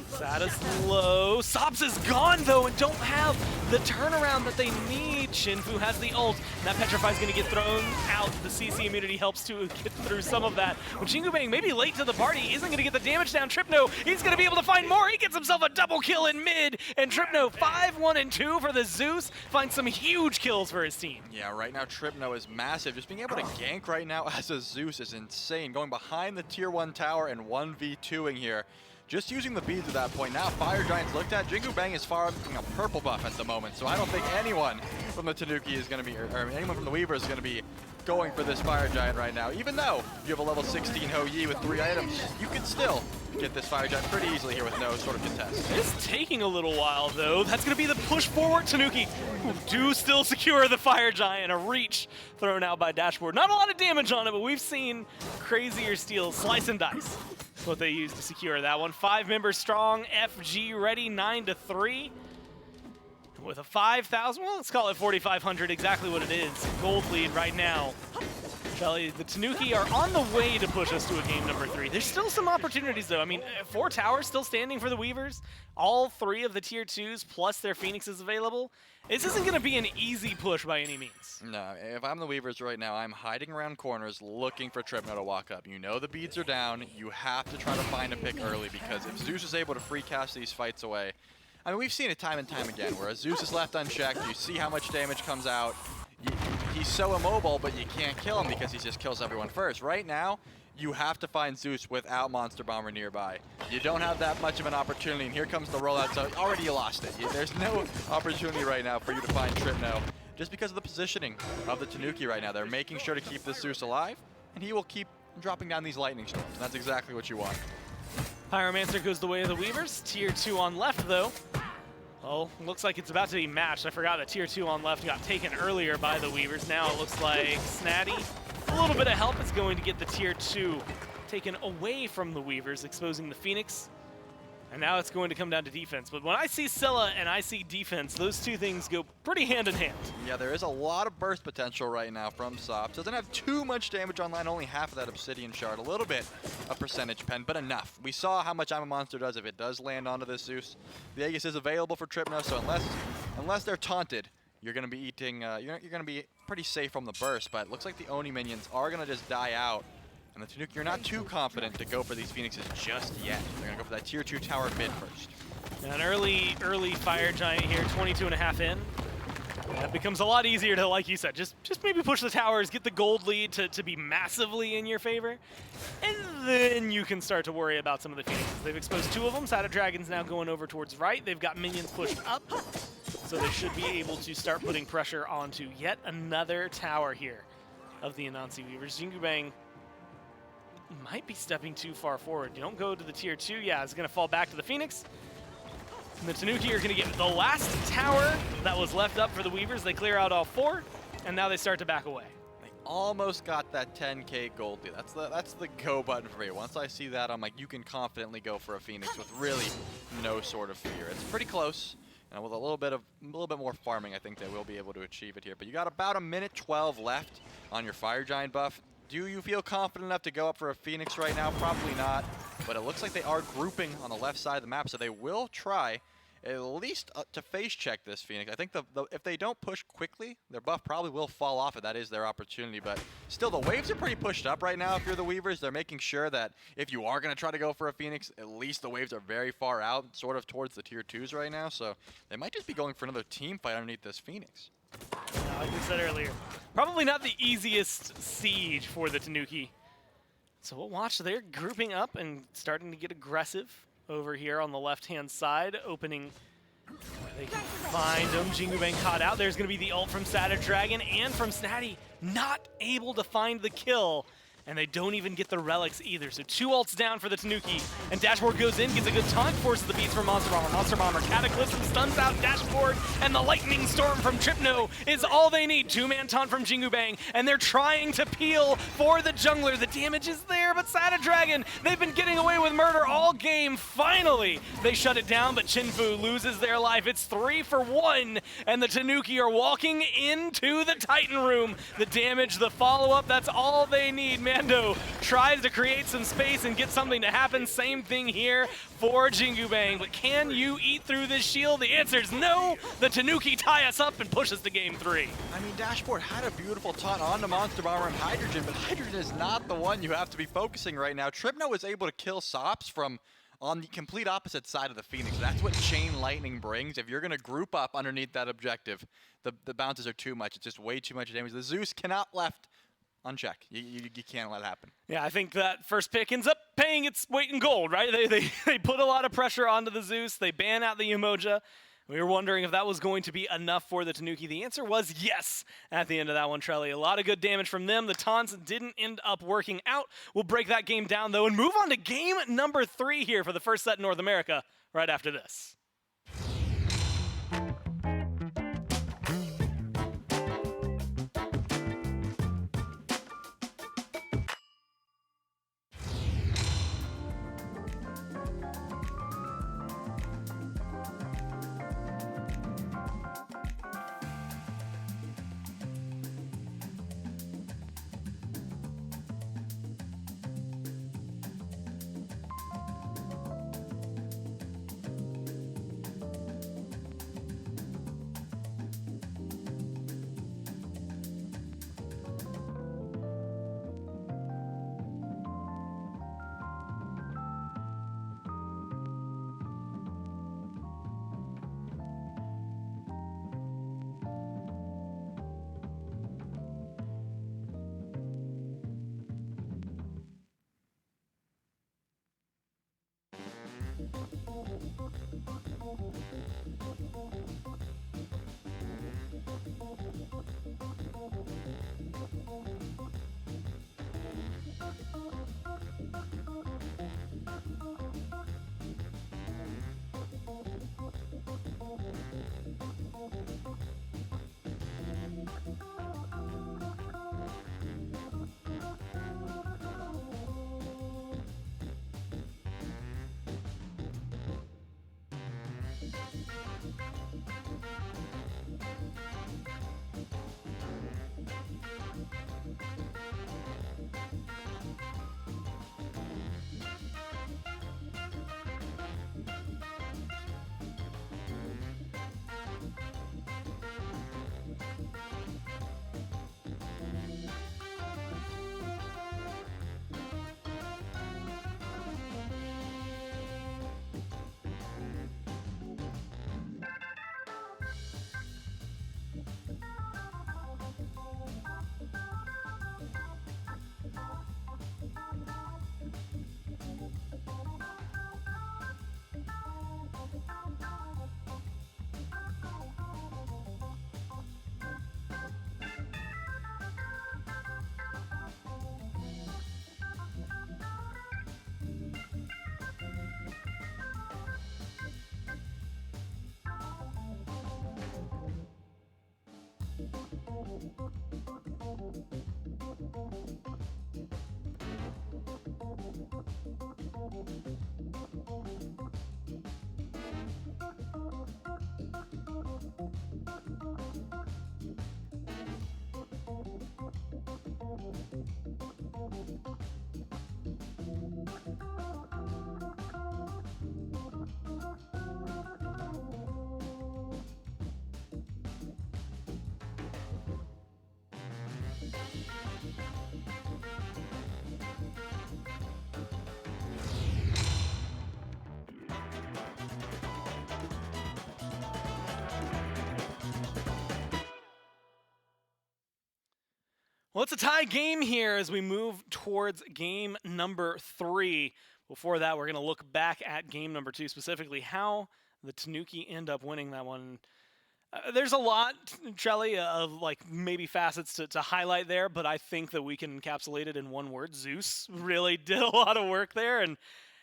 Satis low. Sops is gone, though, and don't have the turnaround that they need. Shinfu has the ult. That Petrify is going to get thrown out. The CC immunity helps to get through some of that. But Jingu Bang, maybe late to the party, isn't going to get the damage down. Tripno, he's going to be able to find more. He gets himself a double kill in mid. And Tripno, 5-1-2 for the Zeus, finds some huge kills for his team. Yeah, right now Tripno is massive. Just being able to gank right now as a Zeus is insane. Going behind the tier 1 tower and 1v2ing here. Just using the beads at that point. Now Fire Giant's looked at. Jingu Bang is farming a purple buff at the moment, so I don't think anyone from the Tanuki is going to be, or anyone from the Weaver is going to be going for this Fire Giant right now. Even though you have a level 16 Hou-Yi with 3 items, you can still get this Fire Giant pretty easily here with no sort of contest. It's taking a little while, though. That's going to be the push forward. Tanuki, who do still secure the Fire Giant. A reach thrown out by Dashboard. Not a lot of damage on it, but we've seen crazier steals. Slice and dice. That's what they used to secure that one. 5 members strong. FG ready, 9-3. With a 5,000, well, let's call it 4,500, exactly what it is. Gold lead right now. Shelly, the Tanuki are on the way to push us to a game number 3. There's still some opportunities, though. I mean, 4 towers still standing for the Weavers. All 3 of the tier 2s plus their Phoenixes available. This isn't going to be an easy push by any means. No, if I'm the Weavers right now, I'm hiding around corners looking for Tripno to walk up. You know the beads are down. You have to try to find a pick early, because if Zeus is able to free cast these fights away, I mean, we've seen it time and time again, where a Zeus is left unchecked, you see how much damage comes out. He's so immobile, but you can't kill him because he just kills everyone first. Right now, you have to find Zeus without Monster Bomber nearby. You don't have that much of an opportunity, and here comes the rollout, so already you lost it. There's no opportunity right now for you to find Tripno, just because of the positioning of the Tanuki right now. They're making sure to keep this Zeus alive, and he will keep dropping down these lightning storms, and that's exactly what you want. Pyromancer goes the way of the Weavers. Tier 2 on left, though. Well, looks like it's about to be matched. I forgot that Tier 2 on left got taken earlier by the Weavers. Now it looks like Snatty, a little bit of help, is going to get the Tier 2 taken away from the Weavers, exposing the Phoenix. And now it's going to come down to defense. But when I see Scylla and I see defense, those two things go pretty hand in hand. Yeah, there is a lot of burst potential right now from Sops. Doesn't have too much damage online, only half of that Obsidian Shard. A little bit of percentage pen, but enough. We saw how much I'm a Monster does if it does land onto this Zeus. The Aegis is available for Tripno, so unless they're taunted, you're going to be eating, you're going to be pretty safe from the burst, but it looks like the Oni minions are going to just die out. And the Tanuki, you're not too confident to go for these Phoenixes just yet. They're going to go for that tier 2 tower mid first. An early Fire Giant here, 22.5 in. That becomes a lot easier to, like you said, just maybe push the towers, get the gold lead to be massively in your favor. And then you can start to worry about some of the Phoenixes. They've exposed 2 of them. Shadow Dragon's now going over towards right. They've got minions pushed up. So they should be able to start putting pressure onto yet another tower here of the Anansi Weavers. Jingu Bang might be stepping too far forward. You don't go to the tier 2. Yeah, it's going to fall back to the Phoenix. And the Tanuki are going to get the last tower that was left up for the Weavers. They clear out all 4, and now they start to back away. They almost got that 10K gold lead. That's the go button for me. Once I see that, I'm like, you can confidently go for a Phoenix with really no sort of fear. It's pretty close, and with a little bit more farming, I think they will be able to achieve it here. But you got about a minute 12 left on your Fire Giant buff. Do you feel confident enough to go up for a Phoenix right now? Probably not, but it looks like they are grouping on the left side of the map, so they will try at least to face check this Phoenix. I think if they don't push quickly, their buff probably will fall off, and that is their opportunity. But still, the waves are pretty pushed up right now if you're the Weavers. They're making sure that if you are going to try to go for a Phoenix, at least the waves are very far out, sort of towards the tier 2s right now. So they might just be going for another team fight underneath this Phoenix. Like we said earlier, probably not the easiest siege for the Tanuki. So we'll watch. They're grouping up and starting to get aggressive over here on the left-hand side, opening where they can find them. Jingu Bang caught out. There's going to be the ult from Saturn Dragon and from Snatty, not able to find the kill. And they don't even get the relics either. So 2 ults down for the Tanuki. And Dashboard goes in, gets a good taunt, forces the beats from Monster Bomber. Monster Bomber Cataclysm stuns out Dashboard, and the Lightning Storm from Tripno is all they need. 2-man taunt from Jingu Bang, and they're trying to peel for the jungler. The damage is there, but Saturn Dragon, they've been getting away with murder all game. Finally, they shut it down, but Chinfu loses their life. It's 3 for 1, and the Tanuki are walking into the Titan room. The damage, the follow-up, that's all they need, man. Mando tries to create some space and get something to happen. Same thing here for Jingu Bang. But can you eat through this shield? The answer is no. The Tanuki tie us up and push us to game 3. I mean, Dashboard had a beautiful taunt on the Monster Bomber and Hydrogen, but Hydrogen is not the one you have to be focusing right now. Tripno was able to kill Sops from on the complete opposite side of the Phoenix. That's what Chain Lightning brings. If you're going to group up underneath that objective, the bounces are too much. It's just way too much damage. The Zeus cannot left uncheck. You can't let it happen. Yeah, I think that first pick ends up paying its weight in gold, right? They put a lot of pressure onto the Zeus. They ban out the Umoja. We were wondering if that was going to be enough for the Tanuki. The answer was yes at the end of that one, Trelly. A lot of good damage from them. The taunts didn't end up working out. We'll break that game down, though, and move on to game number 3 here for the first set in North America right after this. Well, it's a tie game here as we move towards game number 3. Before that, we're going to look back at game number 2, specifically how the Tanuki end up winning that one. There's a lot, Trelly, of like maybe facets to highlight there, but I think that we can encapsulate it in one word. Zeus really did a lot of work there, and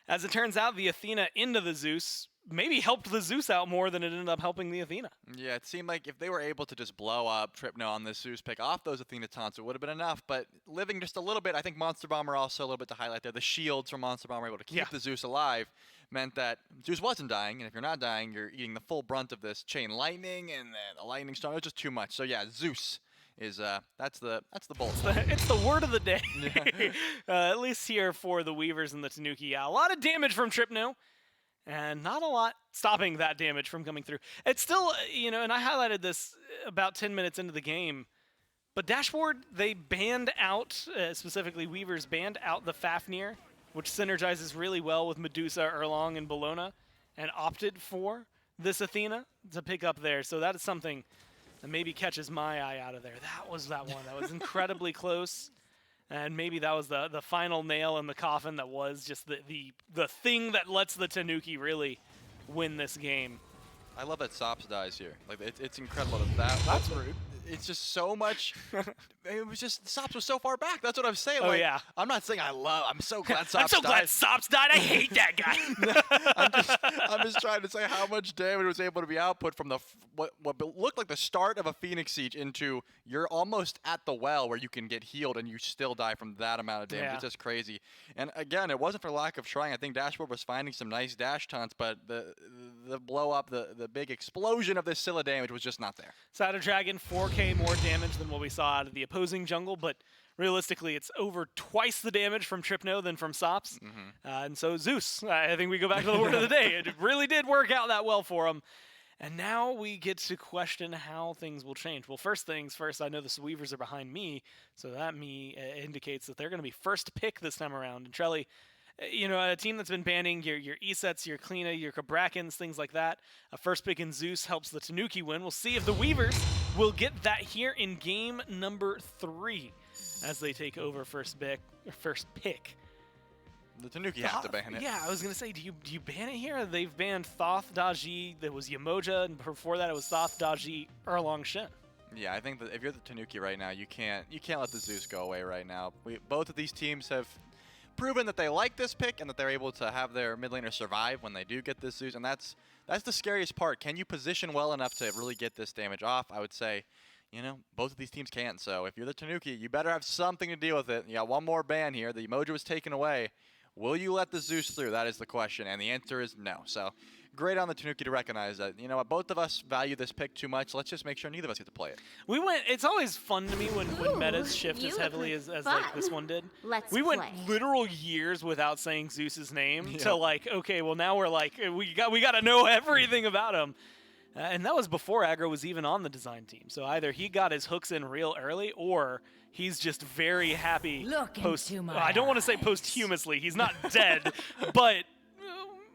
as it turns out, the Athena into the Zeus maybe helped the Zeus out more than it ended up helping the Athena. Yeah, it seemed like if they were able to just blow up Tripno on this Zeus pick off those Athena taunts, it would have been enough. But living just a little bit, I think Monster Bomber also a little bit to highlight there. The shields from Monster Bomber able to keep the Zeus alive meant that Zeus wasn't dying, and if you're not dying, you're eating the full brunt of this chain lightning and then a lightning storm. It was just too much. So yeah, Zeus is that's the bolt. It's the word of the day. At least here for the Weavers and the Tanuki. Yeah, a lot of damage from Tripno, and not a lot stopping that damage from coming through. It's still, and I highlighted this about 10 minutes into the game, but Dashboard, they banned out, specifically Weavers, banned out the Fafnir, which synergizes really well with Medusa, Erlong, and Bologna, and opted for this Athena to pick up there. So that is something that maybe catches my eye out of there. That was that one. That was incredibly close. And maybe that was the final nail in the coffin that was just the thing that lets the Tanuki really win this game. I love that Sops dies here. Like it's incredible That's rude. It's just so much. It was just Sops was so far back. That's what I'm saying. Oh like, yeah. I'm not saying I'm so glad Sops I'm so died. glad Sops died. I hate that guy. I'm just trying to say how much damage was able to be output from what looked like the start of a Phoenix Siege into you're almost at the well where you can get healed and you still die from that amount of damage. Yeah. It's just crazy. And again, it wasn't for lack of trying. I think Dashboard was finding some nice dash taunts, but the blow up, the big explosion of this Scylla damage was just not there. Shadow Dragon, 4K more damage than what we saw out of the opposing jungle, but realistically, it's over twice the damage from Tripno than from Sops. And so Zeus, I think we go back to the word of the day. It really did work out that well for him. And now we get to question how things will change. Well, first things first, I know the Weavers are behind me, so that indicates that they're going to be first pick this time around. And Trelly, a team that's been banning your Esets, your Kleena, your Kabrakens, things like that. A first pick in Zeus helps the Tanuki win. We'll see if the Weavers will get that here in game number 3 as they take over first pick. The Tanuki have to ban it. Yeah, I was going to say, do you ban it here? They've banned Thoth, Daji, there was Yamoja, and before that it was Thoth, Daji, Erlong, Shen. Yeah, I think that if you're the Tanuki right now, you can't let the Zeus go away right now. Both of these teams have proven that they like this pick and that they're able to have their mid laner survive when they do get this Zeus, and that's the scariest part. Can you position well enough to really get this damage off? I would say, both of these teams can't. So if you're the Tanuki, you better have something to deal with it. You got one more ban here. The emoji was taken away. Will you let the Zeus through? That is the question, and the answer is no. So great on the Tanuki to recognize that, both of us value this pick too much. Let's just make sure neither of us get to play it. It's always fun to me when metas shift as heavily as like this one did. We went literal years without saying Zeus's name to like, okay, well now we're like, we got to know everything about him. And that was before Aggro was even on the design team. So either he got his hooks in real early, or he's just very happy I don't want to say posthumously. He's not dead, but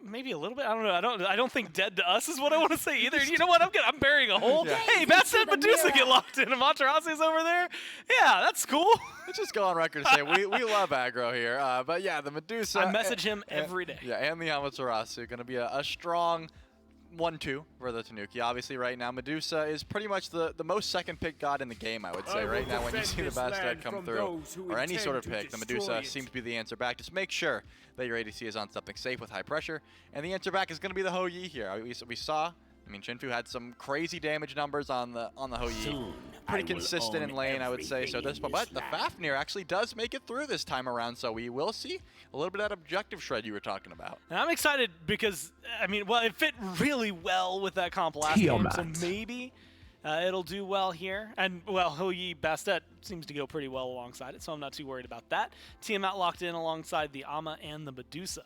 maybe a little bit. I don't know. I don't think dead to us is what I want to say either. You know what? I'm burying a hole. Yeah. Hey, Bastet Medusa get locked in. Amaterasu's over there. Yeah, that's cool. Let's just go on record and say we love Aggro here. But yeah, the Medusa. I message him every day. Yeah, and the Amaterasu going to be a strong 1-2 for the Tanuki. Obviously, right now, Medusa is pretty much the most second pick god in the game, I would say. Right now, when you see the Bastet come through, or any sort of pick, the Medusa seems to be the answer back. Just make sure that your ADC is on something safe with high pressure, and the answer back is going to be the Hou Yi here. We saw, Shinfu had some crazy damage numbers on the Hou Yi. Pretty consistent in lane, I would say. So but the Fafnir actually does make it through this time around, so we will see a little bit of that objective shred you were talking about. And I'm excited because, it fit really well with that comp last game, so maybe it'll do well here. And, Hou Yi Bastet seems to go pretty well alongside it, so I'm not too worried about that. Tiamat locked in alongside the Ama and the Medusa.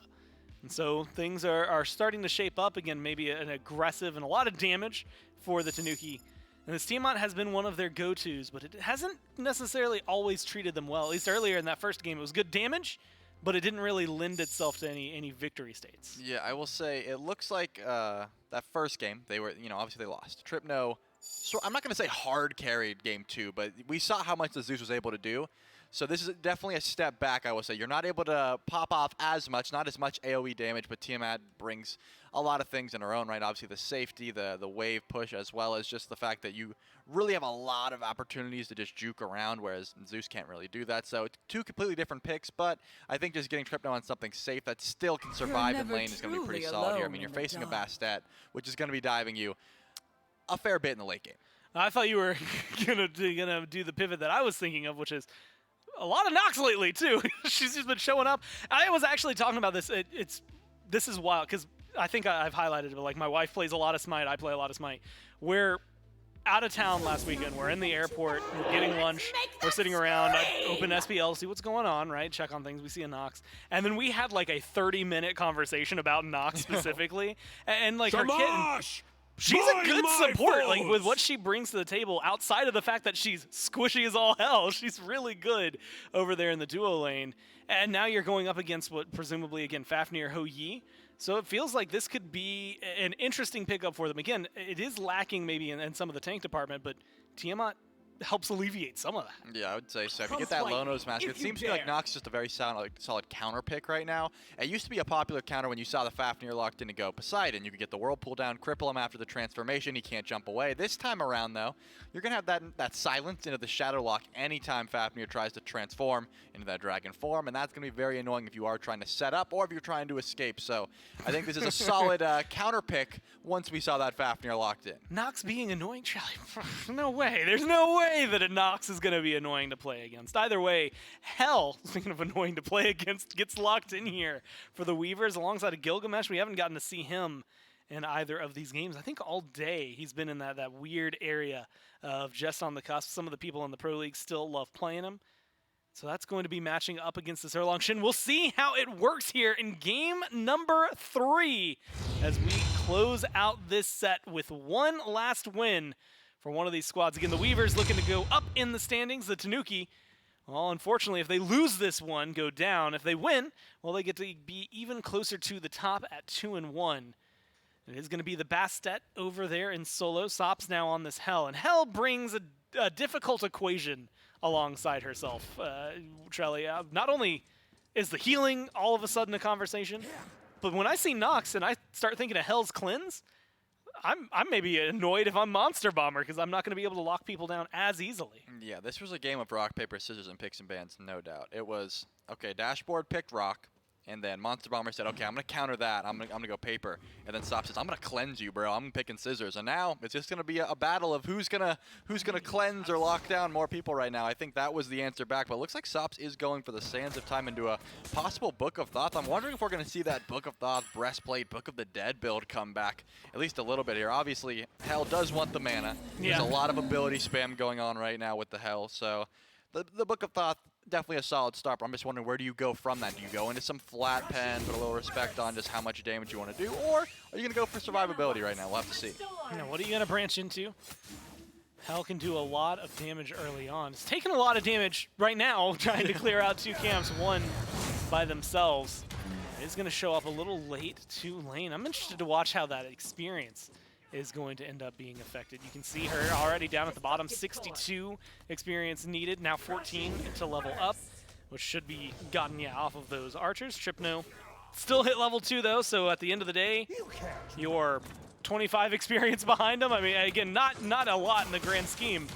And so things are starting to shape up again, maybe an aggressive and a lot of damage for the Tanuki. And this Tiamat has been one of their go-tos, but it hasn't necessarily always treated them well. At least earlier in that first game, it was good damage, but it didn't really lend itself to any victory states. Yeah, I will say it looks like that first game, they were, obviously they lost. Tripno So I'm not going to say hard carried game 2, but we saw how much the Zeus was able to do. So this is definitely a step back, I will say. You're not able to pop off as much, not as much AoE damage, but Tiamat brings a lot of things in her own right. Obviously the safety, the wave push, as well as just the fact that you really have a lot of opportunities to just juke around, whereas Zeus can't really do that. So two completely different picks, but I think just getting tripped on something safe that still can survive in lane is going to be pretty solid here. I mean, you're facing a Bastet, which is going to be diving you a fair bit in the late game. I thought you were gonna do the pivot that I was thinking of, which is a lot of Nox lately too. She's just been showing up. I was actually talking about this. This is wild because I think I've highlighted it. But like my wife plays a lot of Smite. I play a lot of Smite. We're out of town last weekend. We're in the airport. We're getting lunch. We're sitting around. I open SPL, see what's going on, right? Check on things. We see a Nox. And then we had like a 30-minute conversation about Nox specifically. And like her kid. She's a good support, like with what she brings to the table. Outside of the fact that she's squishy as all hell, she's really good over there in the duo lane. And now you're going up against what presumably again Fafnir Ho Yi. So it feels like this could be an interesting pickup for them. Again, it is lacking maybe in some of the tank department, but Tiamat helps alleviate some of that. Yeah, I would say so. If you get that Lono's mask, it seems to me like Nox is just a very solid counter pick right now. It used to be a popular counter when you saw the Fafnir locked in to go Poseidon. You could get the Whirlpool down, cripple him after the transformation. He can't jump away. This time around, though, you're going to have that silence into the Shadow Lock anytime Fafnir tries to transform into that dragon form, and that's going to be very annoying if you are trying to set up or if you're trying to escape. So I think this is a solid counter pick once we saw that Fafnir locked in. Nox being annoying, Charlie? No way. There's no way that a Nox is going to be annoying to play against. Either way, Hell, speaking of annoying to play against, gets locked in here for the Weavers alongside of Gilgamesh. We haven't gotten to see him in either of these games. I think all day he's been in that weird area of just on the cusp. Some of the people in the Pro League still love playing him. So that's going to be matching up against this Erlong Shin. We'll see how it works here in game number 3 as we close out this set with one last win for one of these squads. Again, the Weavers looking to go up in the standings. The Tanuki, well, unfortunately, if they lose this one, go down. If they win, well, they get to be even closer to the top at 2-1. It is going to be the Bastet over there in solo. Sop's now on this Hell, and Hell brings a difficult equation alongside herself. Trelly, not only is the healing all of a sudden a conversation, but when I see Nox and I start thinking of Hell's Cleanse, I'm maybe annoyed if I'm Monster Bomber because I'm not going to be able to lock people down as easily. Yeah, this was a game of rock, paper, scissors, and picks and bans, no doubt. It was, okay, Dashboard picked rock, and then Monster Bomber said, okay, I'm going to counter that. I'm gonna go paper. And then Sop says, I'm going to cleanse you, bro. I'm picking scissors. And now it's just going to be a battle of who's gonna cleanse or lock down more people right now. I think that was the answer back. But it looks like Sops is going for the Sands of Time into a possible Book of Thoth. I'm wondering if we're going to see that Book of Thoth, Breastplate, Book of the Dead build come back at least a little bit here. Obviously, Hell does want the mana. Yeah. There's a lot of ability spam going on right now with the Hell. So the Book of Thoth, definitely a solid start, but I'm just wondering, where do you go from that? Do you go into some flat pen, put a little respect on just how much damage you want to do, or are you going to go for survivability right now? We'll have to see. Now, what are you going to branch into? Hell can do a lot of damage early on. It's taking a lot of damage right now, trying to clear out 2 camps, one by themselves. It's going to show up a little late to lane. I'm interested to watch how that experience is going to end up being affected. You can see her already down at the bottom, 62 experience needed, now 14 to level up, which should be gotten off of those archers. Tripno still hit level 2 though, so at the end of the day, you're 25 experience behind them. I mean, again, not a lot in the grand scheme.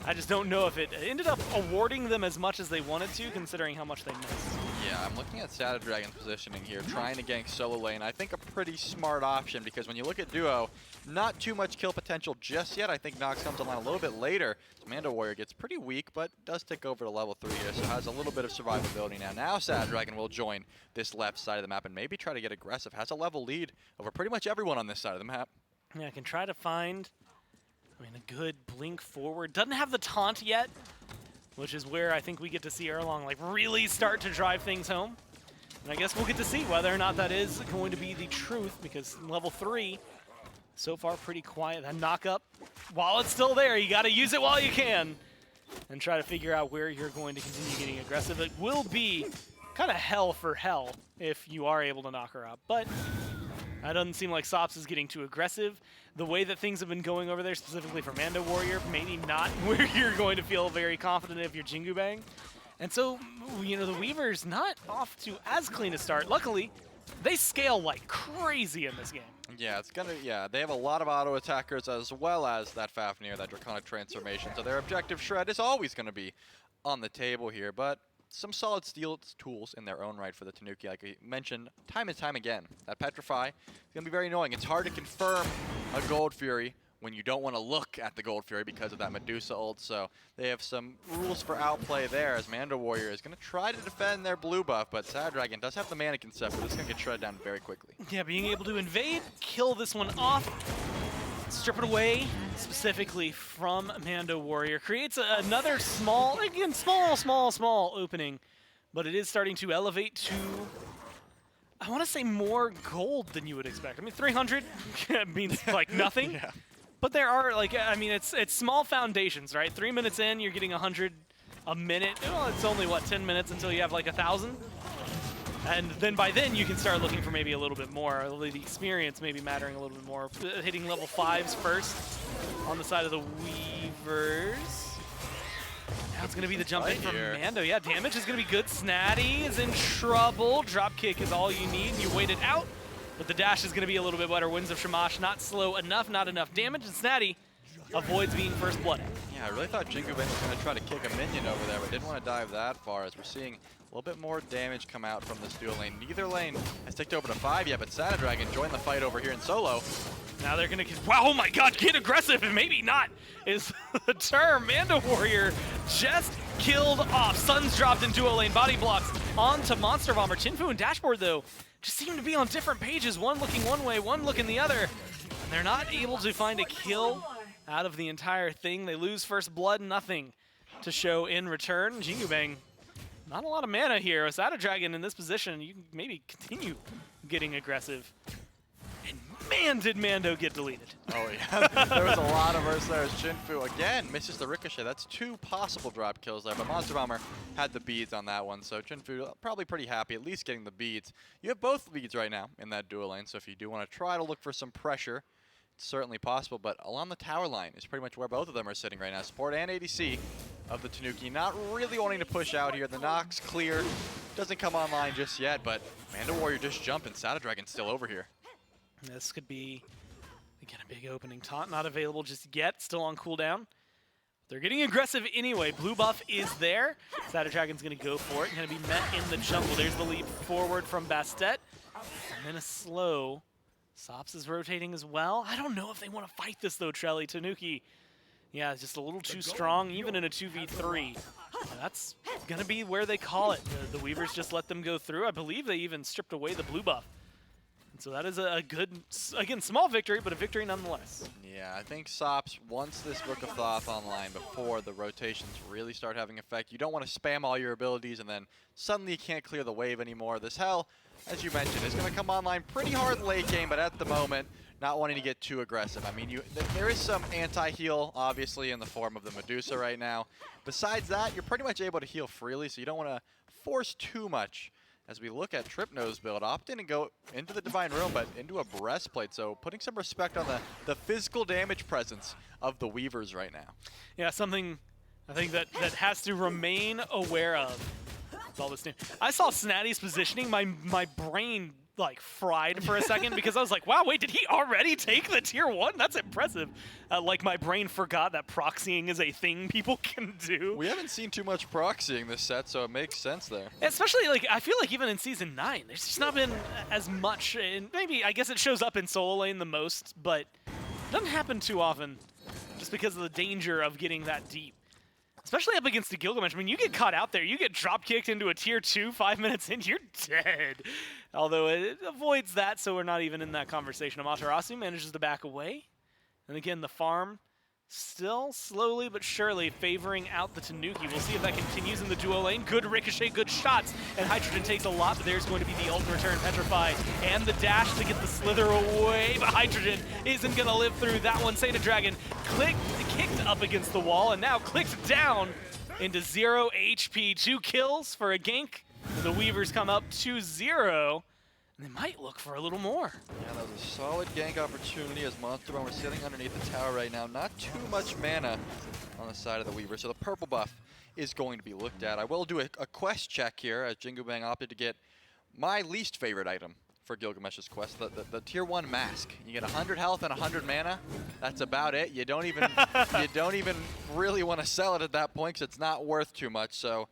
I just don't know if it ended up awarding them as much as they wanted to, considering how much they missed. Yeah, I'm looking at Shadow Dragon's positioning here, trying to gank solo lane. I think a pretty smart option, because when you look at duo, not too much kill potential just yet. I think Nox comes online a little bit later. Mando Warrior gets pretty weak, but does tick over to level 3 here, so has a little bit of survivability now. Now Shadow Dragon will join this left side of the map and maybe try to get aggressive. Has a level lead over pretty much everyone on this side of the map. Yeah, I can try to find, a good blink forward. Doesn't have the taunt yet, which is where I think we get to see Erlong really start to drive things home. And I guess we'll get to see whether or not that is going to be the truth, because level 3, so far pretty quiet. That knock up, while it's still there, you got to use it while you can and try to figure out where you're going to continue getting aggressive. It will be kind of hell for hell if you are able to knock her up, but That doesn't seem like Sops is getting too aggressive. The way that things have been going over there, specifically for Mando Warrior, maybe not where you're going to feel very confident if you're Jingu Bang. And so, you know, the Weaver's not off to as clean a start. Luckily, they scale like crazy in this game. Yeah, they have a lot of auto attackers as well as that Fafnir, that Draconic transformation. So their objective shred is always going to be on the table here, but some solid steel tools in their own right for the Tanuki. Like I mentioned time and time again, that Petrify is going to be very annoying. It's hard to confirm a Gold Fury when you don't want to look at the Gold Fury because of that Medusa ult. So they have some rules for outplay there, as Mando Warrior is going to try to defend their blue buff, but Sad Dragon does have the mannequin set, but it's going to get shredded down very quickly. Yeah, being able to invade, kill this one off, strip it away, specifically from Mando Warrior, creates another small, again, small opening, but it is starting to elevate to, I want to say, more gold than you would expect. I mean, 300 means like nothing. Yeah. But there are, like, I mean, it's small foundations, right? 3 minutes in, you're getting 100 a minute. Well, it's only, what, 10 minutes until you have, like, 1,000? And then by then, you can start looking for maybe a little bit more. The experience maybe mattering a little bit more. Hitting level 5s first on the side of the Weavers. Now it's going to be the jump in from Mando. Yeah, damage is going to be good. Snatty is in trouble. Dropkick is all you need. You wait it out. But the dash is going to be a little bit better. Winds of Shamash not slow enough, not enough damage, and Snatty avoids being first blooded. Yeah, I really thought Jingu Ben was going to try to kick a minion over there, but didn't want to dive that far, as we're seeing a little bit more damage come out from this dual lane. Neither lane has ticked over to 5 yet, but Sada Dragon joined the fight over here in solo. Now they're going to get, wow, oh my god, get aggressive, and maybe not is the term. Mando Warrior just killed off. Sun's dropped in dual lane, body blocks onto Monster Bomber. Chinfu and Dashboard, though, just seem to be on different pages, one looking one way, one looking the other. And they're not able to find a kill out of the entire thing. They lose first blood, nothing to show in return. Jingu Bang, not a lot of mana here. Without a dragon in this position, you can maybe continue getting aggressive. And man, did Mando get deleted. Oh yeah, there was a lot of Mercenaries. Chinfu again misses the ricochet. That's 2 possible drop kills there, but Monster Bomber had the beads on that one, so Chinfu probably pretty happy at least getting the beads. You have both beads right now in that dual lane, so if you do want to try to look for some pressure, it's certainly possible, but along the tower line is pretty much where both of them are sitting right now. Support and ADC of the Tanuki not really wanting to push out here. The Nox clear doesn't come online just yet, but Mando Warrior just jumped and Sada Dragon's still over here. This could be, again, a big opening taunt. Not available just yet, still on cooldown. They're getting aggressive anyway. Blue buff is there. Sada Dragon's going to go for it. Going to be met in the jungle. There's the leap forward from Bastet. And then a slow. Sops is rotating as well. I don't know if they want to fight this, though, Trelly. Tanuki, yeah, just a little too strong, even in a 2v3. That's going to be where they call it. The Weavers just let them go through. I believe they even stripped away the blue buff. So that is a good, again, small victory, but a victory nonetheless. Yeah, I think Sops wants this Book of Thoth online before the rotations really start having effect. You don't want to spam all your abilities and then suddenly you can't clear the wave anymore. This Hell, as you mentioned, is going to come online pretty hard late game, but at the moment, not wanting to get too aggressive. I mean, there is some anti-heal, obviously, in the form of the Medusa right now. Besides that, you're pretty much able to heal freely, so you don't want to force too much. As we look at Tripno's build, opt in and go into the Divine Room, but into a breastplate. So putting some respect on the physical damage presence of the Weavers right now. Yeah, something I think that has to remain aware of. With all this new. I saw Snatty's positioning. My brain like fried for a second because I was like, wow, wait, did he already take the tier 1? That's impressive. Like my brain forgot that proxying is a thing people can do. We haven't seen too much proxying this set, so it makes sense there. Especially, like, I feel like even in Season 9, there's just not been as much, and maybe, I guess it shows up in solo lane the most, but it doesn't happen too often just because of the danger of getting that deep. Especially up against the Gilgamesh. I mean, you get caught out there, you get drop kicked into a tier 2 5 minutes in, you're dead. Although it avoids that, so we're not even in that conversation. Amaterasu manages to back away. And again, the farm still slowly but surely favoring out the Tanuki. We'll see if that continues in the duo lane. Good ricochet, good shots. And Hydrogen takes a lot, but there's going to be the ultimate return, Petrify, and the dash to get the slither away. But Hydrogen isn't going to live through that one. Sada Dragon kicked up against the wall and now clicked down into 0 HP. 2 kills for a gank. The Weavers come up 2-0. And they might look for a little more. Yeah, that was a solid gank opportunity as Monster Bone was sitting underneath the tower right now. Not too much mana on the side of the Weaver, so the purple buff is going to be looked at. I will do a quest check here as Jingu Bang opted to get my least favorite item for Gilgamesh's quest, the tier 1 mask. You get 100 health and 100 mana. That's about it. You don't even really want to sell it at that point because it's not worth too much. So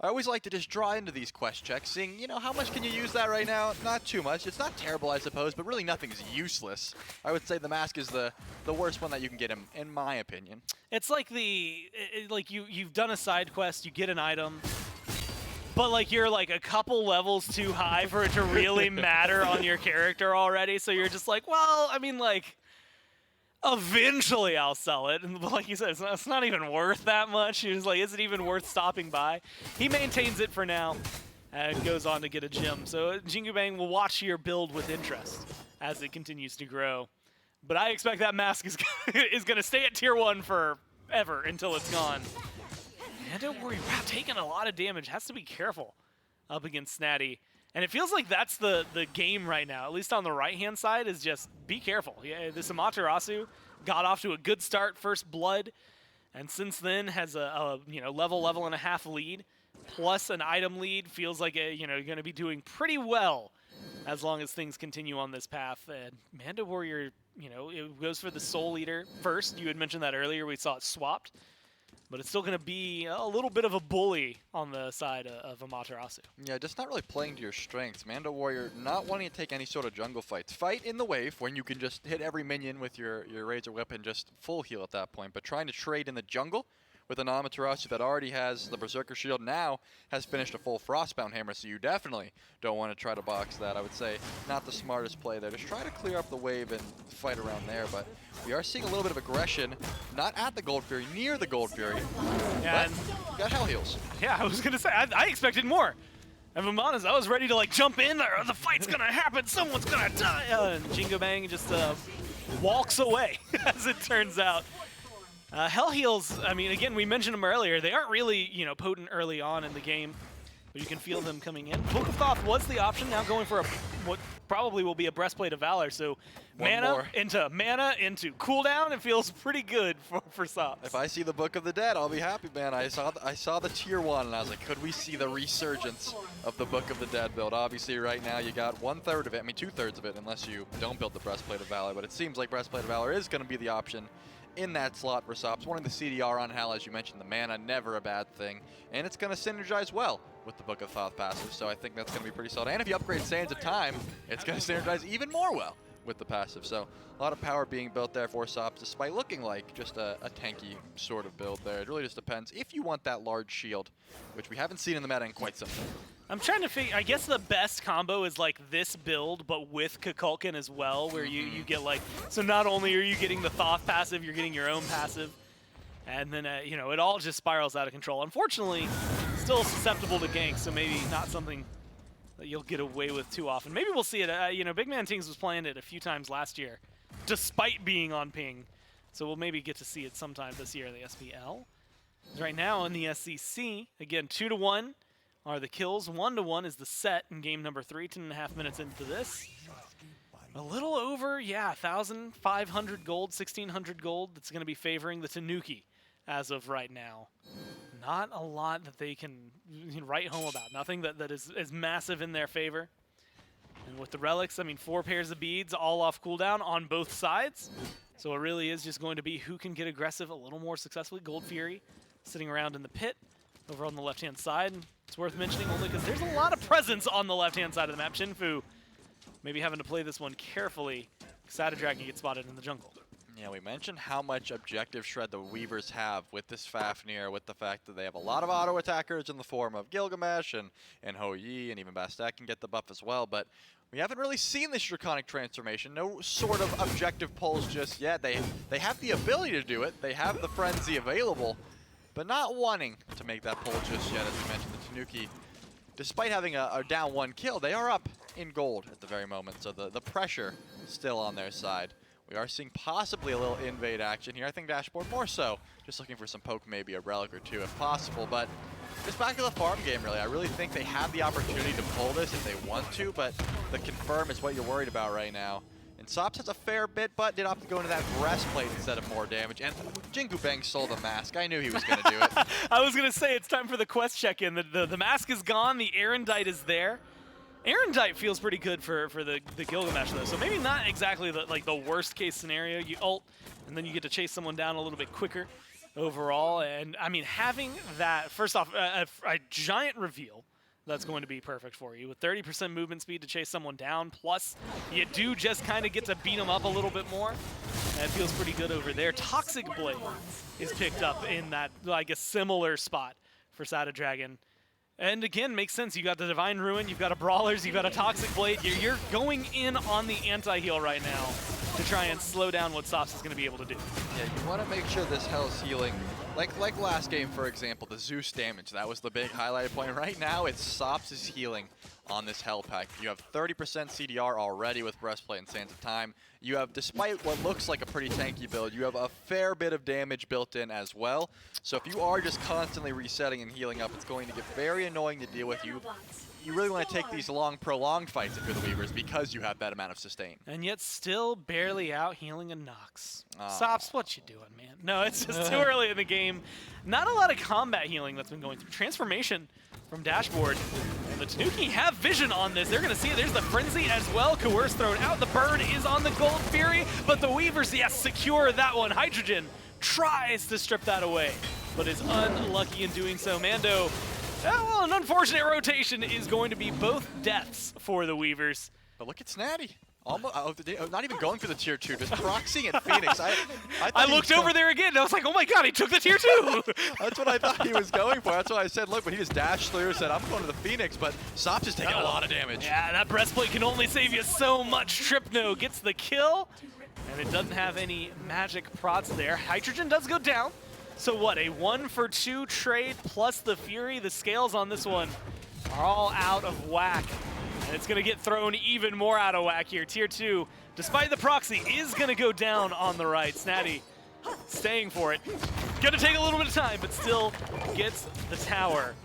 I always like to just draw into these quest checks, seeing, you know, how much can you use that right now? Not too much. It's not terrible, I suppose, but really nothing's useless. I would say the mask is the worst one that you can get him, in my opinion. It's like like you've done a side quest, you get an item, but like you're like a couple levels too high for it to really matter on your character already. So you're just like, well, I mean, like, eventually I'll sell it. And like you said, it's not even worth that much. You're just like, is it even worth stopping by? He maintains it for now and goes on to get a gem. So Jingu Bang will watch your build with interest as it continues to grow. But I expect that mask is going to stay at tier 1 forever until it's gone. And don't worry, wow, taking a lot of damage. Has to be careful up against Snatty. And it feels like that's the game right now, at least on the right-hand side, is just be careful. Yeah, this Amaterasu got off to a good start, first blood, and since then has a level and a half lead, plus an item lead. Feels like you're going to be doing pretty well as long as things continue on this path. And Manda Warrior, it goes for the Soul Eater first. You had mentioned that earlier. We saw it swapped. But it's still going to be a little bit of a bully on the side of Amaterasu. Yeah, just not really playing to your strengths. Manda Warrior not wanting to take any sort of jungle fights. Fight in the wave when you can just hit every minion with your Razor Whip and just full heal at that point. But trying to trade in the jungle with an Amaterasu that already has the Berserker Shield, now has finished a full Frostbound Hammer, so you definitely don't want to try to box that. I would say not the smartest play there. Just try to clear up the wave and fight around there, but we are seeing a little bit of aggression, not at the Gold Fury, near the Gold Fury. Yeah, but got Hell Heals. Yeah, I was going to say, I expected more. And Vamana's, I was ready to like jump in there. The fight's going to happen. Someone's going to die. And Jingu Bang just walks away, as it turns out. Hell Heals, I mean, again, we mentioned them earlier. They aren't really, potent early on in the game, but you can feel them coming in. Book of Thoth was the option, now going for what probably will be a Breastplate of Valor. So mana into cooldown, it feels pretty good for Sops. If I see the Book of the Dead, I'll be happy, man. I saw the tier 1, and I was like, could we see the resurgence of the Book of the Dead build? Obviously, right now, you got 1/3 of it. I mean, 2/3 of it, unless you don't build the Breastplate of Valor. But it seems like Breastplate of Valor is going to be the option in that slot for Sops. Wanting the CDR on Hell, as you mentioned, the mana, never a bad thing. And it's going to synergize well with the Book of Thoth passive, so I think that's going to be pretty solid. And if you upgrade Sands of Time, it's going to synergize even more well with the passive. So a lot of power being built there for Sops, despite looking like just a tanky sort of build there. It really just depends if you want that large shield, which we haven't seen in the meta in quite some time. I'm trying to figure, I guess the best combo is like this build, but with Kukulkan as well, where you get like, so not only are you getting the Thoth passive, you're getting your own passive. And then, it all just spirals out of control. Unfortunately, still susceptible to ganks, so maybe not something that you'll get away with too often. Maybe we'll see it. Big Man Tings was playing it a few times last year, despite being on ping. So we'll maybe get to see it sometime this year in the SPL. Right now in the SEC, again, 2-1 are the kills. 1-1 is the set in game number 3, 10.5 minutes into this. A little over, 1,500 gold, 1,600 gold. That's going to be favoring the Tanuki as of right now. Not a lot that they can write home about. Nothing that is massive in their favor. And with the relics, I mean, 4 pairs of beads, all off cooldown on both sides. So it really is just going to be who can get aggressive a little more successfully. Gold Fury sitting around in the pit over on the left-hand side. And it's worth mentioning only because there's a lot of presence on the left-hand side of the map. Shinfu maybe having to play this one carefully. Sada Dragon gets spotted in the jungle. Yeah, we mentioned how much objective shred the Weavers have with this Fafnir, with the fact that they have a lot of auto attackers in the form of Gilgamesh and Ho Yi, and even Bastet can get the buff as well, but we haven't really seen this Draconic transformation. No sort of objective pulls just yet. They have the ability to do it. They have the Frenzy available, but not wanting to make that pull just yet. As we mentioned, the Tanuki, despite having a down 1 kill, they are up in gold at the very moment, so the pressure still on their side. We are seeing possibly a little invade action here. I think Dashboard more so, just looking for some poke, maybe a relic or two if possible, but Just back to the farm game, really. I really think they have the opportunity to pull this if they want to, but the confirm is what you're worried about right now. And Sops has a fair bit, but did opt to go into that breastplate instead of more damage. And Jingu Bang stole the mask. I knew he was going to do it. I was going to say, it's time for the quest check-in. The mask is gone. The Erendite is there. Erendite feels pretty good for the Gilgamesh, though. So maybe not exactly the worst-case scenario. You ult, and then you get to chase someone down a little bit quicker overall. And, I mean, having that, first off, a giant reveal, that's going to be perfect for you. With 30% movement speed to chase someone down, plus you do just kind of get to beat them up a little bit more. That feels pretty good over there. Toxic Blade is picked up in that, I guess, similar spot for Sada Dragon. And again, makes sense. You got the Divine Ruin, you've got a Brawlers, you've got a Toxic Blade. You're going in on the anti-heal right now to try and slow down what Sops is going to be able to do. Yeah, you want to make sure this hell's healing. Like last game, for example, the Zeus damage, that was the big highlighted point. Right now, it's Sops' healing on this hell pack. You have 30% CDR already with Breastplate and Sands of Time. You have, despite what looks like a pretty tanky build, you have a fair bit of damage built in as well. So if you are just constantly resetting and healing up, it's going to get very annoying to deal with. You really want to take these long, prolonged fights if you're the Weavers because you have that amount of sustain. And yet still barely out healing a Nox. Sops, what you doing, man? No, it's just too early in the game. Not a lot of combat healing that's been going through. Transformation from Dashboard. And the Tanuki have vision on this. They're going to see it. There's the Frenzy as well. Coerce thrown out. The burn is on the Gold Fury, but the Weavers, yes, secure that one. Hydrogen tries to strip that away, but is unlucky in doing so. Mando, well, an unfortunate rotation is going to be both deaths for the Weavers. But look at Snatty. Almost, not even going for the tier 2, just proxying at Phoenix. I looked over there again, and I was like, oh my god, he took the tier 2! That's what I thought he was going for. That's why I said, look, when he just dashed through, said, I'm going to the Phoenix, but Sops is taking a lot of damage. Yeah, that breastplate can only save you so much. Tripno gets the kill, and it doesn't have any magic prots there. Hydrogen does go down. So what, a 1-for-2 trade plus the Fury? The scales on this one are all out of whack. And it's going to get thrown even more out of whack here. Tier 2, despite the proxy, is going to go down on the right. Snatty staying for it. Going to take a little bit of time, but still gets the tower.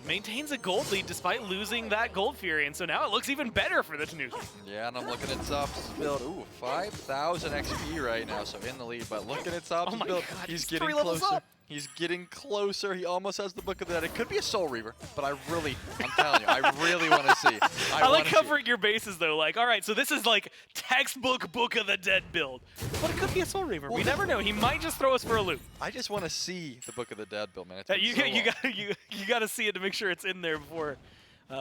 Maintains a gold lead despite losing that Gold Fury, and so now it looks even better for the Tanuki. Yeah, and I'm looking at Sops' build. Ooh, 5,000 XP right now, so in the lead. But looking at Sops' build, God, he's getting closer. He's getting closer. He almost has the Book of the Dead. It could be a Soul Reaver, but I'm telling you, I really want to see. I like covering your bases, though. Like, all right, so this is like textbook Book of the Dead build. But it could be a Soul Reaver. We never know. He might just throw us for a loop. I just want to see the Book of the Dead build, man. You got to see it to make sure it's in there before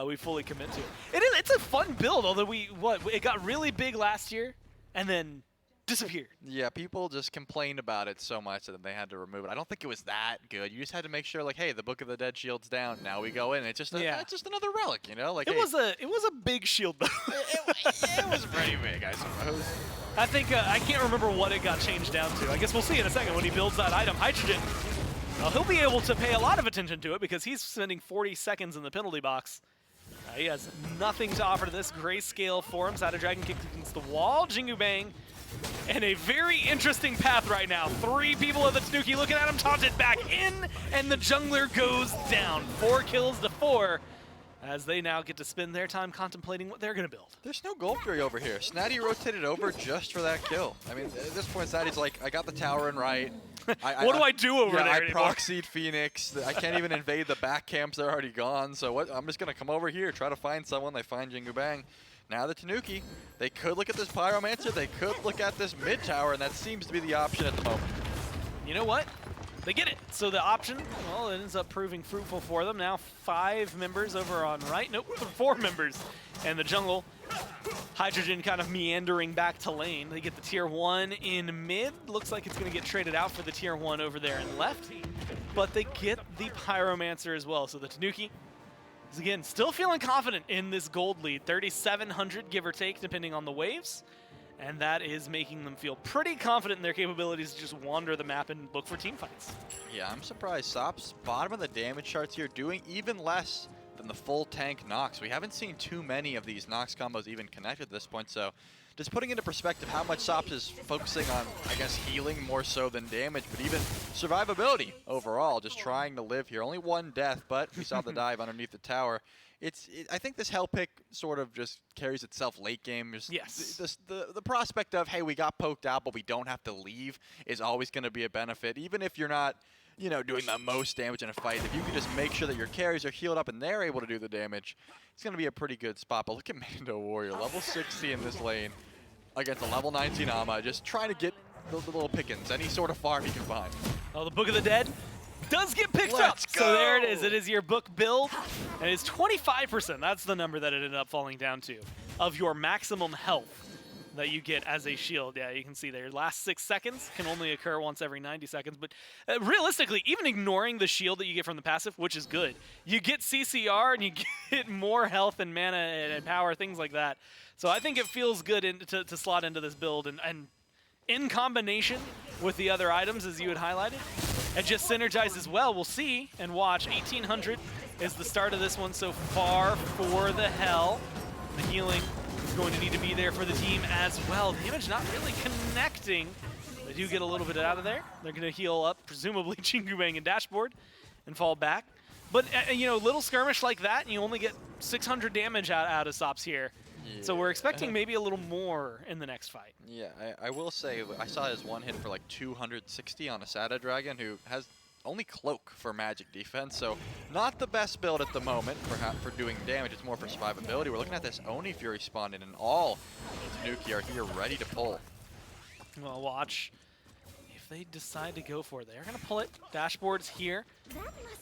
we fully commit to it. It's a fun build, although it got really big last year, and then disappeared. Yeah, people just complained about it so much that they had to remove it. I don't think it was that good. You just had to make sure, like, hey, the Book of the Dead shield's down. Now we go in. It's just it's just another relic, you know? Like it was a big shield though. it was pretty big, I suppose. I think I can't remember what it got changed down to. I guess we'll see in a second when he builds that item. Hydrogen. He'll be able to pay a lot of attention to it because he's spending 40 seconds in the penalty box. He has nothing to offer to this. Grayscale for him. Sada Dragon kicked against the wall. Jingu Bang. And a very interesting path right now. 3 people of the Tanuki looking at him, taunted back in, and the jungler goes down. 4 kills to 4, as they now get to spend their time contemplating what they're going to build. There's no Gold Fury over here. Snatty rotated over just for that kill. I mean, at this point, Snatty's like, I got the tower in right. What do I do over there anymore? I proxied Phoenix. I can't even invade the back camps. They're already gone. So what? I'm just going to come over here, try to find someone. They find Jingu Bang. Now the Tanuki, they could look at this Pyromancer, they could look at this mid tower, and that seems to be the option at the moment. You know what? They get it. So the option, well, it ends up proving fruitful for them. Now 5 members over on right. Nope, 4 members. And the jungle, Hydrogen kind of meandering back to lane. They get the tier 1 in mid. Looks like it's going to get traded out for the tier 1 over there in left. But they get the Pyromancer as well. So the Tanuki, again, still feeling confident in this gold lead. 3,700, give or take, depending on the waves. And that is making them feel pretty confident in their capabilities to just wander the map and look for team fights. Yeah, I'm surprised. Sops, bottom of the damage charts here, doing even less than the full tank Nox. We haven't seen too many of these Nox combos even connected at this point, so just putting into perspective how much Sops is focusing on, I guess, healing more so than damage, but even survivability overall, just trying to live here. Only one death, but we saw the dive underneath the tower. I think this hell pick sort of just carries itself late game. Just Yes. the prospect of, hey, we got poked out, but we don't have to leave is always going to be a benefit, even if you're not, you know, doing the most damage in a fight. If you can just make sure that your carries are healed up and they're able to do the damage, it's going to be a pretty good spot. But look at Mando Warrior, level 60 in this lane against a level 19 Ama, just trying to get the little pickings, any sort of farm he can find. Oh, the Book of the Dead does get picked up. Let's So there it go. is. It is your book build, and it's 25%. That's the number that it ended up falling down to of your maximum health that you get as a shield. Yeah, you can see there. Last 6 seconds can only occur once every 90 seconds. But realistically, even ignoring the shield that you get from the passive, which is good, you get CCR and you get more health and mana and power, things like that. So I think it feels good to slot into this build, and in combination with the other items, as you had highlighted, it just synergizes well. We'll see and watch. 1800 is the start of this one so far for the Hell. The healing is going to need to be there for the team as well. Damage not really connecting. They do get a little bit out of there. They're going to heal up, presumably Jingu Bang and Dashboard, and fall back. But, you know, little skirmish like that, and you only get 600 damage out of Sops here. Yeah. So we're expecting maybe a little more in the next fight. Yeah, I will say, I saw his one hit for like 260 on a Sada Dragon, who has only Cloak for magic defense, so not the best build at the moment for doing damage. It's more for survivability. We're looking at this Oni Fury spawn in, and all Tanuki are here ready to pull. Well, watch if they decide to go for it. They're going to pull it. Dashboard's here.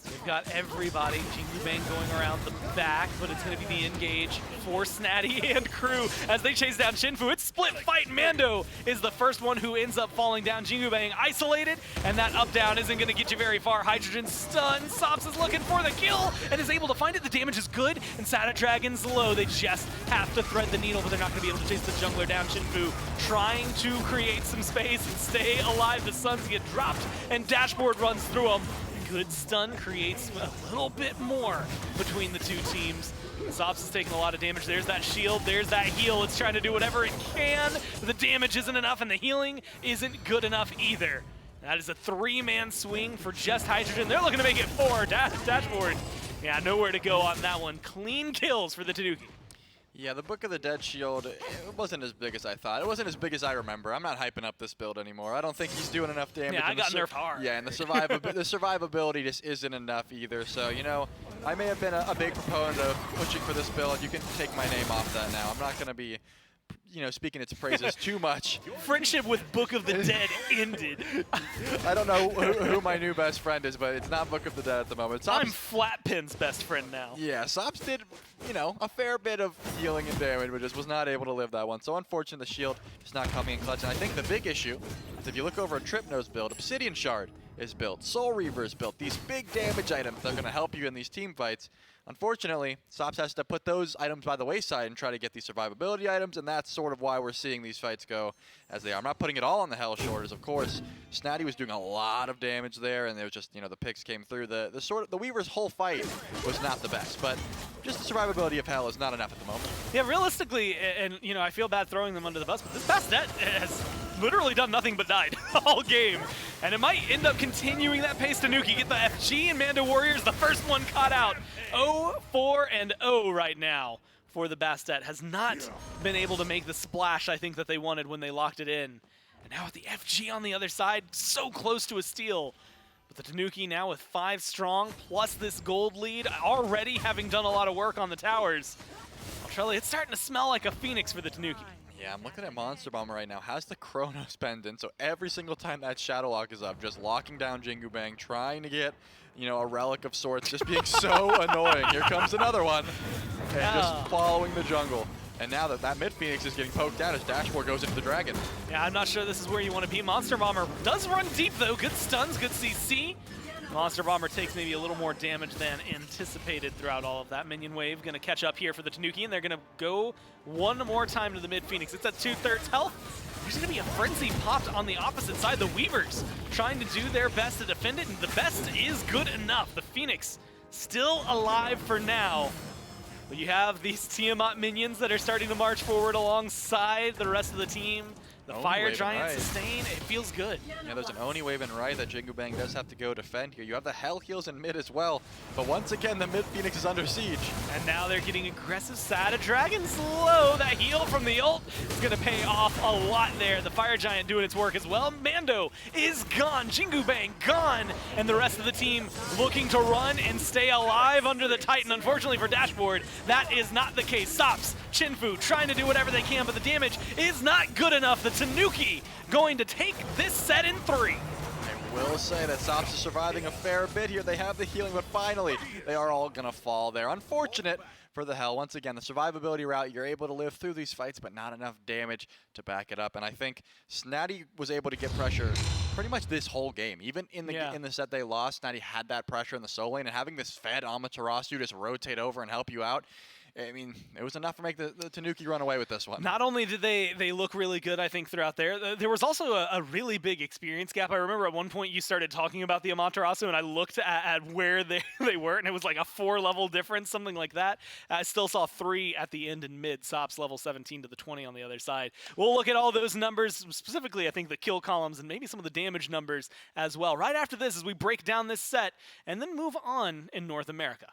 They've got everybody. Jingu Bang going around the back, but it's going to be the engage for Snatty and crew as they chase down Shinfu. It's split fight. Mando is the first one who ends up falling down. Jingu Bang isolated, and that up-down isn't going to get you very far. Hydrogen stun. Sops is looking for the kill and is able to find it. The damage is good, and Sada Dragon's low. They just have to thread the needle, but they're not going to be able to chase the jungler down. Shinfu trying to create some space and stay alive. The Suns get dropped, and Dashboard runs through them. Good stun creates a little bit more between the two teams. Sops is taking a lot of damage. There's that shield, there's that heal. It's trying to do whatever it can, but the damage isn't enough and the healing isn't good enough either. That is a 3-man swing for just Hydrogen. They're looking to make it 4. Dashboard, yeah, nowhere to go on that one. Clean kills for the Tanuki. Yeah, the Book of the Dead shield, it wasn't as big as I thought. It wasn't as big as I remember. I'm not hyping up this build anymore. I don't think he's doing enough damage. Yeah, I got nerfed hard. Yeah, and the survivability just isn't enough either. So, you know, I may have been a big proponent of pushing for this build. You can take my name off that now. I'm not going to be, you know, speaking its praises too much. Friendship with Book of the Dead ended. I don't know who my new best friend is, but it's not Book of the Dead at the moment. I'm Flatpin's best friend now. Yeah, Sops did, you know, a fair bit of healing and damage, but just was not able to live that one. So unfortunate the shield is not coming in clutch. And I think the big issue is if you look over at Tripno's build, Obsidian Shard is built, Soul Reaver is built, these big damage items that are going to help you in these team fights. Unfortunately, Sops has to put those items by the wayside and try to get these survivability items, and that's sort of why we're seeing these fights go as they are. I'm not putting it all on the Hell shoulders, of course. Snatty was doing a lot of damage there, and it was just, you know, the picks came through. The Weaver's whole fight was not the best, but just the survivability of Hell is not enough at the moment. Yeah, realistically, and you know, I feel bad throwing them under the bus, but this Bastet has literally done nothing but died all game. And it might end up continuing that pace. Tanuki get the FG, and Mando Warriors, the first one caught out. 0-4-0 right now for the Bastet. Has not been able to make the splash, I think, that they wanted when they locked it in. And now with the FG on the other side, so close to a steal. But the Tanuki now with 5 strong, plus this gold lead, already having done a lot of work on the towers. Trelly, it's starting to smell like a phoenix for the Tanuki. Yeah, I'm looking at Monster Bomber right now. Has the Chronos pendant, so every single time that Shadow Lock is up, just locking down Jingu Bang, trying to get, you know, a relic of sorts, just being so annoying. Here comes another one, and just following the jungle. And now that mid Phoenix is getting poked out as Dashboard goes into the Dragon. Yeah, I'm not sure this is where you want to be. Monster Bomber does run deep though. Good stuns, good CC. Monster Bomber takes maybe a little more damage than anticipated throughout all of that. Minion wave going to catch up here for the Tanuki, and they're going to go one more time to the mid Phoenix. It's at 2/3 health. There's going to be a frenzy popped on the opposite side. The Weavers trying to do their best to defend it, and the best is good enough. The Phoenix still alive for now. But you have these Tiamat minions that are starting to march forward alongside the rest of the team. The Oni Fire waving Giant right. sustain, it feels good. Yeah, there's an Oni wave and right that Jingu Bang does have to go defend here. You have the Hell Heals in mid as well, but once again, the mid Phoenix is under siege. And now they're getting aggressive. Sada Dragon's low. That heal from the ult is going to pay off a lot there. The Fire Giant doing its work as well. Mando is gone. Jingu Bang gone. And the rest of the team looking to run and stay alive under the Titan. Unfortunately for Dashboard, that is not the case. Stops. Chinfu trying to do whatever they can, but the damage is not good enough. The Tanuki going to take this set in 3. I will say that Sops is surviving a fair bit here. They have the healing, but finally, they are all going to fall there. Unfortunate for the Hell. Once again, the survivability route, you're able to live through these fights, but not enough damage to back it up. And I think Snatty was able to get pressure pretty much this whole game. Even in the set they lost, Snatty had that pressure in the solo lane, and having this fed Amaterasu just rotate over and help you out, I mean, it was enough to make the Tanuki run away with this one. Not only did they look really good, I think, throughout there was also a really big experience gap. I remember at one point you started talking about the Amaterasu, and I looked at where they were, and it was like a 4-level difference, something like that. I still saw 3 at the end and mid. Sops level 17 to the 20 on the other side. We'll look at all those numbers, specifically, I think, the kill columns and maybe some of the damage numbers as well, right after this as we break down this set and then move on in North America.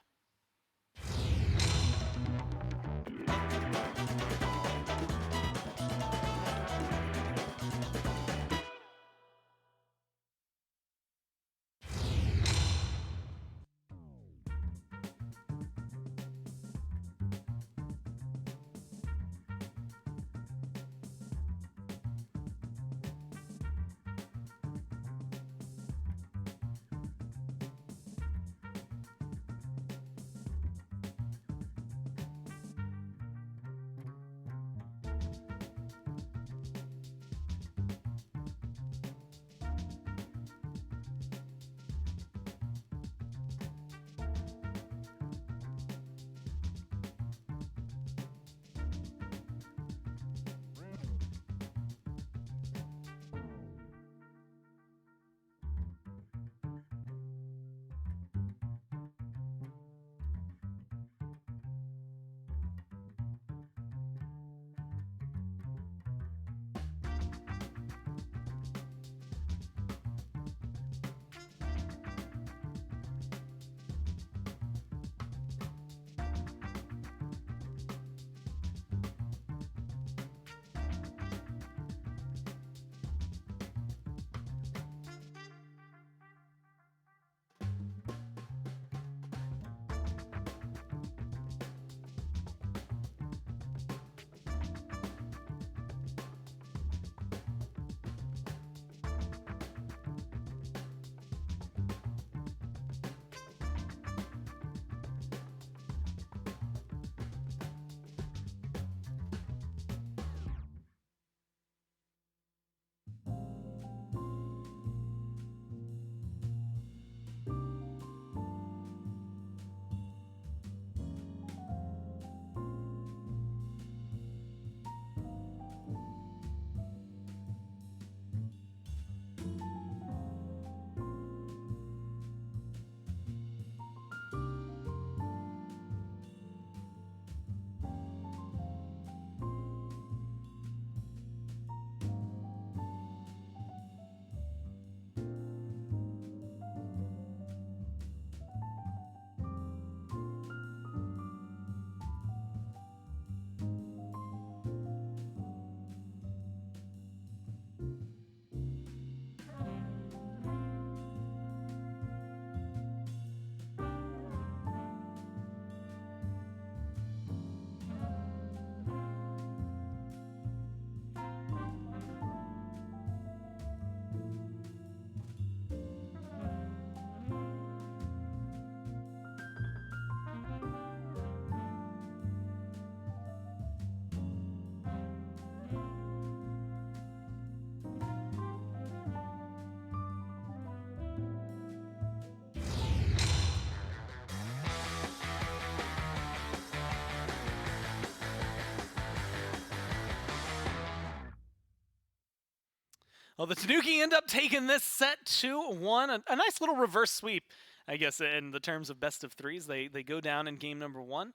Well, the Tanuki end up taking this set 2-1. A nice little reverse sweep, I guess, in the terms of best of threes. They go down in game number 1.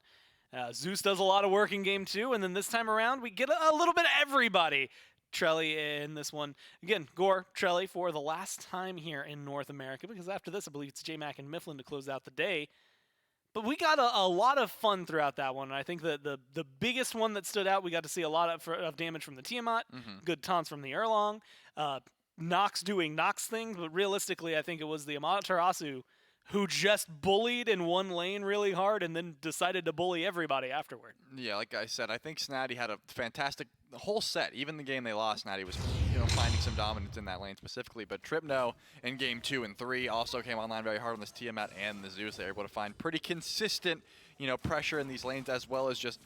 Zeus does a lot of work in game 2, and then this time around, we get a little bit of everybody. Trelly in this one. Again, Gore, Trelly for the last time here in North America, because after this, I believe it's J-Mac and Mifflin to close out the day. But we got a lot of fun throughout that one. And I think that the biggest one that stood out, we got to see a lot of damage from the Tiamat, good taunts from the Erlong, Nox doing Nox things, but realistically, I think it was the Amaterasu who just bullied in one lane really hard and then decided to bully everybody afterward. Yeah, like I said, I think Snatty had a fantastic the whole set. Even the game they lost, Snatty was finding some dominance in that lane specifically. But Tripno in game 2 and 3 also came online very hard on this Tiamat and the Zeus. They were able to find pretty consistent pressure in these lanes, as well as just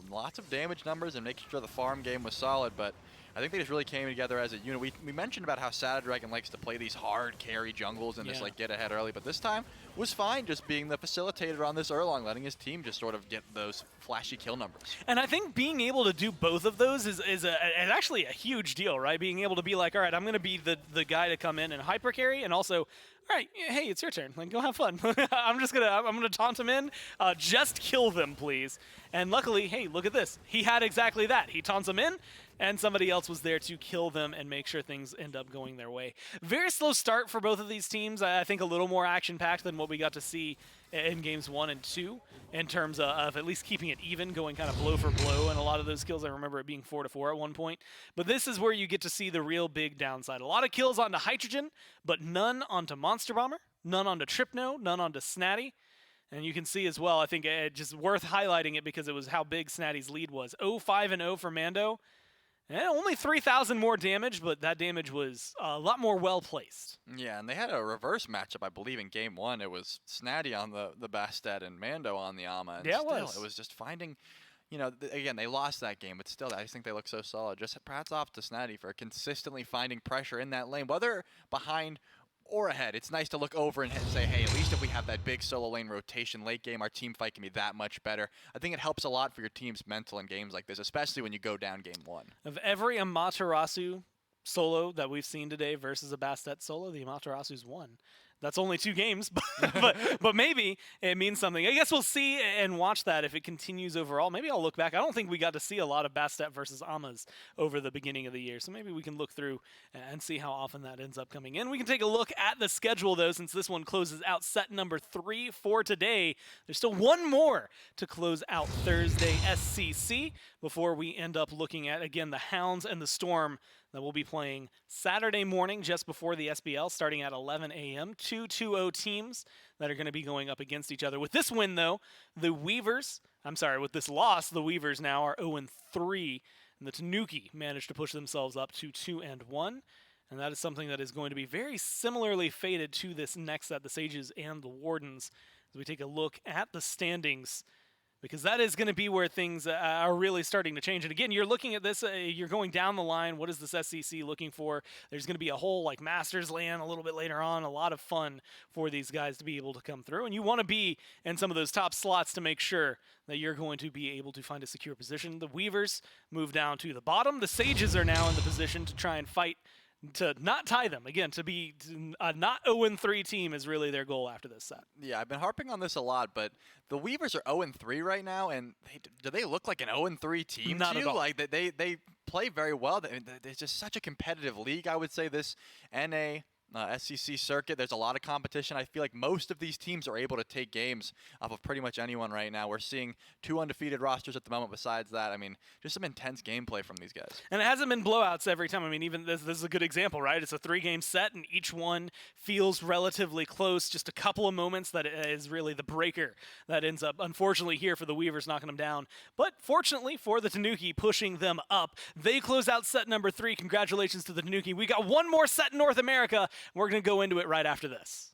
lots of damage numbers and making sure the farm game was solid. But I think they just really came together as a unit. We mentioned about how Sada Dragon likes to play these hard carry jungles and just like get ahead early, but this time was fine just being the facilitator on this Erlong, letting his team just sort of get those flashy kill numbers. And I think being able to do both of those is actually a huge deal, right? Being able to be like, all right, I'm going to be the guy to come in and hyper carry, and also, all right, hey, it's your turn. Like, go have fun. I'm gonna taunt him in. Just kill them, please. And luckily, hey, look at this. He had exactly that. He taunts them in, and somebody else was there to kill them and make sure things end up going their way. Very slow start for both of these teams. I think a little more action-packed than what we got to see in games 1 and 2 in terms of at least keeping it even, going kind of blow for blow, and a lot of those kills, I remember it being 4-4 at one point. But this is where you get to see the real big downside. A lot of kills onto Hydrogen, but none onto Monster Bomber, none onto Tripno, none onto Snatty. And you can see as well, I think it just worth highlighting it because it was how big Snatty's lead was. 0-5-0 for Mando. And only 3,000 more damage, but that damage was a lot more well-placed. Yeah, and they had a reverse matchup, I believe, in Game 1. It was Snatty on the Bastet and Mando on the Ama. And yeah, it was just finding, again, they lost that game, but still, I just think they look so solid. Just hats off to Snatty for consistently finding pressure in that lane, whether behind or ahead. It's nice to look over and say, hey, at least if we have that big solo lane rotation late game, our team fight can be that much better. I think it helps a lot for your team's mental in games like this, especially when you go down Game 1. Of every Amaterasu solo that we've seen today versus a Bastet solo, the Amaterasu's won. That's only 2 games, but maybe it means something. I guess we'll see and watch that if it continues overall. Maybe I'll look back. I don't think we got to see a lot of Bastet versus Amas over the beginning of the year, so maybe we can look through and see how often that ends up coming in. We can take a look at the schedule, though, since this one closes out set number 3 for today. There's still one more to close out Thursday SCC before we end up looking at, again, the Hounds and the Storm that we'll be playing Saturday morning just before the SBL, starting at 11 a.m. 2-2-0 teams that are going to be going up against each other. With this win, though, with this loss, the Weavers now are 0-3, and the Tanuki managed to push themselves up to 2-1. And that is something that is going to be very similarly fated to this next set, the Sages and the Wardens, as we take a look at the standings, because that is going to be where things are really starting to change. And again, you're looking at this, you're going down the line. What is this SCC looking for? There's going to be a whole Masters land a little bit later on. A lot of fun for these guys to be able to come through. And you want to be in some of those top slots to make sure that you're going to be able to find a secure position. The Weavers move down to the bottom. The Sages are now in the position to try and fight to not tie them. Again, to be a not 0-3 team is really their goal after this set. Yeah, I've been harping on this a lot, but the Weavers are 0-3 right now, and do they look like an 0-3 team Not to at you? all. Like, they play very well. It's just such a competitive league, I would say, this NA SCC circuit. There's a lot of competition. I feel like most of these teams are able to take games off of pretty much anyone right now. We're seeing 2 undefeated rosters at the moment. Besides that, I mean, just some intense gameplay from these guys. And it hasn't been blowouts every time. I mean, even this is a good example, right? It's a 3-game set, and each one feels relatively close. Just a couple of moments that is really the breaker that ends up, unfortunately, here for the Weavers, knocking them down. But fortunately for the Tanuki, pushing them up. They close out set number 3. Congratulations to the Tanuki. We got one more set in North America. We're going to go into it right after this.